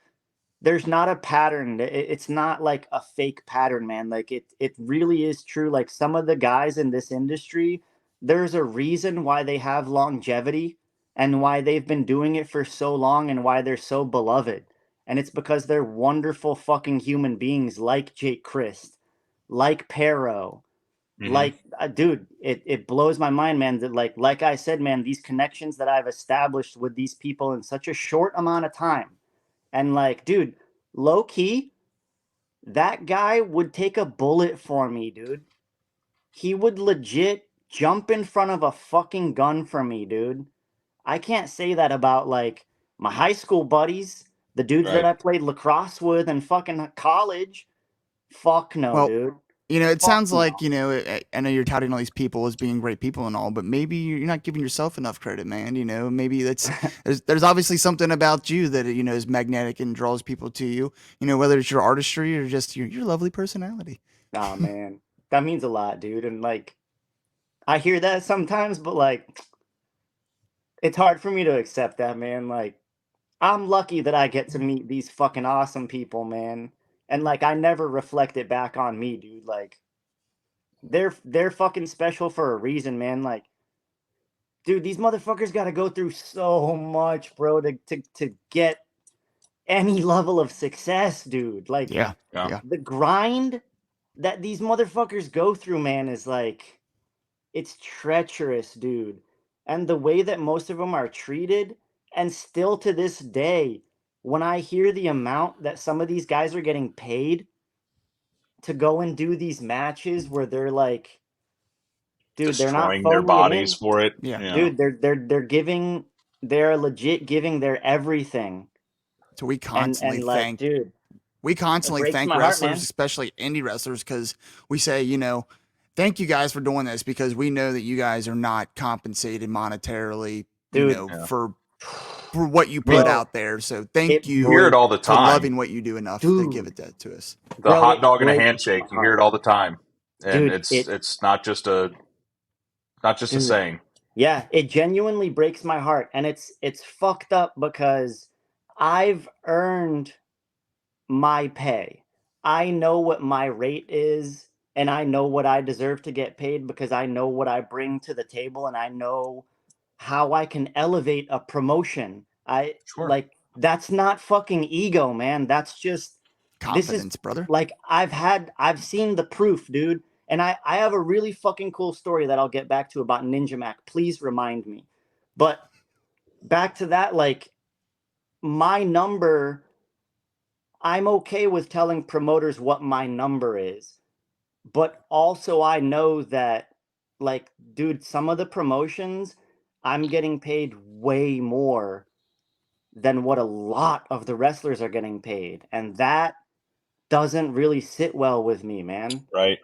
not a pattern. It's not like a fake pattern, man. Like it really is true. Like some of the guys in this industry, there's a reason why they have longevity and why they've been doing it for so long and why they're so beloved. And it's because they're wonderful fucking human beings like Jake Christ, like Pero, Hmm. like dude, it blows my mind, man, that like I said, man, these connections that I've established with these people in such a short amount of time. And like, dude, low key, that guy would take a bullet for me, dude. He would legit jump in front of a fucking gun for me, dude. I can't say that about like my high school buddies, the dudes that Right. I played lacrosse with in fucking college. Fuck no, Well, dude. it Fuck sounds like, no. I know you're touting all these people as being great people and all, but maybe you're not giving yourself enough credit, man. Maybe there's obviously something about you that, is magnetic and draws people to you, whether it's your artistry or just your lovely personality. Oh man, that means a lot, dude. And like, I hear that sometimes, but like, it's hard for me to accept that, man. Like, I'm lucky that I get to meet these fucking awesome people, man. And like, I never reflect it back on me, dude. Like, they're fucking special for a reason, man. Like, dude, these motherfuckers got to go through so much, bro, to get any level of success, dude. Like Yeah. Yeah. Yeah. the grind that these motherfuckers go through, man, is like, it's treacherous, dude. And the way that most of them are treated, and still to this day, when I hear the amount that some of these guys are getting paid to go and do these matches where they're like, dude, they're not Destroying their phoning it bodies in. for it. Yeah. Dude, they're legit giving their everything. So we And constantly like, thank dude, we it constantly breaks thank my heart, wrestlers, man. especially indie wrestlers, because we say, thank you guys for doing this because we know that you guys are not compensated monetarily, Dude, Yeah. for what you put bro, out there. So thank it You you hear it breaks, all the for time. loving what you do enough to give dude, it to us. The bro, hot it dog and a breaks handshake. my You hear it heart. all the time, and Dude, it's not just a dude, saying. yeah, it genuinely breaks my heart. And it's fucked up because I've earned my pay. I know what my rate is, and I know what I deserve to get paid because I know what I bring to the table, and I know how I can elevate a promotion. I Sure. like, that's not fucking ego, man. That's just, this is Confidence, brother. like, I've seen the proof, dude. And I have a really fucking cool story that I'll get back to about Ninja Mac. Please remind me. But back to that, like, my number, I'm okay with telling promoters what my number is. But also I know that, like, dude, some of the promotions, I'm getting paid way more than what a lot of the wrestlers are getting paid. And that doesn't really sit well with me, man. Right.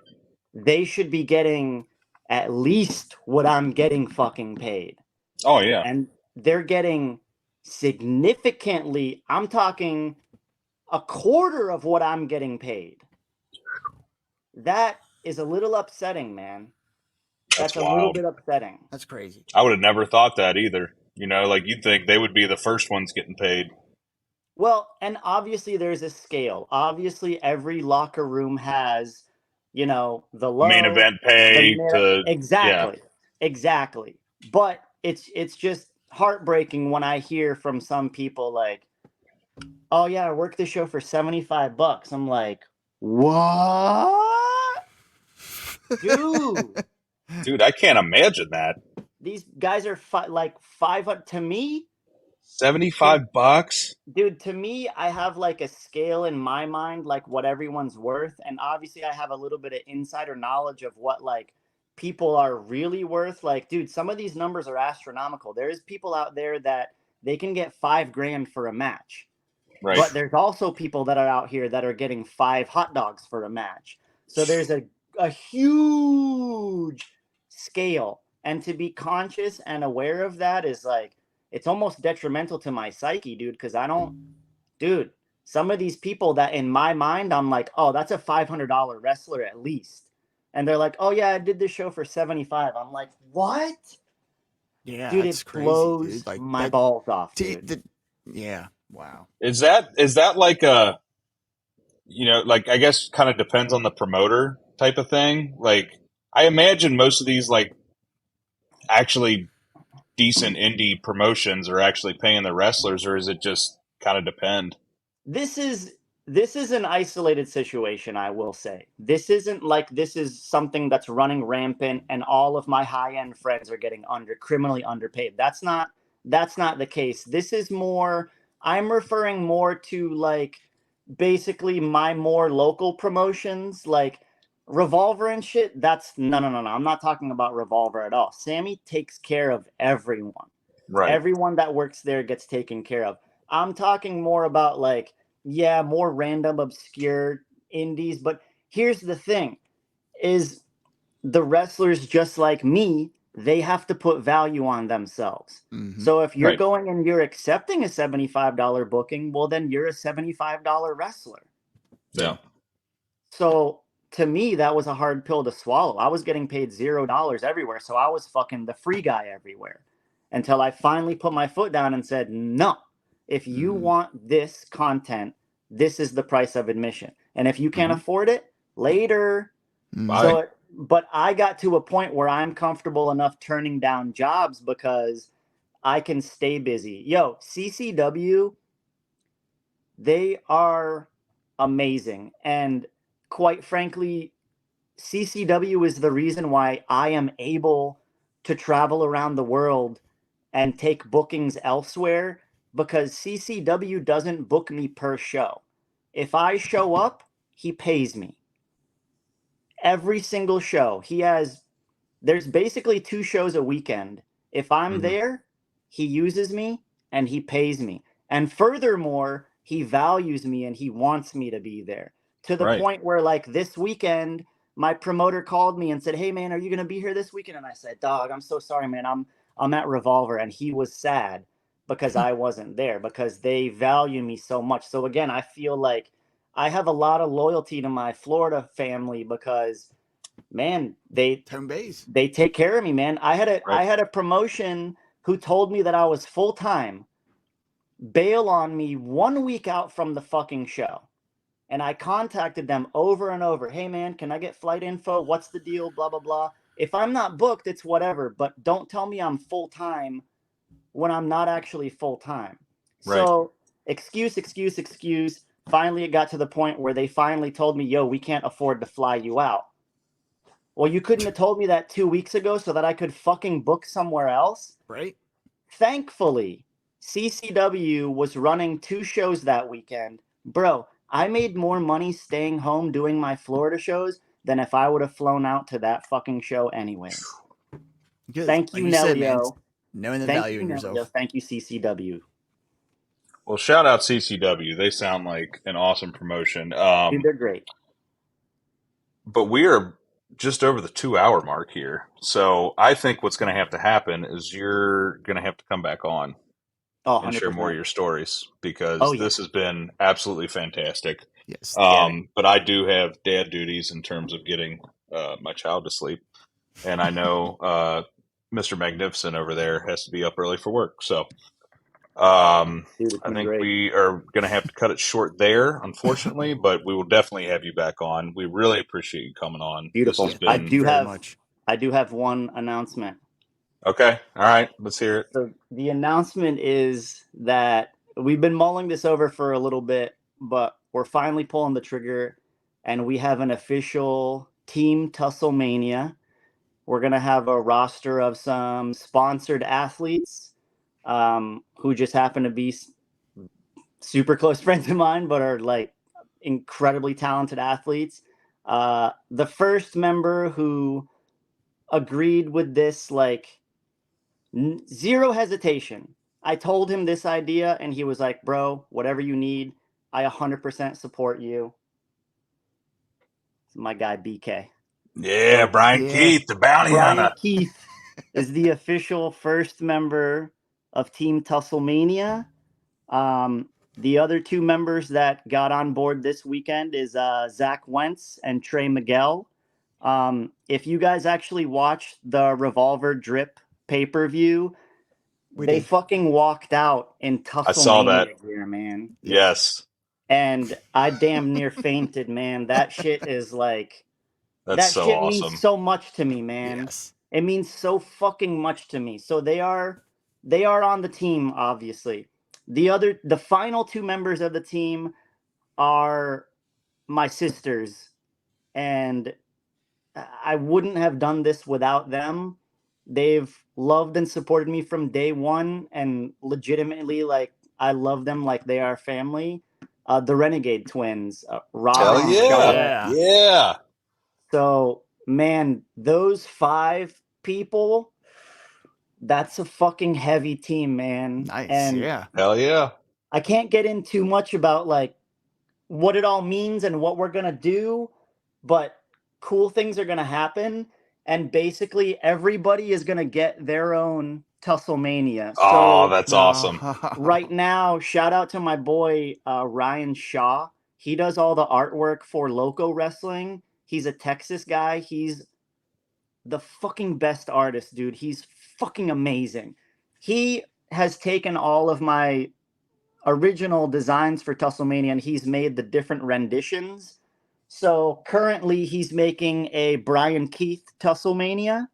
They should be getting at least what I'm getting fucking paid. Oh yeah. And they're getting significantly, I'm talking a quarter of what I'm getting paid. That is a little upsetting, man. That's That's a little wild. bit upsetting. That's crazy. I would have never thought that either. Like you'd think they would be the first ones getting paid. Well, and obviously there's a scale. Obviously every locker room has, the Main low, event the pay mid. to yeah. Exactly. Exactly. But it's just heartbreaking when I hear from some people like, "Oh yeah, I worked the show for $75." I'm like, "What?" Dude, Dude, I can't imagine that. these guys are like 500 to me. To, $75? dude, to me, I have like a scale in my mind, like what everyone's worth. And obviously, I have a little bit of insider knowledge of what like people are really worth. Like, dude, some of these numbers are astronomical. There's people out there that they can get $5,000 for a match. Right. But there's also people that are out here that are getting 5 hot dogs for a match. So there's a huge scale. And to be conscious and aware of that is like, it's almost detrimental to my psyche, dude, because dude, some of these people that in my mind, I'm like, oh, that's a $500 wrestler at least. And they're like, oh, yeah, I did this show for 75. I'm like, what? Yeah, Dude, that's it crazy, blows dude. Like my that. balls off, dude. Yeah. Wow. Is that like a like I guess kind of depends on the promoter type of thing? Like I imagine most of these like actually decent indie promotions are actually paying the wrestlers, or is it just kind of depend? this is an isolated situation, I will say. This isn't like this is something that's running rampant and all of my high-end friends are getting criminally underpaid. That's not the case. This is more, I'm referring more to like basically my more local promotions like Revolver and shit. That's no. I'm not talking about Revolver at all. Sammy takes care of everyone. Right. Everyone that works there gets taken care of. I'm talking more about like, yeah, more random, obscure indies. But here's the thing is the wrestlers, just like me, they have to put value on themselves. Mm-hmm. So if you're Right. going and you're accepting a $75 booking, well, then you're a $75 wrestler. Yeah. So to me, that was a hard pill to swallow. I was getting paid $0 everywhere. So I was fucking the free guy everywhere until I finally put my foot down and said, no, if you want this content, this is the price of admission. And if you can't afford it, later. Mm-hmm. So, but I got to a point where I'm comfortable enough turning down jobs because I can stay busy. Yo, CCW, They are amazing. And quite frankly, CCW is the reason why I am able to travel around the world and take bookings elsewhere, because CCW doesn't book me per show. If I show up, he pays me. Every single show. There's basically 2 shows a weekend. If I'm Mhm. there, he uses me and he pays me. And furthermore, he values me and he wants me to be there. To the Right. point where, like, this weekend, my promoter called me and said, "Hey man, are you gonna be here this weekend?" And I said, "Dog, I'm so sorry, man. I'm at Revolver." And he was sad because I wasn't there, because they value me so much. So again, I feel like I have a lot of loyalty to my Florida family because, man, Home base. they take care of me, man. I Right. had a promotion who told me that I was full time bail on me 1 week out from the fucking show. And I contacted them over and over. "Hey man, can I get flight info? What's the deal? Blah blah blah." If I'm not booked, it's whatever, but don't tell me I'm full time when I'm not actually full time. Right. So, excuse. Finally, it got to the point where they finally told me, "Yo, we can't afford to fly you out." Well, you couldn't have told me that 2 weeks ago so that I could fucking book somewhere else? Right? Thankfully, CCW was running 2 shows that weekend. Bro, I made more money staying home doing my Florida shows than if I would have flown out to that fucking show anyways. Because, Thank like you, you said, man, Nelio. knowing the Thank value you, in Nelio. yourself. Thank you, CCW. Well, shout out CCW. They sound like an awesome promotion. Dude, they're great. But we are just over the 2 hour mark here. So I think what's going to have to happen is you're going to have to come back on Oh, and share more of 100%. your stories, Oh, because yeah. this has been absolutely fantastic. Yes. Yeah. But I do have dad duties in terms of getting my child to sleep. And I know Mr. Magnificent over there has to be up early for work. So Dude, it's I been think great. we are going to have to cut it short there, unfortunately, but we will definitely have you back on. We really appreciate you coming on. This Beautiful. has Yeah, thank you been very much. I do have one announcement. okay. All right, let's hear it. So the announcement is that we've been mulling this over for a little bit, but we're finally pulling the trigger, and we have an official Team Tusslemania. We're gonna have a roster of some sponsored athletes who just happen to be super close friends of mine, but are like incredibly talented athletes. The first member who agreed with this, like, zero hesitation. I told him this idea, and he was like, "Bro, whatever you need, I 100% support you." It's my guy, BK. Yeah, So Brian Yeah. Keith, the bounty Brian hunter. Keith is the official first member of Team Tusslemania. The other 2 members that got on board this weekend is Zach Wentz and Trey Miguel. If you guys actually watched the Revolver Drip pay-per-view, We they did. fucking walked out in I saw that. Tusslemania gear, man. Yep. Yes, And I damn near fainted, man. That shit is like, that's that so shit means awesome. so much to me, man. Yes. It means so fucking much to me. So they are on the team, obviously. The final 2 members of the team are my sisters, and I wouldn't have done this without them. They've loved and supported me from day one, and legitimately, like, I love them like they are family. The Renegade Twins, Rob Hell and Oh, yeah. Charlotte. yeah. Yeah. So, man, those 5 people, that's a fucking heavy team, man. Nice. And Yeah. Hell yeah. I can't get in too much about, like, what it all means and what we're gonna do, but cool things are gonna happen, and basically everybody is gonna get their own Tusslemania. Oh, So that's awesome. No. right now, shout out to my boy Ryan Shaw. He does all the artwork for Loco Wrestling. He's a Texas guy. He's the fucking best artist, dude. He's fucking amazing. He has taken all of my original designs for Tusslemania, and he's made the different renditions. So currently he's making a Brian Keith Tusslemania.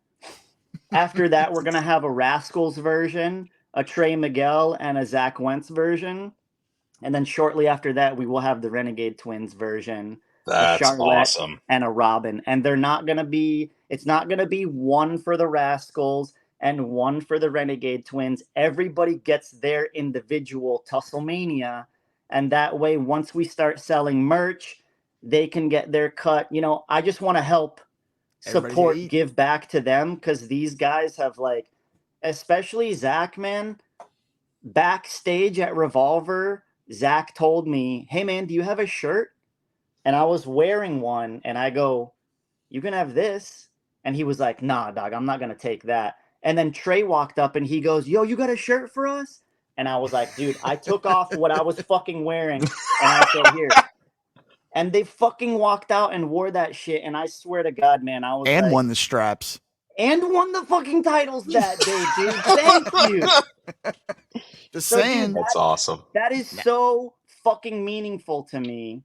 After that, we're gonna have a Rascals version, a Trey Miguel, and a Zach Wentz version. And then shortly after that, we will have the Renegade Twins version, a That's Charlotte awesome. and a Robin. And they're not going to be, it's not going to be one for the Rascals and one for the Renegade Twins. Everybody gets their individual Tusslemania. And that way, once we start selling merch, they can get their cut. You know, I just want to help Everybody's gonna support, eat. give back to them, because these guys have, like, especially Zach, man, backstage at Revolver, Zach told me, "Hey man, do you have a shirt?" And I was wearing one, and I go, "You can have this." And he was like, "Nah, dog, I'm not gonna take that." And then Trey walked up and he goes, "Yo, you got a shirt for us?" And I was like, "Dude, I took off what I was fucking wearing and I said, here." And they fucking walked out and wore that shit. And I swear to God, man, I was And like, won the straps. and won the fucking titles that day, dude. Thank you. Just So, saying. dude, That's awesome. that is so fucking meaningful to me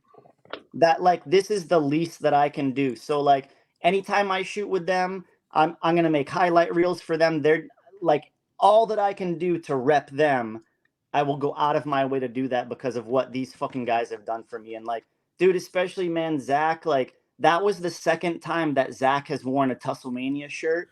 that, like, this is the least that I can do. So, like, anytime I shoot with them, I'm gonna make highlight reels for them. They're like, all that I can do to rep them, I will go out of my way to do that because of what these fucking guys have done for me. And, like, dude, especially, man, Zach, like, that was the second time that Zach has worn a Tusslemania shirt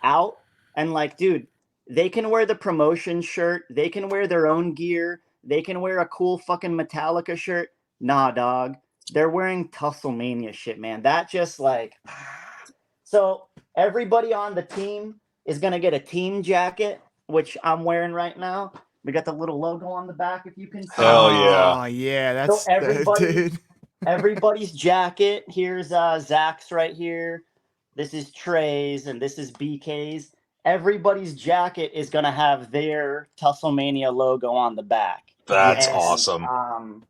out. And, like, dude, they can wear the promotion shirt, they can wear their own gear, they can wear a cool fucking Metallica shirt. Nah, dog. They're wearing Tusslemania shit, man. That just, like, so everybody on the team is gonna get a team jacket, which I'm wearing right now. We got the little logo on the back, if you can see. Hell yeah. Oh yeah, So that's everybody, dude. everybody's jacket. Here's Zach's right here. This is Trey's, and this is BK's. Everybody's jacket is gonna have their Tusslemania logo on the back. That's Yes. awesome.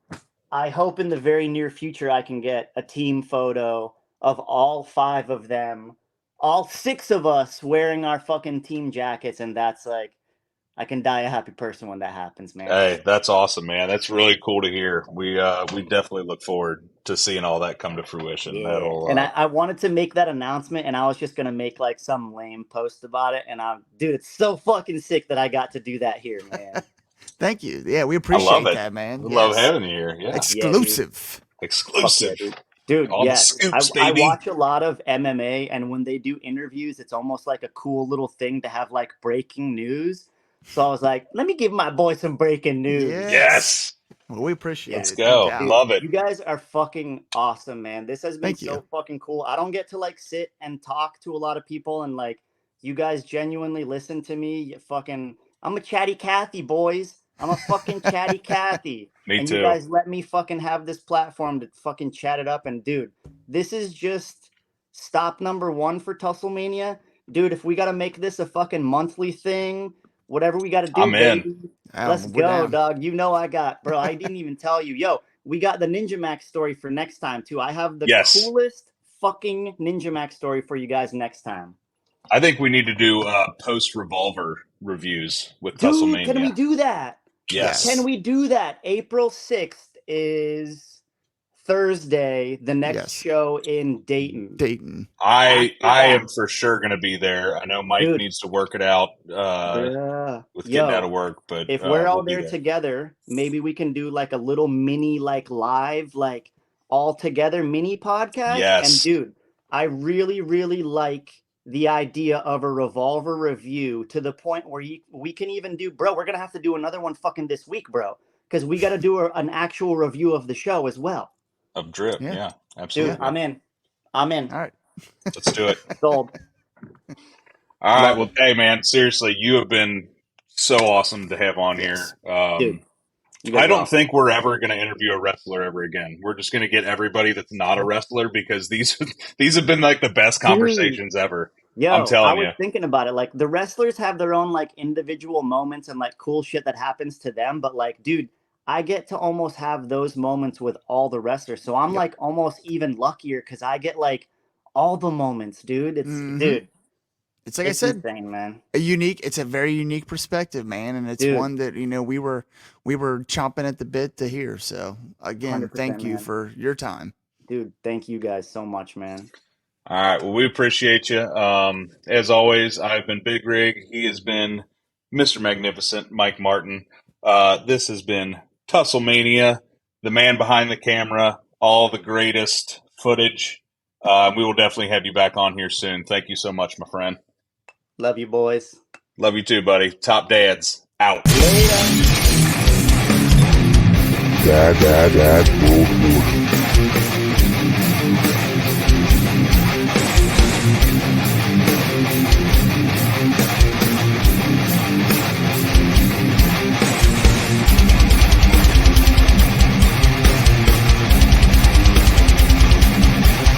I hope in the very near future I can get a team photo of all 5 of them, all 6 of us wearing our fucking team jackets, and that's like, I can die a happy person when that happens, man. Hey, that's awesome, man. That's really cool to hear. We definitely look forward to seeing all that come to fruition. Yeah, That'll and I wanted to make that announcement, and I was just gonna make like some lame post about it, and dude, it's so fucking sick that I got to do that here, man. Thank you. Yeah, we I appreciate love it. that, man. We love Yes. having you here. Yeah. Yeah, dude. Exclusive. Fuck yeah, Exclusive. dude. Dude, All the yes. scoops, I baby. watch a lot of MMA, and when they do interviews, it's almost like a cool little thing to have, like, breaking news. So I was like, let me give my boy some breaking news. Yes. Well, we appreciate Let's it. go. Deep down. Dude, Love it. you guys are fucking awesome, man. This has been Thank so you. fucking cool. I don't get to, like, sit and talk to a lot of people, and, like, you guys genuinely listen to me. You fucking, I'm a chatty Cathy, boys. I'm a fucking chatty Cathy. Me And too. you guys let me fucking have this platform to fucking chat it up. And, dude, this is just stop number 1 for Tusslemania. Dude, if we got to make this a fucking monthly thing, whatever we got to do, I'm in. baby. Oh, Let's we're go, down. dog. You know I got, bro. I didn't even tell you. Yo, we got the Ninja Max story for next time, too. I have the Yes. coolest fucking Ninja Max story for you guys next time. I think we need to do post Revolver reviews with Dude, Tusslemania. can we do that? Yes. Can we do that? April 6th is Thursday, the next Yes. show in Dayton. Dayton. I After that- am for sure going to be there. I know Mike Dude. needs to work it out Bruh. with Yo, getting out of work, but if we're all we'll be there together, maybe we can do like a little mini, like, live, like, all together mini podcast. Yes. And dude, I really, really like the idea of a Revolver review, to the point where we can even do, bro, we're gonna have to do another one fucking this week, bro, because we got to do an actual review of the show as well. Of Drip. Yeah. Yeah, absolutely. Dude, I'm in. I'm in. All right. Let's do it. Sold. All right. Love Well, it. hey, man, seriously, you have been so awesome to have on Yes. here. Dude, you guys I are don't awesome. think we're ever going to interview a wrestler ever again. We're just going to get everybody that's not a wrestler, because these have been like the best conversations ever. Yo, I'm telling I was you. thinking about it. Like, the wrestlers have their own, like, individual moments and, like, cool shit that happens to them. But, like, dude, I get to almost have those moments with all the wrestlers. So I'm Yep. like almost even luckier because I get like all the moments, dude. It's dude. It's like It's I said, insane, man. it's a very unique perspective, man, and it's Dude. one that we were chomping at the bit to hear. So again, 100%, thank you man. for your time. Dude, thank you guys so much, man. All right. Well, we appreciate you. As always, I've been Big Rig. He has been Mr. Magnificent, Mike Martin. This has been Tusslemania, the man behind the camera, all the greatest footage. We will definitely have you back on here soon. Thank you so much, my friend. Love you, boys. Love you too, buddy. Top Dads, out. Later. Dad, World War.